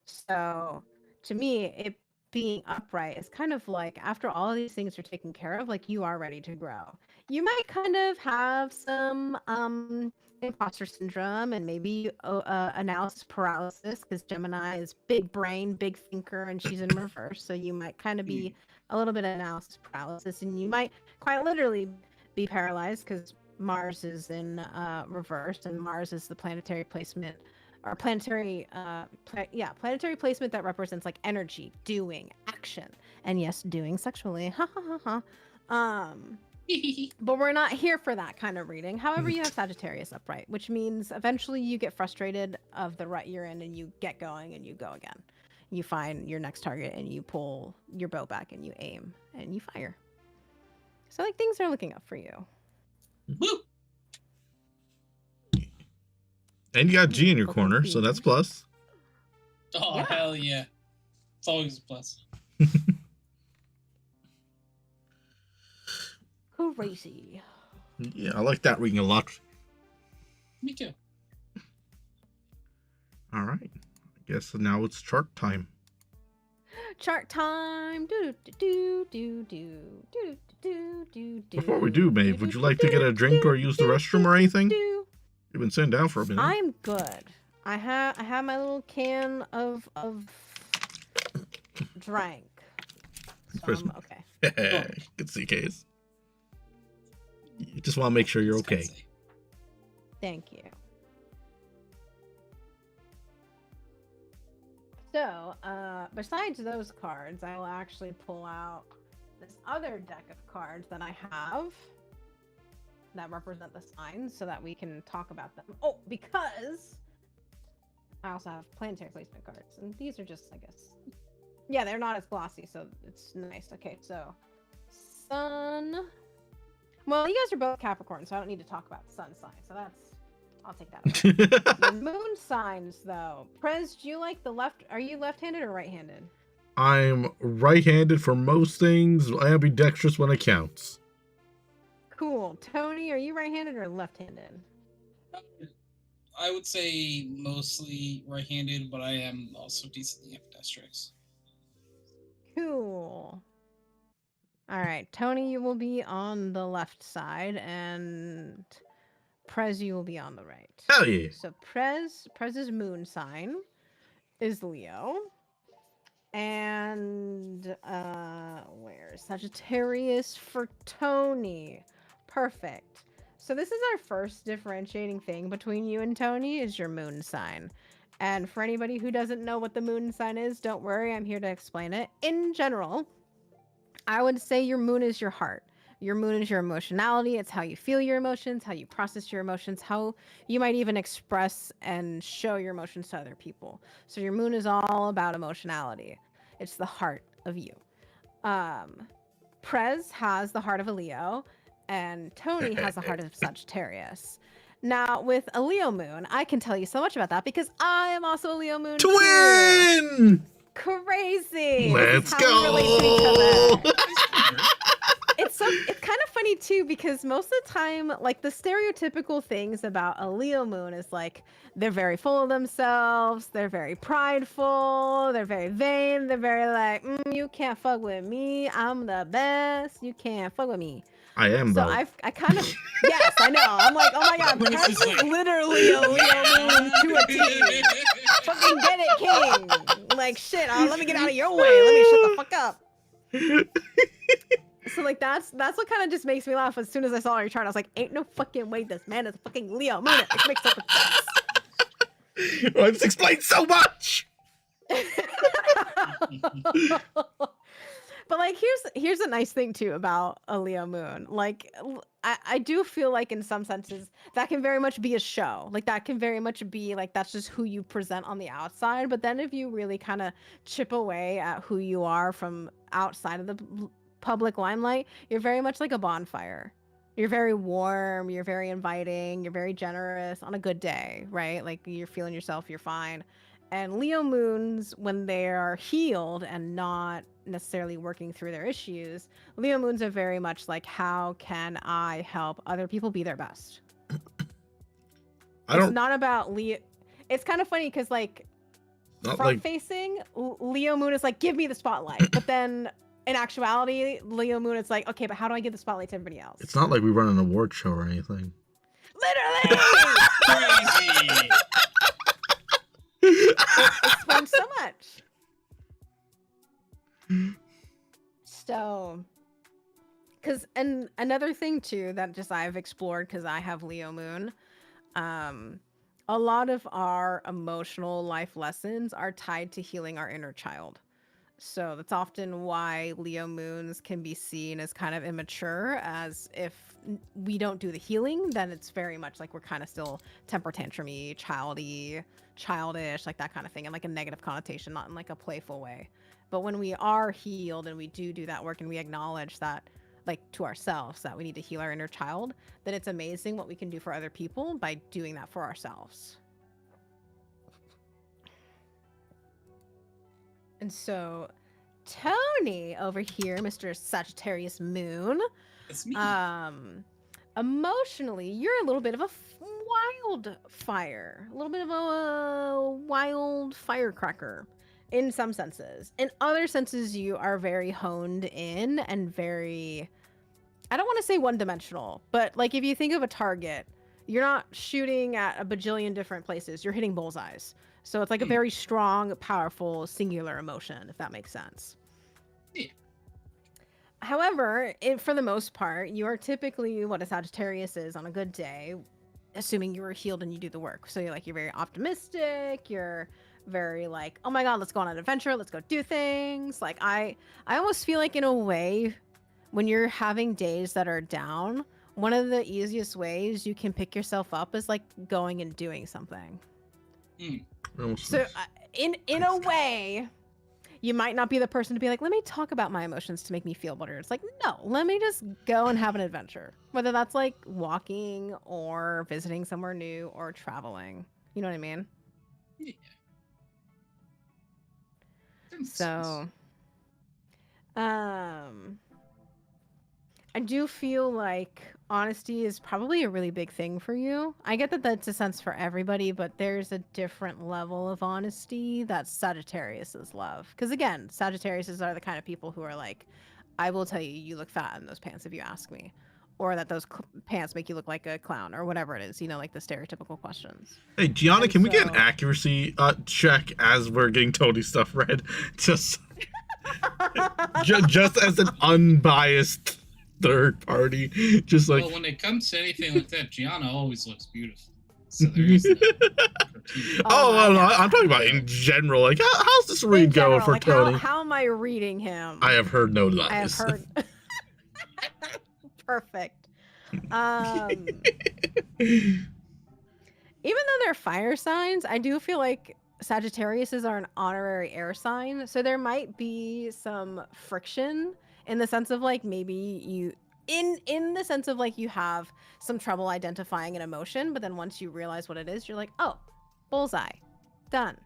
So to me, it being upright is kind of like, after all of these things are taken care of, like, you are ready to grow. You might kind of have some imposter syndrome and maybe analysis paralysis, because Gemini is big brain, big thinker, and she's in reverse. So you might kind of be a little bit of analysis paralysis, and you might quite literally be paralyzed because Mars is in reverse, and Mars is the planetary placement or planetary planetary placement that represents like energy, doing, action, and yes, doing sexually. Ha ha ha ha. But we're not here for that kind of reading. However, you have Sagittarius upright, which means eventually you get frustrated of the rut you're in and you get going and you go again. You find your next target and you pull your bow back and you aim and you fire. So like, things are looking up for you. Woo! And you got G in your Book of corner, so that's Beavers. plus. Oh, Yeah. hell yeah. It's always a plus. Crazy. Yeah, I like that reading a lot. Me too. right. I guess now it's chart time. Chart time. Do do do do do do do do. Before we do, Maeve, would you like to get a drink or use the restroom or anything? do. You've been sitting down for a minute. I'm good. I have my little can of drink. So Chris- I'm okay. Good see, Case. You just want to make sure you're okay. Thank you. So, besides those cards, I will actually pull out this other deck of cards that I have that represent the signs so that we can talk about them. Oh, because I also have planetary placement cards, and these are just, I guess, yeah, they're not as glossy, so it's nice. Okay, so Sun. Well, you guys are both Capricorn, so I don't need to talk about the sun sign. So I'll take that away. The moon signs, though. Prez, do you like the left? Are you left-handed or right-handed? I'm right-handed for most things, ambidextrous when it counts. Cool. Tony, are you right-handed or left-handed? I would say mostly right-handed, but I am also decently ambidextrous. Cool. All right, Tony, you will be on the left side, and Prez, you will be on the right. Hell yeah. So Prez's moon sign is Leo. And where's Sagittarius for Tony? Perfect. So this is our first differentiating thing between you and Tony is your moon sign. And for anybody who doesn't know what the moon sign is, don't worry, I'm here to explain it. In general, I would say your moon is your heart. Your moon is your emotionality. It's how you feel your emotions, how you process your emotions, how you might even express and show your emotions to other people. So your moon is all about emotionality. It's the heart of you. Prez has the heart of a Leo, and Tony has the heart of Sagittarius. Now, with a Leo moon, I can tell you so much about that because I am also a Leo moon too. Twin! Crazy. Let's This is how we relate to each go! other. It's kind of funny too because most of the time, like the stereotypical things about a Leo moon is like they're very full of themselves, they're very prideful, they're very vain, they're very like you can't fuck with me, I'm the best, you can't fuck with me. I am, So though. I kind of yes, I know. I'm like, oh my god, Chris Prez is is like- literally a Leo moon to a T. Fucking get it, King. Like shit, let me get out of your way. Let me shut the fuck up. So like that's what kind of just makes me laugh. As soon as I saw your chart, I was like, ain't no fucking way this man is a fucking Leo moon. It makes so much sense. Well, this explains so much! But like here's a nice thing too about a Leo moon. Like I do feel like in some senses that can very much be a show. Like that can very much be like that's just who you present on the outside. But then if you really kind of chip away at who you are from outside of the public limelight, you're very much like a bonfire. You're very warm, you're very inviting, you're very generous on a good day, right? Like you're feeling yourself, you're fine. And Leo moons, when they are healed and not necessarily working through their issues, Leo moons are very much like, how can I help other people be their best? It's not about Leo. It's kind of funny because like front facing, Leo moon is like, give me the spotlight. But then in actuality, Leo moon is like, okay, but how do I give the spotlight to everybody else? It's not like we run an award show or anything. Literally! Crazy. It's fun so much. So, and another thing too that just I've explored because I have Leo moon, a lot of our emotional life lessons are tied to healing our inner child. So that's often why Leo moons can be seen as kind of immature, as if we don't do the healing, then it's very much like we're kind of still temper tantrumy, childish, like that kind of thing, in like a negative connotation, not in like a playful way. But when we are healed and we do that work and we acknowledge that, like to ourselves, that we need to heal our inner child, then it's amazing what we can do for other people by doing that for ourselves. And so Tony over here, Mr. Sagittarius Moon, That's me. a Emotionally, you're a little bit of a wildfire, a little bit of a wild firecracker in some senses. In other senses, you are very honed in and very, I don't want to say one-dimensional, but like if you think of a target, you're not shooting at a bajillion different places. You're hitting bullseyes. So it's like a very strong, powerful, singular emotion, if that makes sense. Yeah. However, for the most part, you are typically what a Sagittarius is on a good day, assuming you were healed and you do the work. So you're very optimistic. You're very like, oh my god, let's go on an adventure. Let's go do things. Like I almost feel like in a way, when you're having days that are down, one of the easiest ways you can pick yourself up is like going and doing something. So in a way, you might not be the person to be like, let me talk about my emotions to make me feel better. It's like, no, let me just go and have an adventure. Whether that's like walking or visiting somewhere new or traveling. You know what I mean? Yeah. So, I do feel like honesty is probably a really big thing for you. I get that that's a sense for everybody, but there's a different level of honesty that Sagittariuses love. Because again, Sagittariuses are the kind of people who are like, I will tell you, you look fat in those pants if you ask me. Or that those pants make you look like a clown, or whatever it is, like the stereotypical questions. Hey, Gianna, And can we get an so- accuracy check as we're getting Tony stuff read? Just as an unbiased third party, just like Well, when it comes to anything like that, Gianna always looks beautiful. So there is that. Oh my no, God. I'm talking about in general. Like, how's this read In general, going for like, Tony? How am I reading him? I have heard no lies. I have heard. Perfect. Even though they're fire signs, I do feel like Sagittariuses are an honorary air sign, so there might be some friction in the sense of like maybe you in the sense of like you have some trouble identifying an emotion, but then once you realize what it is, you're like, oh, bullseye, done.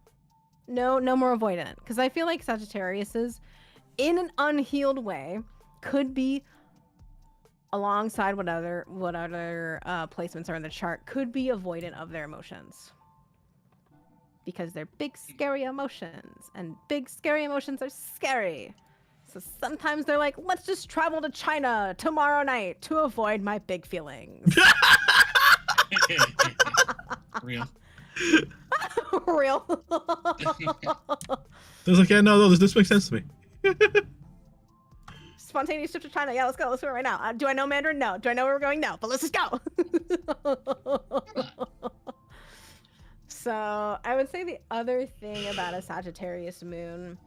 No more avoidant. Because I feel like Sagittariuses, in an unhealed way, could be alongside what other placements are in the chart, could be avoidant of their emotions. Because they're big, scary emotions, and big, scary emotions are scary. So sometimes they're like, let's just travel to China tomorrow night to avoid my big feelings. Real. Real. There's like, yeah, no, this makes sense to me. Spontaneous trip to China. Yeah, let's go. Let's do it right now. Do I know Mandarin? No. Do I know where we're going? No. But let's just go. So I would say the other thing about a Sagittarius moon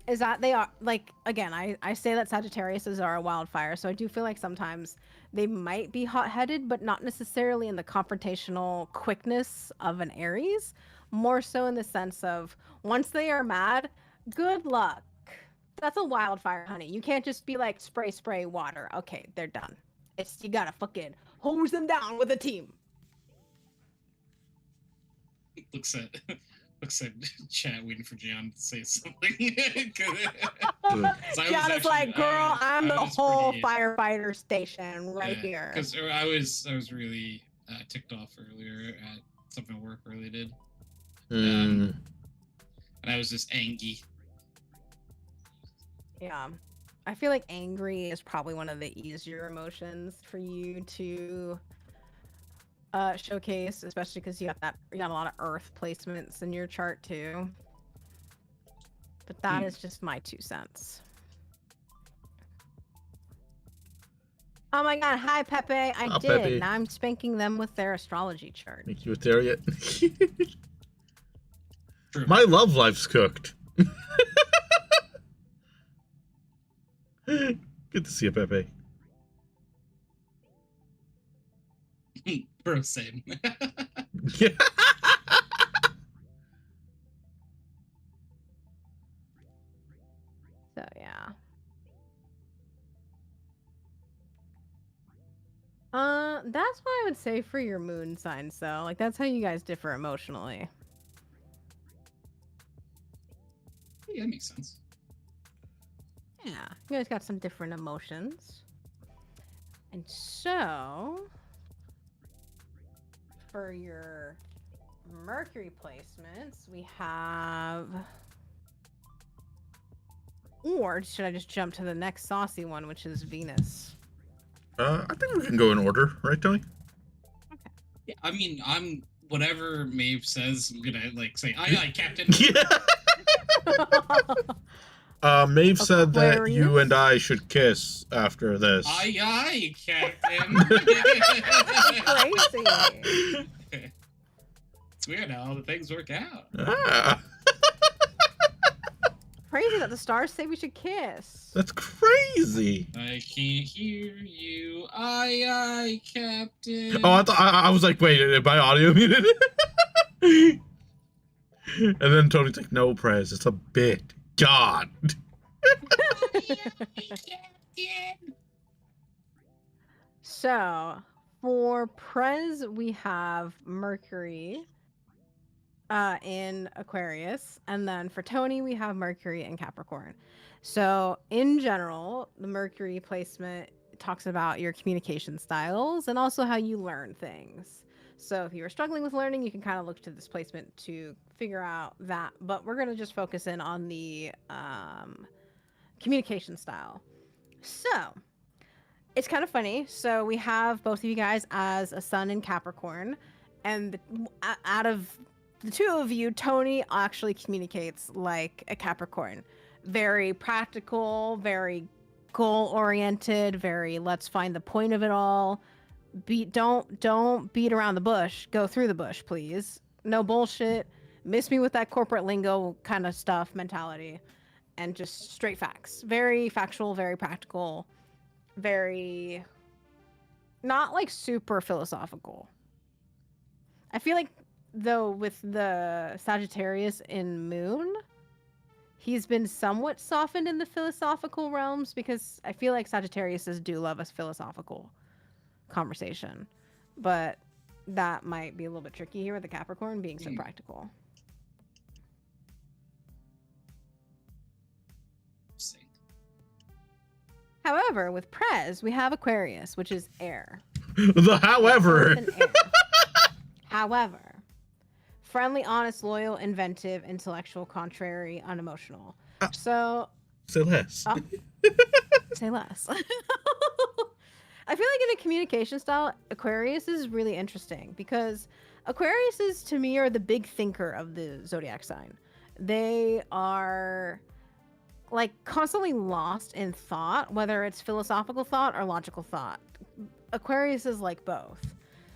is that they are like, again, I say that Sagittariuses are a wildfire. So I do feel like sometimes they might be hot-headed, but not necessarily in the confrontational quickness of an Aries. More so in the sense of once they are mad, good luck. That's a wildfire, honey. You can't just be like spray water. Okay, they're done. You gotta fucking hose them down with a team. Looks at chat waiting for Gianna to say something. Gianna's like, girl, I'm the whole pretty, firefighter station right here. Because I was really ticked off earlier at something work really did. And I was just angry. Yeah. I feel like angry is probably one of the easier emotions for you to showcase, especially because you got a lot of earth placements in your chart too. But that is just my 2 cents. Oh my god, hi Pepe. I did. Pepe. Now I'm spanking them with their astrology chart. Think you were there yet? True. My love life's cooked. Good to see you, Pepe. Bro, same. Yeah. So yeah. That's what I would say for your moon signs though. Like that's how you guys differ emotionally. Yeah, that makes sense. Yeah. You guys got some different emotions. And so, for your Mercury placements, we have. Or should I just jump to the next saucy one, which is Venus? I think we can go in order, right, Tony? Yeah, I mean, I'm whatever Maeve says. I'm gonna like say, "Aye, aye, Captain." Yeah. Maeve said that you Aquarius? and I should kiss after this. Aye, aye, Captain. Crazy. It's weird how the things work out. Ah, Crazy that the stars say we should kiss. that's crazy. I can't hear you. Aye, aye, Captain. Oh, I thought I was like, wait, my audio muted. And then Tony's like, no, Prez, it's a bit. God. So, for Prez, we have Mercury in Aquarius. And then for Tony, we have Mercury in Capricorn. So, in general, the Mercury placement talks about your communication styles and also how you learn things. So, if you're struggling with learning, you can kind of look to this placement to figure out that. But we're going to just focus in on the communication style. So, it's kind of funny. So we have both of you guys as a sun in Capricorn, and out of the two of you, Tony actually communicates like a Capricorn. Very practical, very goal-oriented, very let's find the point of it all. Don't beat around the bush. Go through the bush, please. No bullshit. Miss me with that corporate lingo kind of stuff mentality, and just straight facts. Very factual, very practical. Very not like super philosophical. I feel like though with the Sagittarius in Moon, he's been somewhat softened in the philosophical realms because I feel like Sagittariuses do love a philosophical conversation. But that might be a little bit tricky here with the Capricorn being so practical. However, with Prez, we have Aquarius, which is air. However. Air. However, friendly, honest, loyal, inventive, intellectual, contrary, unemotional. So, say less. say less. I feel like in a communication style, Aquarius is really interesting because Aquariuses to me are the big thinker of the zodiac sign. They are like constantly lost in thought, whether it's philosophical thought or logical thought. Aquarius is like both.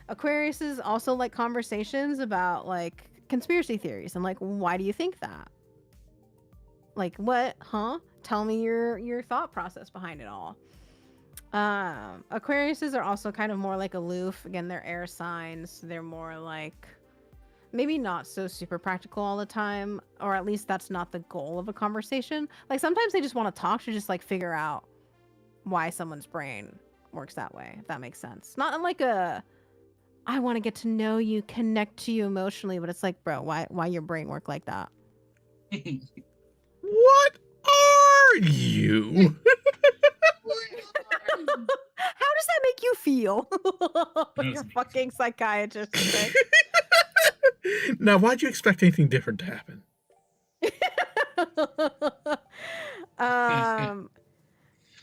Aquarius is also like conversations about like conspiracy theories and like, why do you think that? Like, what? Huh? Tell me your thought process behind it all. Aquariuses are also kind of more like aloof. Again, they're air signs. They're more like maybe not so super practical all the time, or at least that's not the goal of a conversation. Like sometimes they just want to talk to just like figure out why someone's brain works that way, if that makes sense. Not like a I want to get to know you, connect to you emotionally, but it's like, bro, why your brain work like that? What are you? How does that make you feel? You're Doesn't. fucking psychiatrist. Okay? Now, why'd you expect anything different to happen?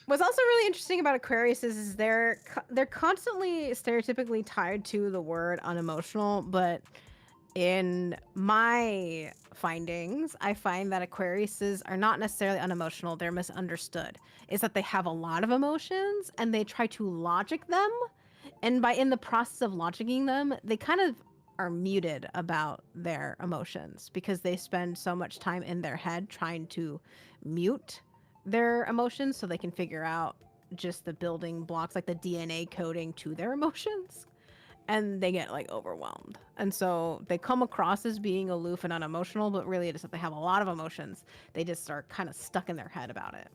What's also really interesting about Aquarius is they're constantly stereotypically tied to the word unemotional, but in my findings, I find that Aquariuses are not necessarily unemotional, they're misunderstood. It's that they have a lot of emotions and they try to logic them, and in the process of logicking them, they kind of are muted about their emotions because they spend so much time in their head trying to mute their emotions so they can figure out just the building blocks, like the DNA coding to their emotions, and they get like overwhelmed. And so they come across as being aloof and unemotional, but really it is that they have a lot of emotions. They just are kind of stuck in their head about it.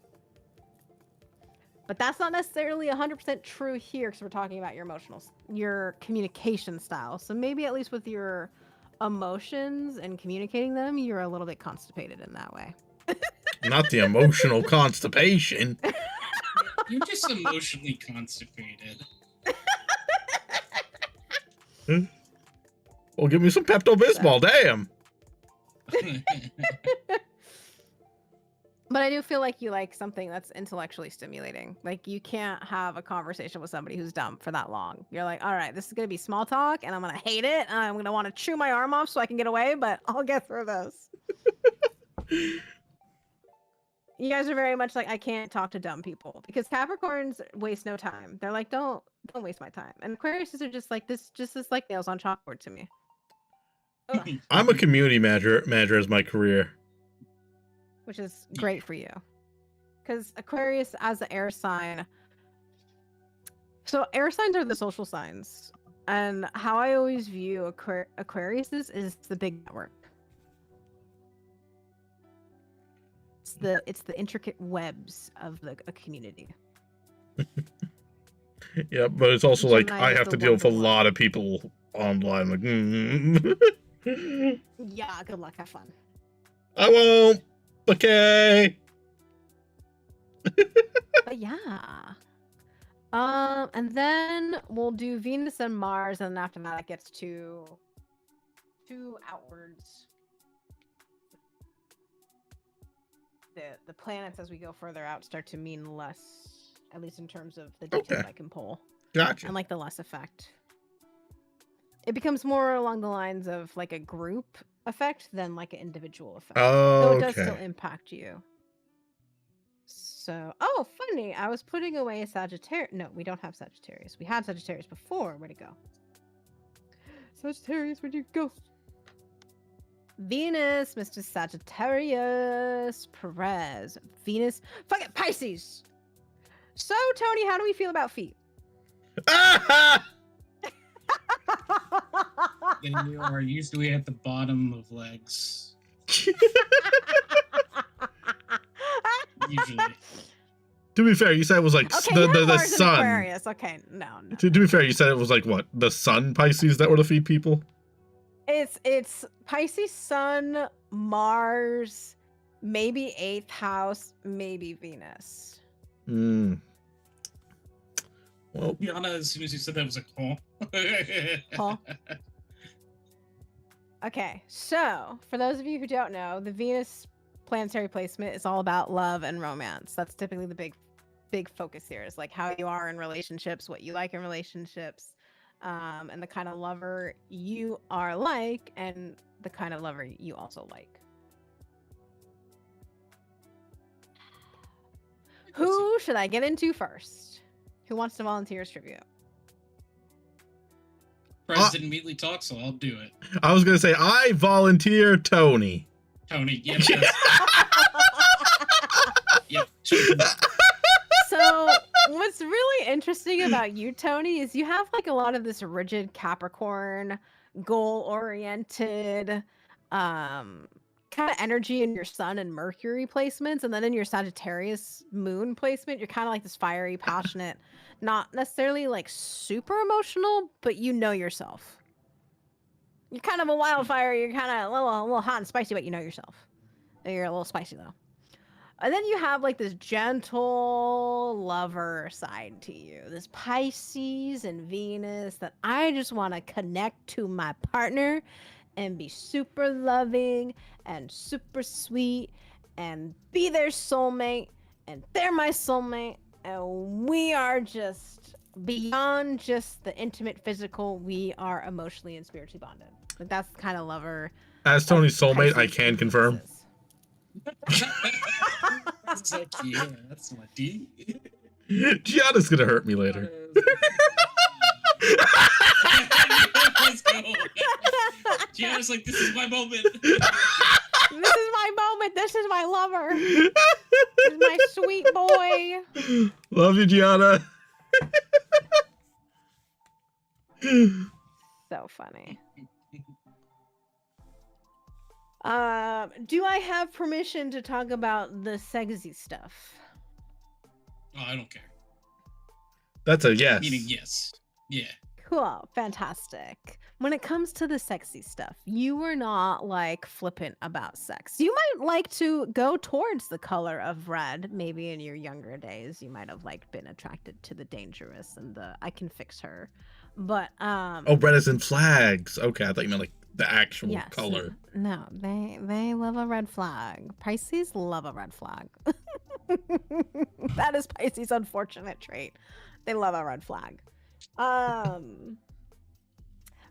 But that's not necessarily 100% true here because we're talking about your communication style. So maybe at least with your emotions and communicating them, you're a little bit constipated in that way. Not the emotional constipation. You're just emotionally constipated. Well, give me some Pepto-Bismol, damn. But I do feel like you like something that's intellectually stimulating. Like you can't have a conversation with somebody who's dumb for that long. You're like, all right, this is gonna be small talk, and I'm gonna hate it, and I'm gonna want to chew my arm off so I can get away, but I'll get through this. You guys are very much like, I can't talk to dumb people because Capricorns waste no time. They're like, don't waste my time, and Aquariuses are just like this, just as like nails on chalkboard to me. Ugh, I'm a community manager as my career. which is great for you, because Aquarius as the air sign. So air signs are the social signs, and how I always view Aquarius is the big network. It's the intricate webs of a community. Yeah, but it's also like Gemini I is have the to deal with a one-to-one. lot of people online. Like, Yeah, good luck, have fun. I won't. Okay. But yeah. And then we'll do Venus and Mars, and then after that it gets to outwards. The planets as we go further out start to mean less, at least in terms of the details Okay. I can pull. Gotcha. And like the less effect. It becomes more along the lines of like a group effect than like an individual effect. Though it does still Okay. impact you. So, oh, funny. I was putting away a Sagittarius. No, we don't have Sagittarius. We had Sagittarius before. Where'd it go? Sagittarius, where'd you go? Venus, Mr. Sagittarius, Perez, Venus, fuck it, Pisces. So, Tony, how do we feel about feet? They are usually at the bottom of legs. Usually. To be fair, you said it was like Okay, the Mars and sun. Aquarius. Okay, no. To be fair, you said it was like what, the sun Pisces that were the feet people. It's Pisces, Sun, Mars, maybe 8th house, maybe Venus. Hmm. Well, Yana, as soon as you said that, was like, Huh? Okay, so for those of you who don't know, the Venus planetary placement is all about love and romance. That's typically the big focus here, is like how you are in relationships, what you like in relationships, and the kind of lover you are like, and the kind of lover you also like. Who should I get into first? Who wants to volunteer as tribute? Prez didn't immediately talk, so I'll do it. I was gonna say I volunteer Tony. Tony, yep, that's, yep. So what's really interesting about you, Tony, is you have like a lot of this rigid Capricorn, goal-oriented, kind of energy in your Sun and Mercury placements, and then in your Sagittarius moon placement, you're kind of like this fiery, passionate, not necessarily like super emotional, but you know yourself. You're kind of a wildfire. You're kind of a little hot and spicy, but you know yourself. You're a little spicy though. And then you have like this gentle lover side to you, this Pisces and Venus that I just want to connect to my partner and be super loving and super sweet and be their soulmate, and they're my soulmate, and we are just beyond just the intimate physical, we are emotionally and spiritually bonded. Like that's the kind of lover. As Tony's soulmate, I Pisces can and confirm. Venus is. It's like, yeah, that's my D. Gianna's gonna hurt me later. Let's go. Gianna's like, this is my moment. This is my moment. This is my lover. This is my sweet boy. Love you, Gianna. So funny. Do I have permission to talk about the sexy stuff? Oh, I don't care. That's a yes. Meaning yes. Yeah. Cool, fantastic. When it comes to the sexy stuff, you were not like flippant about sex. You might like to go towards the color of red. Maybe in your younger days, you might have like been attracted to the dangerous and the I can fix her. But Oh, red is in flags. Okay, I thought you meant like the actual yes, color. no, they love a red flag. Pisces love a red flag. That is Pisces' unfortunate trait. They love a red flag.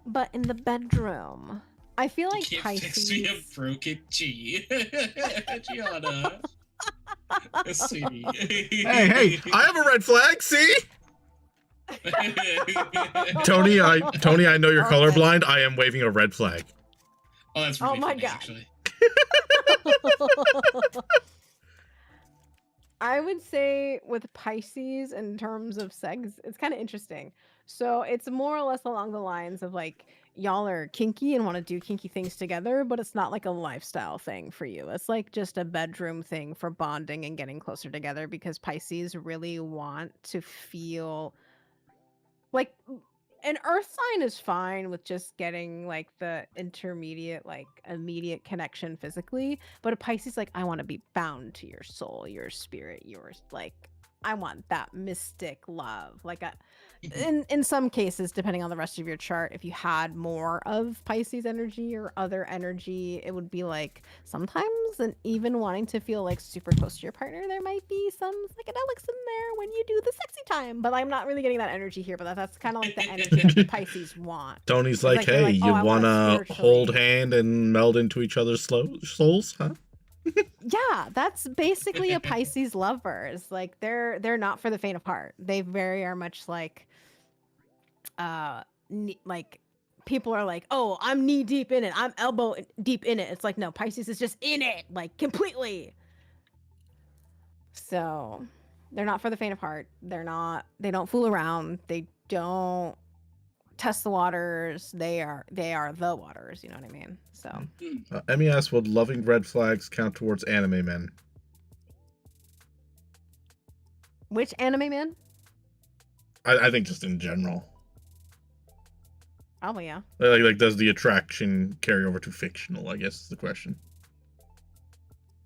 But in the bedroom, I feel like You can't fix me a Pisces. broken G. Gianna. Sweetie. Hey, I have a red flag. See, Tony, I know you're Okay. colorblind. I am waving a red flag. Oh, that's Oh really my funny, God. actually. I would say with Pisces, in terms of sex, it's kind of interesting. So it's more or less along the lines of like y'all are kinky and want to do kinky things together, but it's not like a lifestyle thing for you. It's like just a bedroom thing for bonding and getting closer together because Pisces really want to feel like an earth sign is fine with just getting like the intermediate, like immediate connection physically, but a Pisces like I want to be bound to your soul, your spirit, yours, like I want that mystic love. Like in some cases, depending on the rest of your chart, if you had more of Pisces energy or other energy, it would be like sometimes, and even wanting to feel like super close to your partner, there might be some psychedelics in there when you do the sexy time. But I'm not really getting that energy here. But that's kind of like the energy that the Pisces want. Tony's It's like, they're hey, like, oh, you I wanna wanna hold spiritually- hand and meld into each other's souls, huh? Yeah, that's basically a Pisces lovers. Like they're not for the faint of heart. They very are much like like people are like, oh, I'm knee deep in it, I'm elbow deep in it. It's like, no, Pisces is just in it, like completely. So they're not for the faint of heart. They don't fool around. They don't test the waters. They are the waters, you know what I mean? So Emmy asks, would loving red flags count towards anime men? which anime man? I think just in general. Oh yeah. Like, does the attraction carry over to fictional? I guess is the question.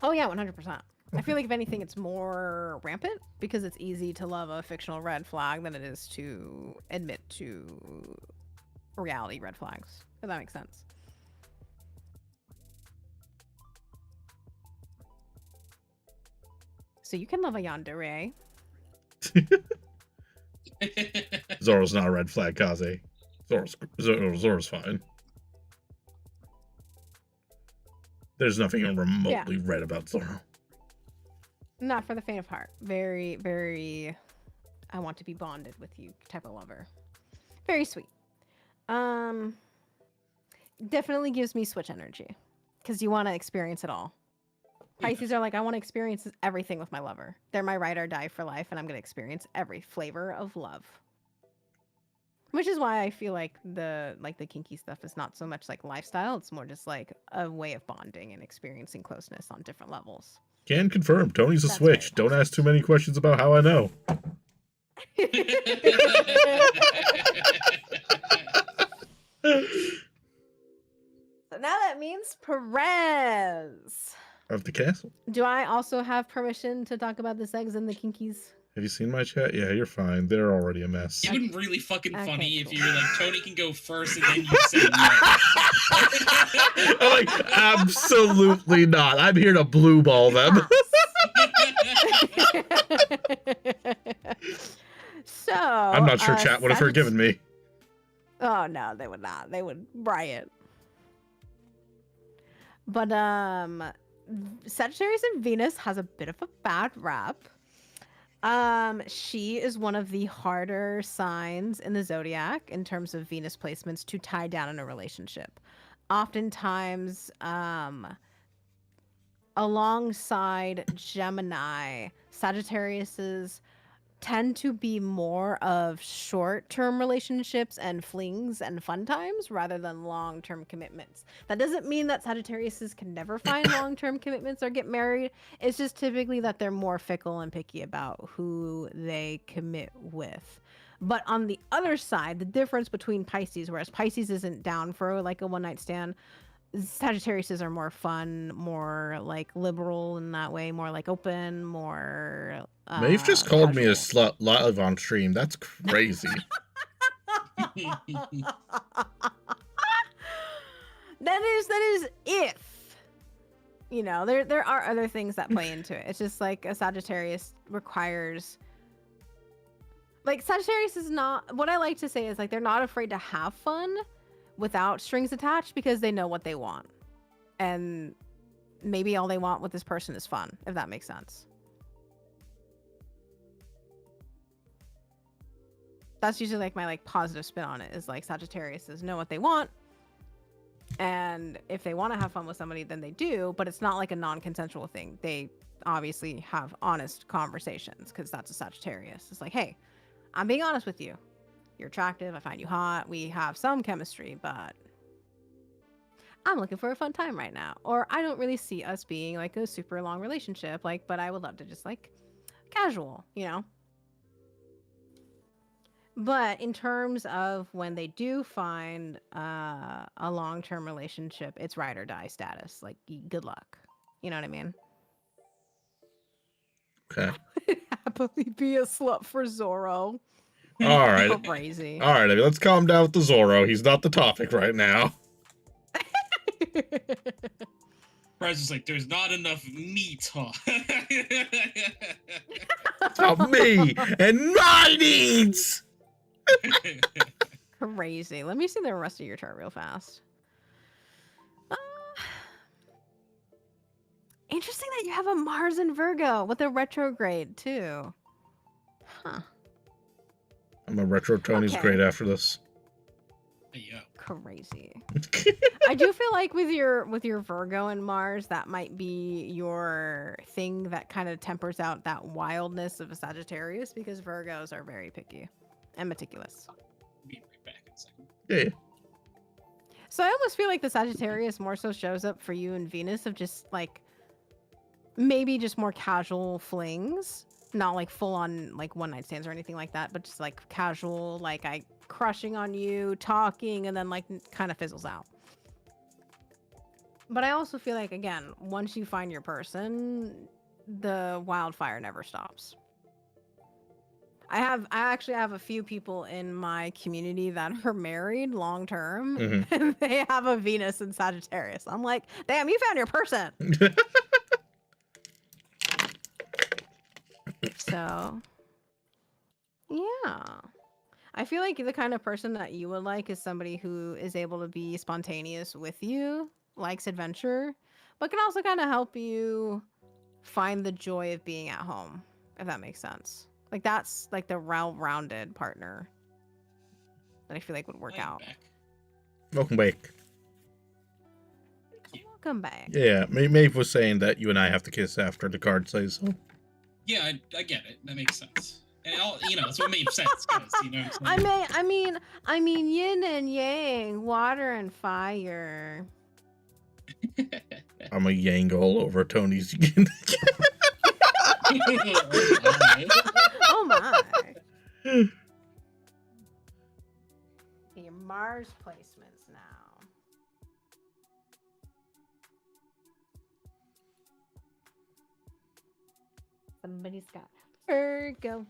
Oh yeah, 100%. I feel like if anything, it's more rampant because it's easy to love a fictional red flag than it is to admit to reality red flags. If that makes sense. So you can love a yandere. Zoro's not a red flag, Kaze. Zoro's fine. There's nothing remotely red about Zoro. Not for the faint of heart. Very, very I want to be bonded with you type of lover. Very sweet. Definitely gives me switch energy. Because you want to experience it all. Pisces are like, I want to experience everything with my lover. They're my ride or die for life, and I'm going to experience every flavor of love. Which is why I feel like the kinky stuff is not so much like lifestyle. It's more just like a way of bonding and experiencing closeness on different levels. Can confirm. Tony's a That's switch. very Don't ask too many questions about how I know. So now that means Perez. Of the castle. Do I also have permission to talk about the segs and the kinkies? Have you seen my chat? Yeah, you're fine. They're already a mess. It would be really fucking Okay, funny if cool. you were like, Tony can go first and then you say no. I'm like, absolutely not. I'm here to blue ball them. So I'm not sure chat would have forgiven me. Oh no, they would not. They would riot. But Sagittarius and Venus has a bit of a bad rap. She is one of the harder signs in the zodiac in terms of Venus placements to tie down in a relationship. Oftentimes, alongside Gemini, Sagittarius's tend to be more of short-term relationships and flings and fun times rather than long-term commitments. That doesn't mean that Sagittariuses can never find long-term commitments or get married. It's just typically that they're more fickle and picky about who they commit with. But on the other side, the difference between Pisces, whereas Pisces isn't down for like a one night stand, Sagittariuses are more fun, more like liberal in that way, more like open, more Maeve just called me a casual. slut live on stream. That's crazy. That is if, you know, there are other things that play into it. It's just like a Sagittarius requires, like, Sagittarius is not, what I like to say is like they're not afraid to have fun without strings attached because they know what they want, and maybe all they want with this person is fun, if that makes sense. That's usually like my like positive spin on it, is like Sagittariuses know what they want, and if they want to have fun with somebody, then they do, but it's not like a non-consensual thing. They obviously have honest conversations because that's a Sagittarius. It's like, hey, I'm being honest with you. You're attractive. I find you hot. We have some chemistry, but I'm looking for a fun time right now. Or I don't really see us being like a super long relationship, like, but I would love to just like casual, you know? But in terms of when they do find a long-term relationship, it's ride or die status. Like, good luck. You know what I mean? Okay. Happily be a slut for Zorro. All right. Crazy. All right, Abby, let's calm down with the Zorro. He's not the topic right now. Price is like, there's not enough meat, huh? It's about me and my needs. Crazy. Let me see the rest of your chart real fast. Interesting that you have a Mars in Virgo with a retrograde too. Huh. I'm a retro Tony's Okay. great after this. Yeah. Crazy. I do feel like with your Virgo and Mars, that might be your thing that kind of tempers out that wildness of a Sagittarius, because Virgos are very picky and meticulous. Be right back in a second. Yeah. So I almost feel like the Sagittarius more so shows up for you and Venus of just like maybe just more casual flings, not like full on like one night stands or anything like that, but just like casual, like I crushing on you, talking, and then like kind of fizzles out. But I also feel like, again, once you find your person, the wildfire never stops. I actually have a few people in my community that are married long term, Mhm. and they have a Venus in Sagittarius. I'm like, damn, you found your person. So, yeah. I feel like the kind of person that you would like is somebody who is able to be spontaneous with you, likes adventure, but can also kind of help you find the joy of being at home, if that makes sense. Like, that's like the well-rounded partner that I feel like would work I'm out. back. Welcome back. Welcome back. Yeah, Maeve was saying that you and I have to kiss after the card says so. Yeah, I get it. That makes sense. And all, you know, that's what made sense, guys. You know what I'm saying? I mean, yin and yang, water and fire. I'm a yang all over Tony's. Oh my. Your Mars placements now. Somebody's got Virgo.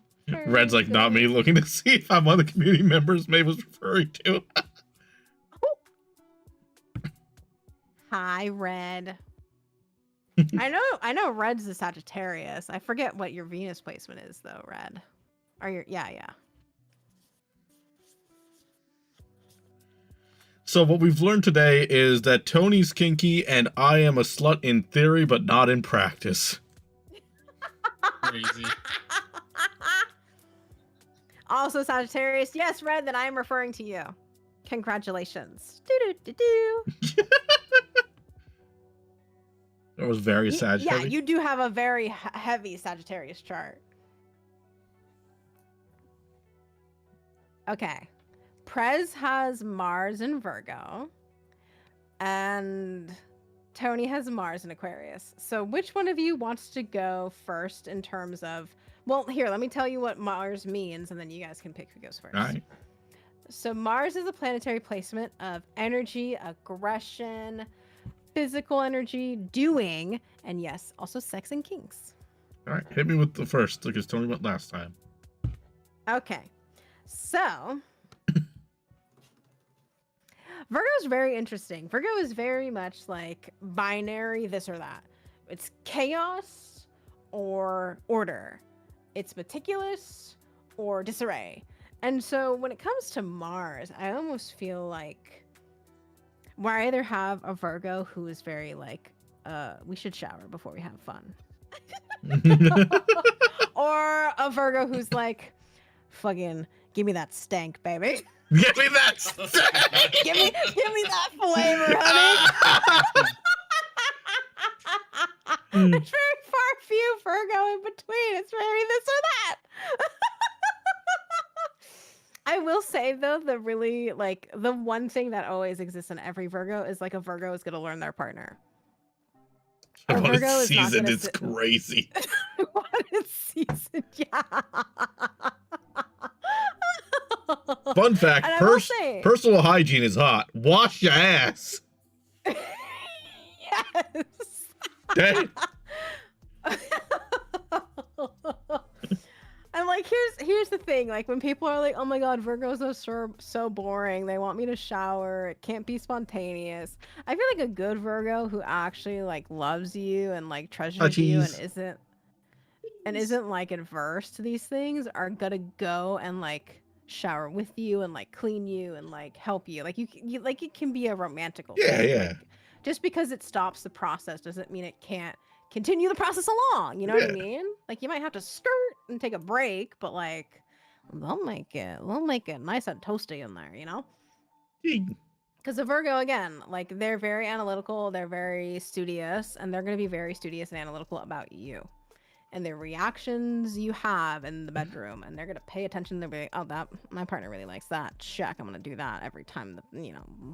Red's like, not me, looking to see if I'm one of the community members Maeve was referring to. Hi, Red. I know Red's a Sagittarius. I forget what your Venus placement is though, Red. Or your yeah. So what we've learned today is that Tony's kinky and I am a slut in theory, but not in practice. Crazy. Also Sagittarius. Yes, Red, that I am referring to you. Congratulations. Do. That was very sad. Yeah, you do have a very heavy Sagittarius chart. Okay. Prez has Mars in Virgo. And Tony has Mars in Aquarius. So which one of you wants to go first in terms of, well, here, let me tell you what Mars means, and then you guys can pick who goes first. All right. So Mars is a planetary placement of energy, aggression, physical energy, doing, and yes, also sex and kinks. All right. Hit me with the first because Tony went last time. Okay. So Virgo is very interesting. Virgo is very much like binary this or that. It's chaos or order. It's meticulous or disarray. And so when it comes to Mars, I almost feel like where I either have a Virgo who is very like, we should shower before we have fun. Or a Virgo who's like, fucking give me that stank, baby. Give me that. give me that flavor, honey. There's very far few Virgo in between. It's very this or that. I will say though, the really like the one thing that always exists in every Virgo is like a Virgo is gonna learn their partner. A What Virgo a is not season gonna is sit- crazy. What a season, yeah. Fun fact: And I will say, personal hygiene is hot. Wash your ass. yes. Dang. And like here's the thing, like when people are like, oh my god, Virgos are so boring, they want me to shower, it can't be spontaneous. I feel like a good Virgo who actually like loves you and like treasures you and isn't like adverse to these things are gonna go and like shower with you and like clean you and like help you. Like you like it can be a romantical thing. Yeah. Like, just because it stops the process doesn't mean it can't continue the process along. You know what I mean? Like you might have to skirt and take a break, but like they'll make it nice and toasty in there, you know? Because the Virgo, again, like they're very analytical, they're very studious, and they're gonna be very studious and analytical about you and the reactions you have in the bedroom, and they're gonna pay attention. They'll be like, oh, that my partner really likes that. Check. I'm gonna do that every time that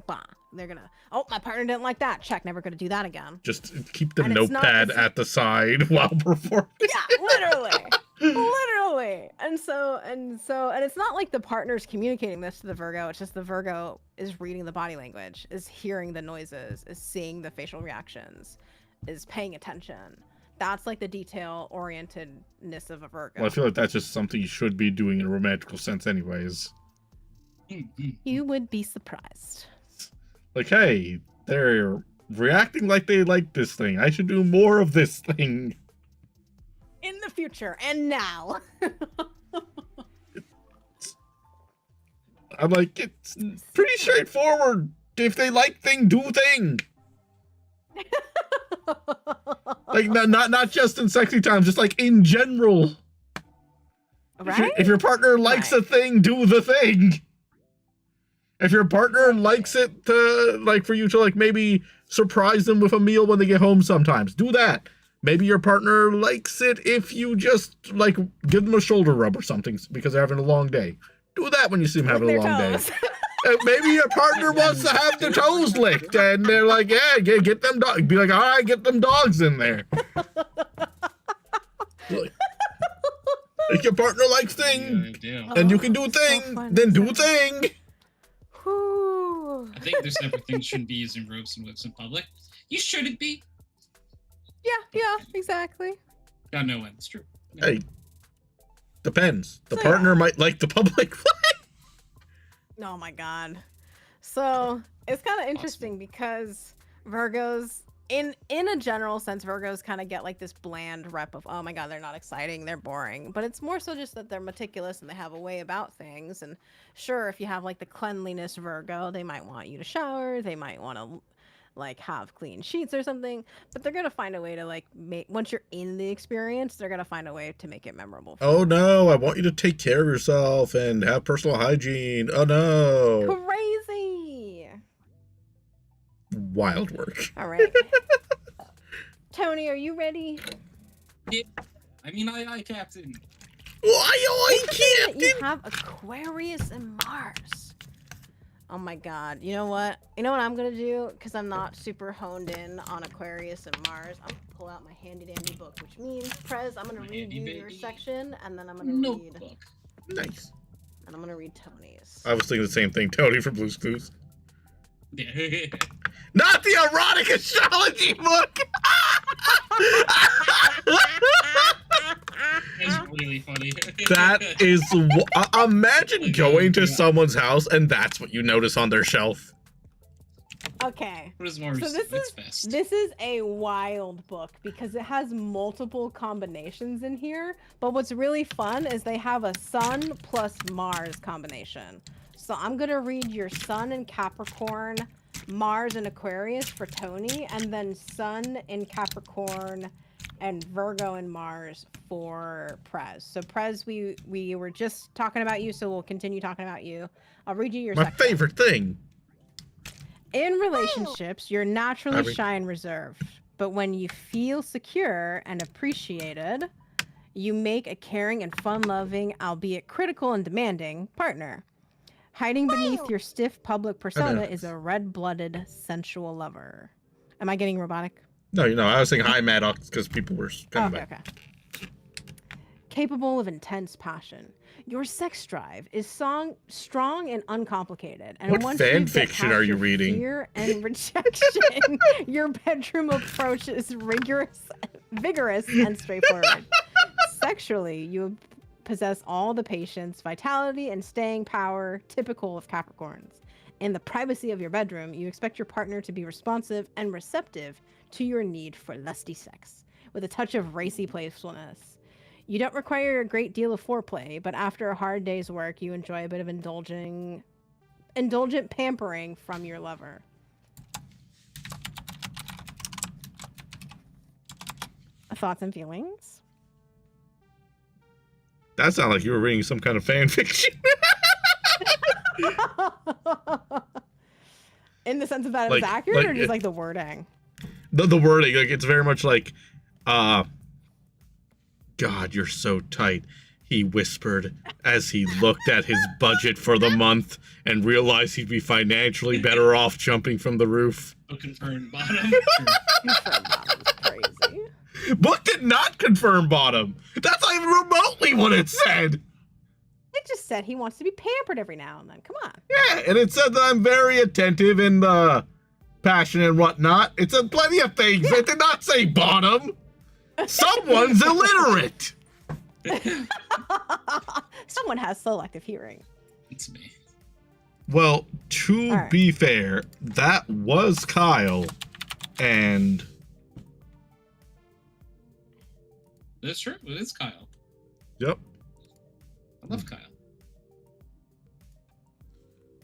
bah. They're gonna, oh, my partner didn't like that. Check. Never gonna do that again. Just keep the And it's not- notepad it's- at the side while performing. Yeah, literally. And it's not like the partner's communicating this to the Virgo. It's just the Virgo is reading the body language, is hearing the noises, is seeing the facial reactions, is paying attention. That's like the detail-orientedness of a Virgo. Well, I feel like that's just something you should be doing in a romantical sense anyways. You would be surprised. Like, hey, they're reacting like they like this thing. I should do more of this thing. In the future and now. I'm like, it's pretty straightforward. If they like thing, do thing. Like not just in sexy times, just like in general. Right? If your partner likes a thing, do the thing. If your partner likes it to like for you to like maybe surprise them with a meal when they get home sometimes, do that. Maybe your partner likes it if you just like give them a shoulder rub or something because they're having a long day. Do that when you see them having a long day. Maybe your partner wants to have their toes licked, and they're like, "Yeah, get them dogs." Be like, "All right, get them dogs in there." If your partner likes thing, and you can do thing, then do thing. Whew. I think there's separate things shouldn't be using robes and whips in public. You shouldn't be. Yeah, exactly. God, no, it's true. Hey, depends. The So, partner might like the public. Oh my god. So it's kind of interesting because Virgos, in a general sense, Virgos kind of get like this bland rep of, oh my god, they're not exciting, they're boring. But it's more so just that they're meticulous and they have a way about things. And sure, if you have like the cleanliness Virgo, they might want you to shower, they might want to like have clean sheets or something, but they're gonna find a way to like make, once you're in the experience, they're gonna find a way to make it memorable for Oh no, I want you to take care of yourself and have personal hygiene. Oh no. Crazy. Wild work. All right. Tony, are you ready? Yeah. I mean, I Captain. Oi, You Captain! have Aquarius and Mars. Oh my god. You know what? You know what I'm gonna do? Because I'm not super honed in on Aquarius and Mars. I'm gonna pull out my handy dandy book, which means, Prez, I'm gonna read you your section, and then I'm gonna read. Notebook. Nice. And I'm gonna read Tony's. I was thinking the same thing. Tony from Blue's Clues. Yeah. Not the erotic astrology book! It's really funny. That is... imagine going to someone's house and that's what you notice on their shelf. Okay. What is Mars? So this is a wild book because it has multiple combinations in here. But what's really fun is they have a Sun plus Mars combination. So I'm gonna read your Sun in Capricorn, Mars in Aquarius for Tony, and then Sun in Capricorn and Virgo and Mars for Prez. So Prez, we were just talking about you, so we'll continue talking about you. I'll read you your My section. favorite thing. In relationships, you're naturally shy and reserved, but when you feel secure and appreciated, you make a caring and fun-loving, albeit critical and demanding, partner. Hiding beneath your stiff public persona is a red-blooded, sensual lover. Am I getting robotic? No, I was saying hi, Maddox, because people were coming back. Okay. Capable of intense passion. Your sex drive is strong and uncomplicated. And What once fan you get fiction past are you your reading? Fear and rejection, your bedroom approach is vigorous, and straightforward. Sexually, you possess all the patience, vitality, and staying power typical of Capricorns. In the privacy of your bedroom, you expect your partner to be responsive and receptive to your need for lusty sex, with a touch of racy playfulness. You don't require a great deal of foreplay, but after a hard day's work, you enjoy a bit of indulgent pampering from your lover. Thoughts and feelings? That sounded like you were reading some kind of fan fiction. In the sense of that it's accurate, or just like the wording? The wording, like it's very much like, God, you're so tight, he whispered as he looked at his budget for the month and realized he'd be financially better off jumping from the roof. Confirmed bottom. Confirmed bottom's crazy. Book did not confirm bottom. That's not even remotely what it said. It just said he wants to be pampered every now and then. Come on. Yeah, and it said that I'm very attentive and passionate and whatnot. It said plenty of things. It did not say bottom. Someone's illiterate. Someone has selective hearing. It's me. Well, to be fair, that was Kyle, and That's true. It is Kyle. yep. I love Kyle.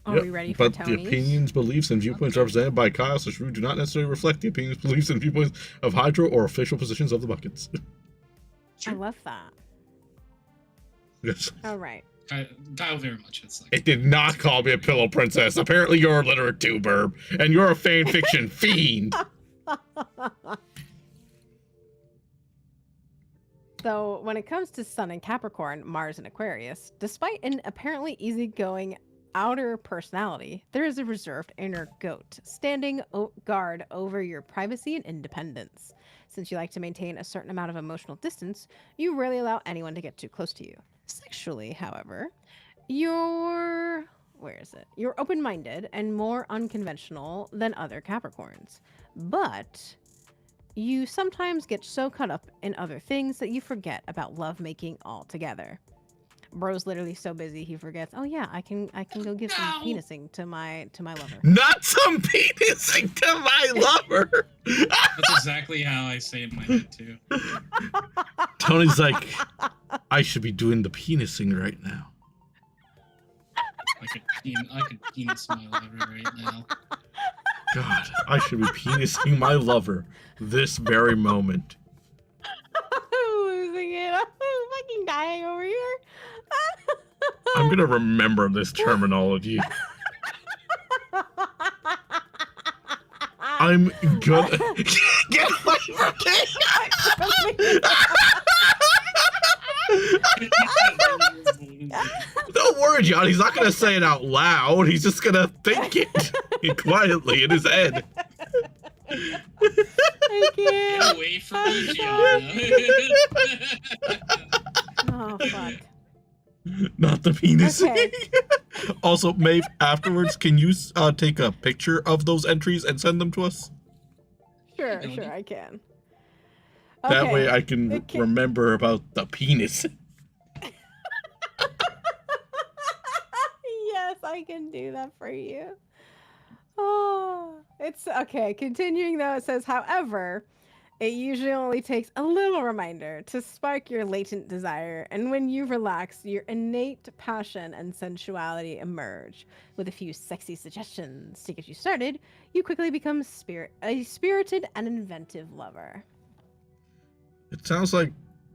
Are we ready for But Tony's? the opinions, beliefs, and viewpoints represented by Kyle / do not necessarily reflect the opinions, beliefs, and viewpoints of Hydro or official positions of the Buckets. I love that. Yes. All right. Kyle very much. It's like It did not call me a pillow princess. Apparently you're illiterate too, Burb. And you're a fan fiction fiend. So when it comes to Sun and Capricorn, Mars and Aquarius, despite an apparently easygoing outer personality, there is a reserved inner goat standing guard over your privacy and independence. Since you like to maintain a certain amount of emotional distance, you rarely allow anyone to get too close to you. Sexually, however, you're open-minded and more unconventional than other Capricorns. But you sometimes get so caught up in other things that you forget about lovemaking altogether. Bro's literally so busy he forgets, oh yeah, I can go give some penising to my lover. Not some penising to my lover. that's exactly how I say it in my head too. Tony's like, I should be doing the penising right now. I could penis my lover right now. God, I should be penising my lover this very moment. I'm losing it. I'm fucking dying over here. I'm gonna remember this terminology. I'm gonna get away from me. No, Don't worry, John. He's not gonna say it out loud. He's just gonna think it quietly in his head. I Get can't. away from me, Gianna. Oh fuck. Not the penis. Okay. Also, Maeve, afterwards, can you take a picture of those entries and send them to us? Sure, Tony. sure, I can. That way Okay. I can It can- remember about the penis. Yes, I can do that for you. Oh, it's okay. Continuing though, it says, however, it usually only takes a little reminder to spark your latent desire, and when you relax, your innate passion and sensuality emerge. With a few sexy suggestions to get you started, you quickly become a spirited and inventive lover. It sounds like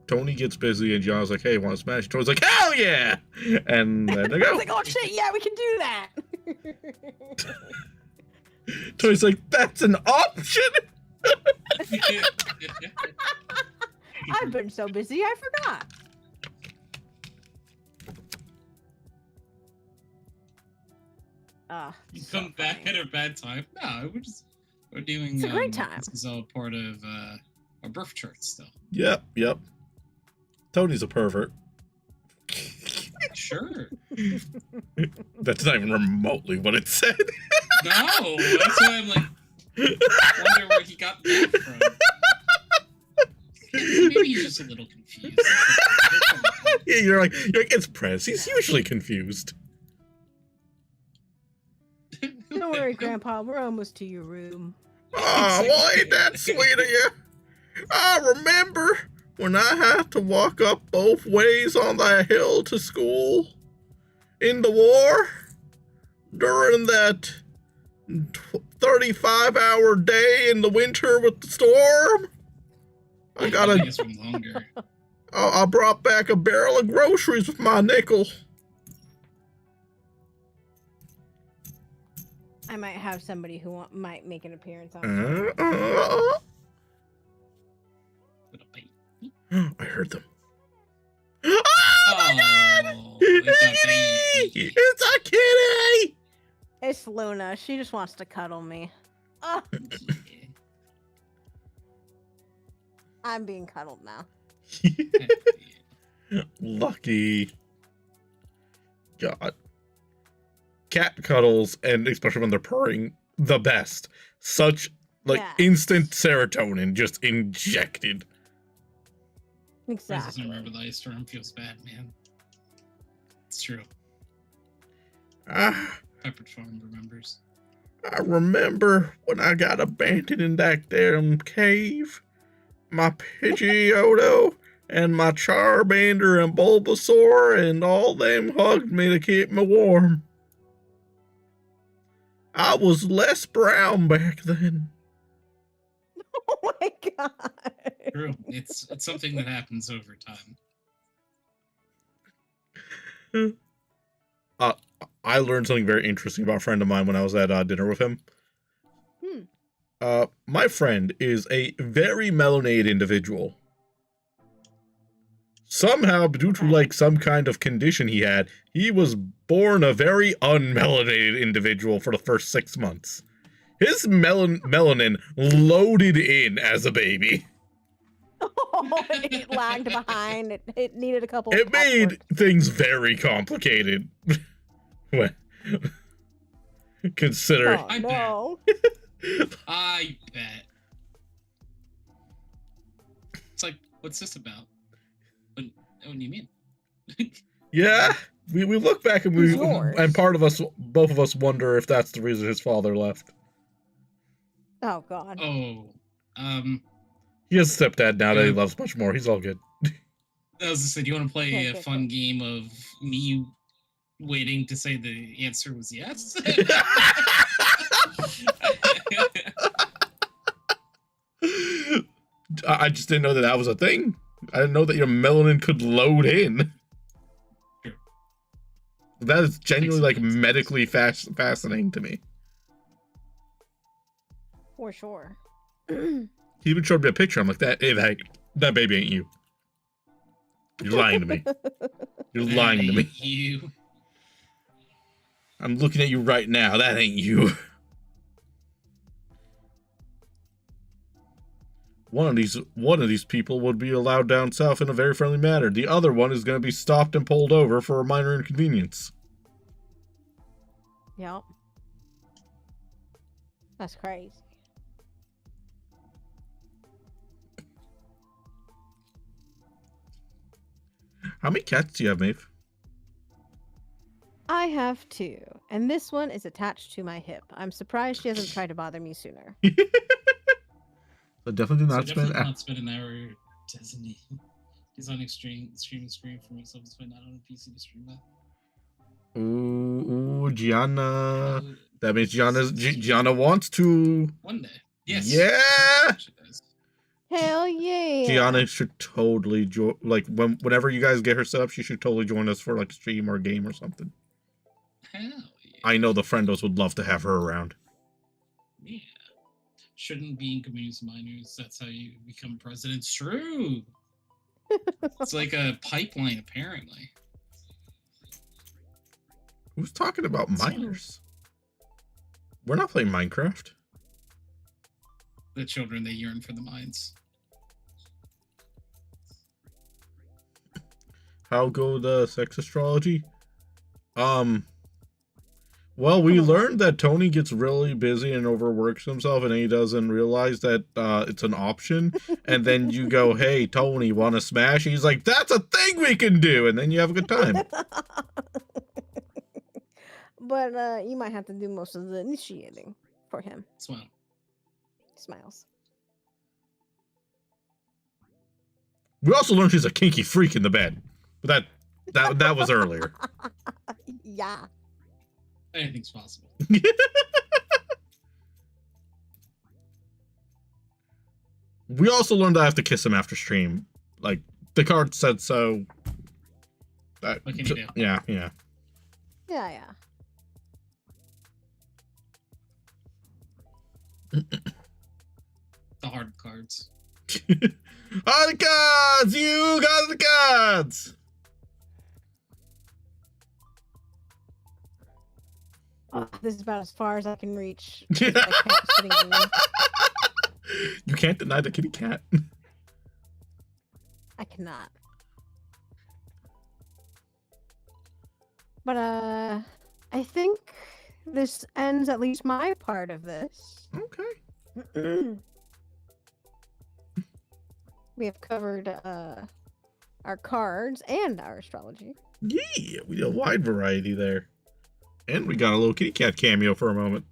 Tony gets busy and John's like, hey, want to smash? Tony's like, hell yeah! And then they I go. was like, oh shit, yeah, we can do that. Tony's like, that's an option? I've been so busy, I forgot. Ah, You so come back funny. at a bad time. No, we're doing. It's a great time. This is all part of our birth chart still. Yep. Tony's a pervert. Sure. That's not even remotely what it said. No, that's why I'm like, wonder where he got that from. Maybe he's just a little confused. Yeah, you're like, it's Prez. He's usually confused. Don't worry, Grandpa. We're almost to your room. Oh, well, ain't that sweet of you? I remember when I had to walk up both ways on that hill to school in the war during that 35-hour day in the winter with the storm. I got I a think it's one longer. I brought back a barrel of groceries with my nickel. I might have somebody who might make an appearance on. Little baby. I heard them. Oh, it's a baby. It's a kitty! It's Luna. She just wants to cuddle me. Oh, I'm being cuddled now. Lucky. God. Cat cuddles, and especially when they're purring, the best. Such, like, Yeah. instant serotonin just injected. Princess Exactly. doesn't remember the ice storm. Feels bad, man. It's true. Ah, Peppered Farm remembers. I remember when I got abandoned in that damn cave. My Pidgeotto and my Charmander and Bulbasaur and all them hugged me to keep me warm. I was less brown back then. Oh my god. True. It's something that happens over time. I learned something very interesting about a friend of mine when I was at dinner with him. My friend is a very melanated individual. Somehow, due to like some kind of condition he had, he was born a very unmelanated individual for the first 6 months. His melanin loaded in as a baby. Oh, it lagged behind. It needed a couple. It made patchwork. things very complicated. Well, consider Oh, I bet. no. I bet. It's like, what's this about? What do you mean? Yeah, we look back and Who's yours? and part of us, both of us, wonder if that's the reason his father left. Oh god. Oh, He has a stepdad now that he Yeah. loves much more. He's all good. I was just saying, do you want to play Okay, a okay, fun okay. game of me waiting to say the answer was yes? I just didn't know that was a thing. I didn't know that your melanin could load in. Sure. That is genuinely like Makes sense. medically fascinating to me. For sure. He even showed me a picture. I'm like, that baby ain't you. You're lying to me. You're lying to me. You. I'm looking at you right now. That ain't you. One of these people would be allowed down south in a very friendly manner. The other one is going to be stopped and pulled over for a minor inconvenience. Yep. That's crazy. How many cats do you have, Maeve? I have 2, and this one is attached to my hip. I'm surprised she hasn't tried to bother me sooner. So definitely do not So spend. definitely not spend an hour, doesn't he? He's on streaming screen for myself to spend not on a PC to stream that. Ooh, Gianna. That means Gianna wants to. One day. Yes. Yeah. She does. Hell yeah! Gianna should totally join. Like whenever you guys get her set up, she should totally join us for like a stream or a game or something. Hell yeah. I know the friendos would love to have her around. Yeah. Shouldn't be inconvenience minors. That's how you become president. It's true. It's like a pipeline, apparently. Who's talking about minors? We're not playing Minecraft. The children, they yearn for the mines. How go the sex astrology? Well, we learned that Tony gets really busy and overworks himself, and he doesn't realize that it's an option. And then you go, "Hey, Tony, want to smash?" He's like, "That's a thing we can do," and then you have a good time. But you might have to do most of the initiating for him. Smile. Smiles. We also learned she's a kinky freak in the bed, but that was earlier. Yeah. Anything's possible. We also learned I have to kiss him after stream. Like, the card said so. What can you do? Yeah. Yeah. The hard cards. All the cards! You got the cards! Oh, this is about as far as I can reach. with my cat sitting in me. You can't deny the kitty cat. I cannot. But I think this ends at least my part of this. Okay. We have covered our cards and our astrology. Yeah, we did a wide variety there. And we got a little kitty cat cameo for a moment.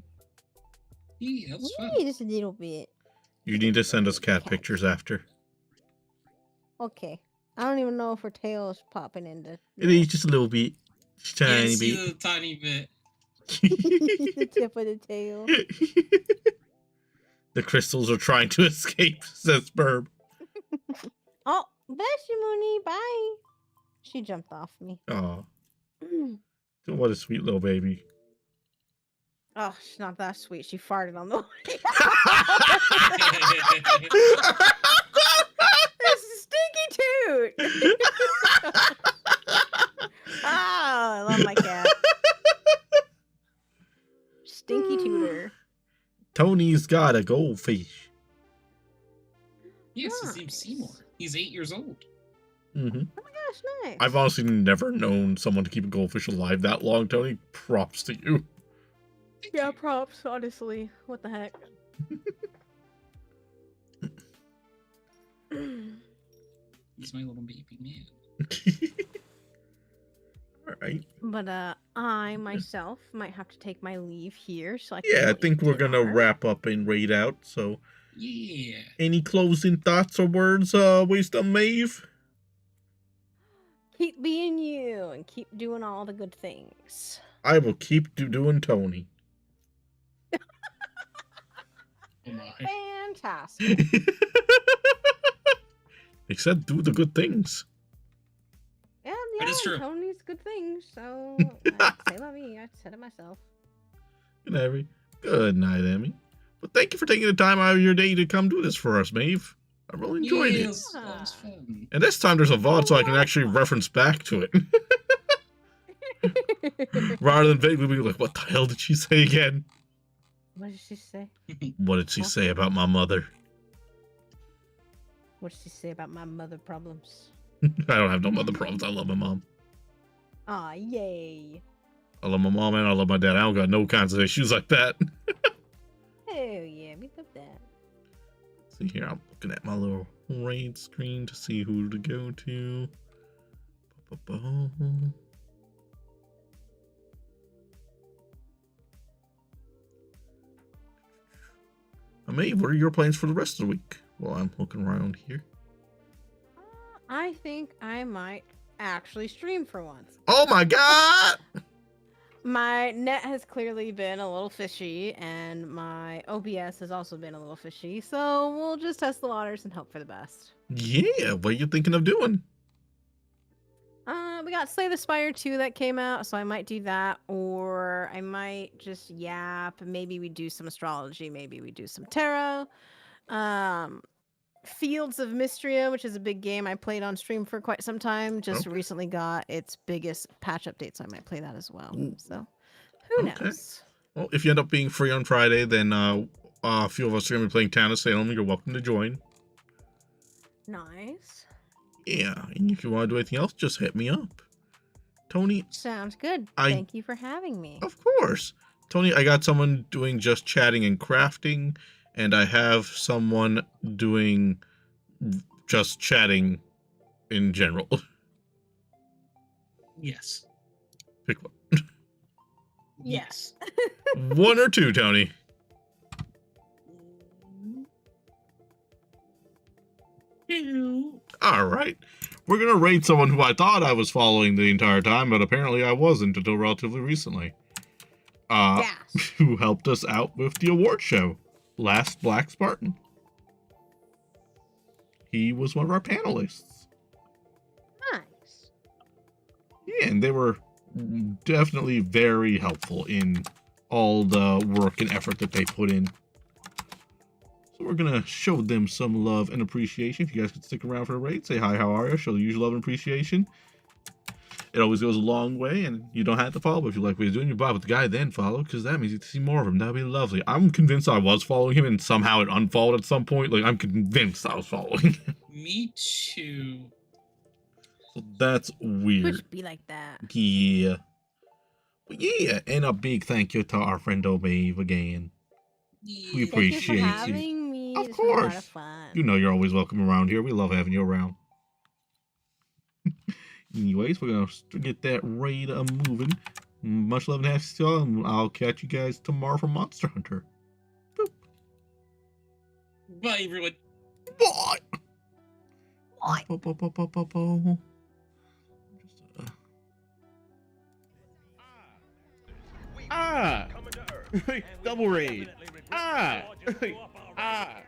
Yeah, that was fun. Yay, just a little bit. You need to send us cat pictures after. Okay. I don't even know if her tail is popping into. It is just a little bit. Just tiny Yes, bit. a tiny bit. The tip of the tail. The crystals are trying to escape, says Burb. Oh, bless you, Mooney. Bye. She jumped off me. Aw. What a sweet little baby. Oh, she's not that sweet. She farted on the way. This is stinky toot. Oh, I love my cat. Stinky tooter. Tony's got a goldfish. Yes, his name's Seymour. He's 8 years old. Mm-hmm. Oh my gosh, nice. I've honestly never known someone to keep a goldfish alive that long, Tony. Props to you. Yeah, props, honestly. What the heck? He's my little baby man. All right. But I myself might have to take my leave here, so I can Yeah, I go think eat we're gonna dinner. wrap up and raid out. So, Yeah. any closing thoughts or words, Wisdom Maeve? Keep being you and keep doing all the good things. I will keep doing Tony. Oh my. Fantastic. Except do the good things. Yeah, That is true. Tony's good things, so say la vie. I said it myself. Good night, Emmy. Good night, Emmy. But thank you for taking the time out of your day to come do this for us, Maeve. I really enjoyed Yeah, it. that was fun. And this time there's a VOD so I can actually reference back to it. Rather than vaguely being like, what the hell did she say again? What did she say? What did she say about my mother? What did she say about my mother problems? I don't have no mother problems. I love my mom. Aw, yay. I love my mom and I love my dad. I don't got no kinds of issues like that. Hell yeah, we love that. See here, I'm looking at my little raid screen to see who to go to. Maeve, what are your plans for the rest of the week? Well, I'm looking around here. I think I might actually stream for once. Oh my god! My net has clearly been a little fishy, and my OBS has also been a little fishy, so we'll just test the waters and hope for the best. Yeah, what are you thinking of doing? We got Slay the Spire 2 that came out, so I might do that, or I might just yap. Maybe we do some astrology, maybe we do some tarot. Fields of Mystria, which is a big game I played on stream for quite some time, just Okay. recently got its biggest patch update, so I might play that as well. Ooh. So, who Okay. knows? Well, if you end up being free on Friday, then a few of us are going to be playing Town of Salem. You're welcome to join. Nice. Yeah, and if you want to do anything else, just hit me up. Tony, Sounds good. I- Thank you for having me. of course. Tony, I got someone doing just chatting and crafting, and I have someone doing just chatting in general. Yes. Pick one. Yes. One or two, Tony. All right. We're going to rate someone who I thought I was following the entire time, but apparently I wasn't until relatively recently. Yes. Who helped us out with the award show. Last Black Spartan. He was one of our panelists. Nice. Yeah, and they were definitely very helpful in all the work and effort that they put in. So we're going to show them some love and appreciation. If you guys could stick around for the raid, say hi, how are you? Show the usual love and appreciation. It always goes a long way, and you don't have to follow. But if you like what he's doing, you vibe with the guy, then follow, because that means you get to see more of him. That'd be lovely. I'm convinced I was following him, and somehow it unfollowed at some point. Like, I'm convinced I was following him. Me too. So that's weird. Would be like that. Yeah. But yeah, and a big thank you to our friend Maeve again. We Yeah. appreciate Thank you you. for having me. Of It's been a lot course. of fun. You know you're always welcome around here. We love having you around. Anyways, we're going to get that raid moving. Much love and happiness to y'all, and I'll catch you guys tomorrow for Monster Hunter. Boop. Bye, everyone. Bye! Bye. Ah! Double raid! Ah! Ah!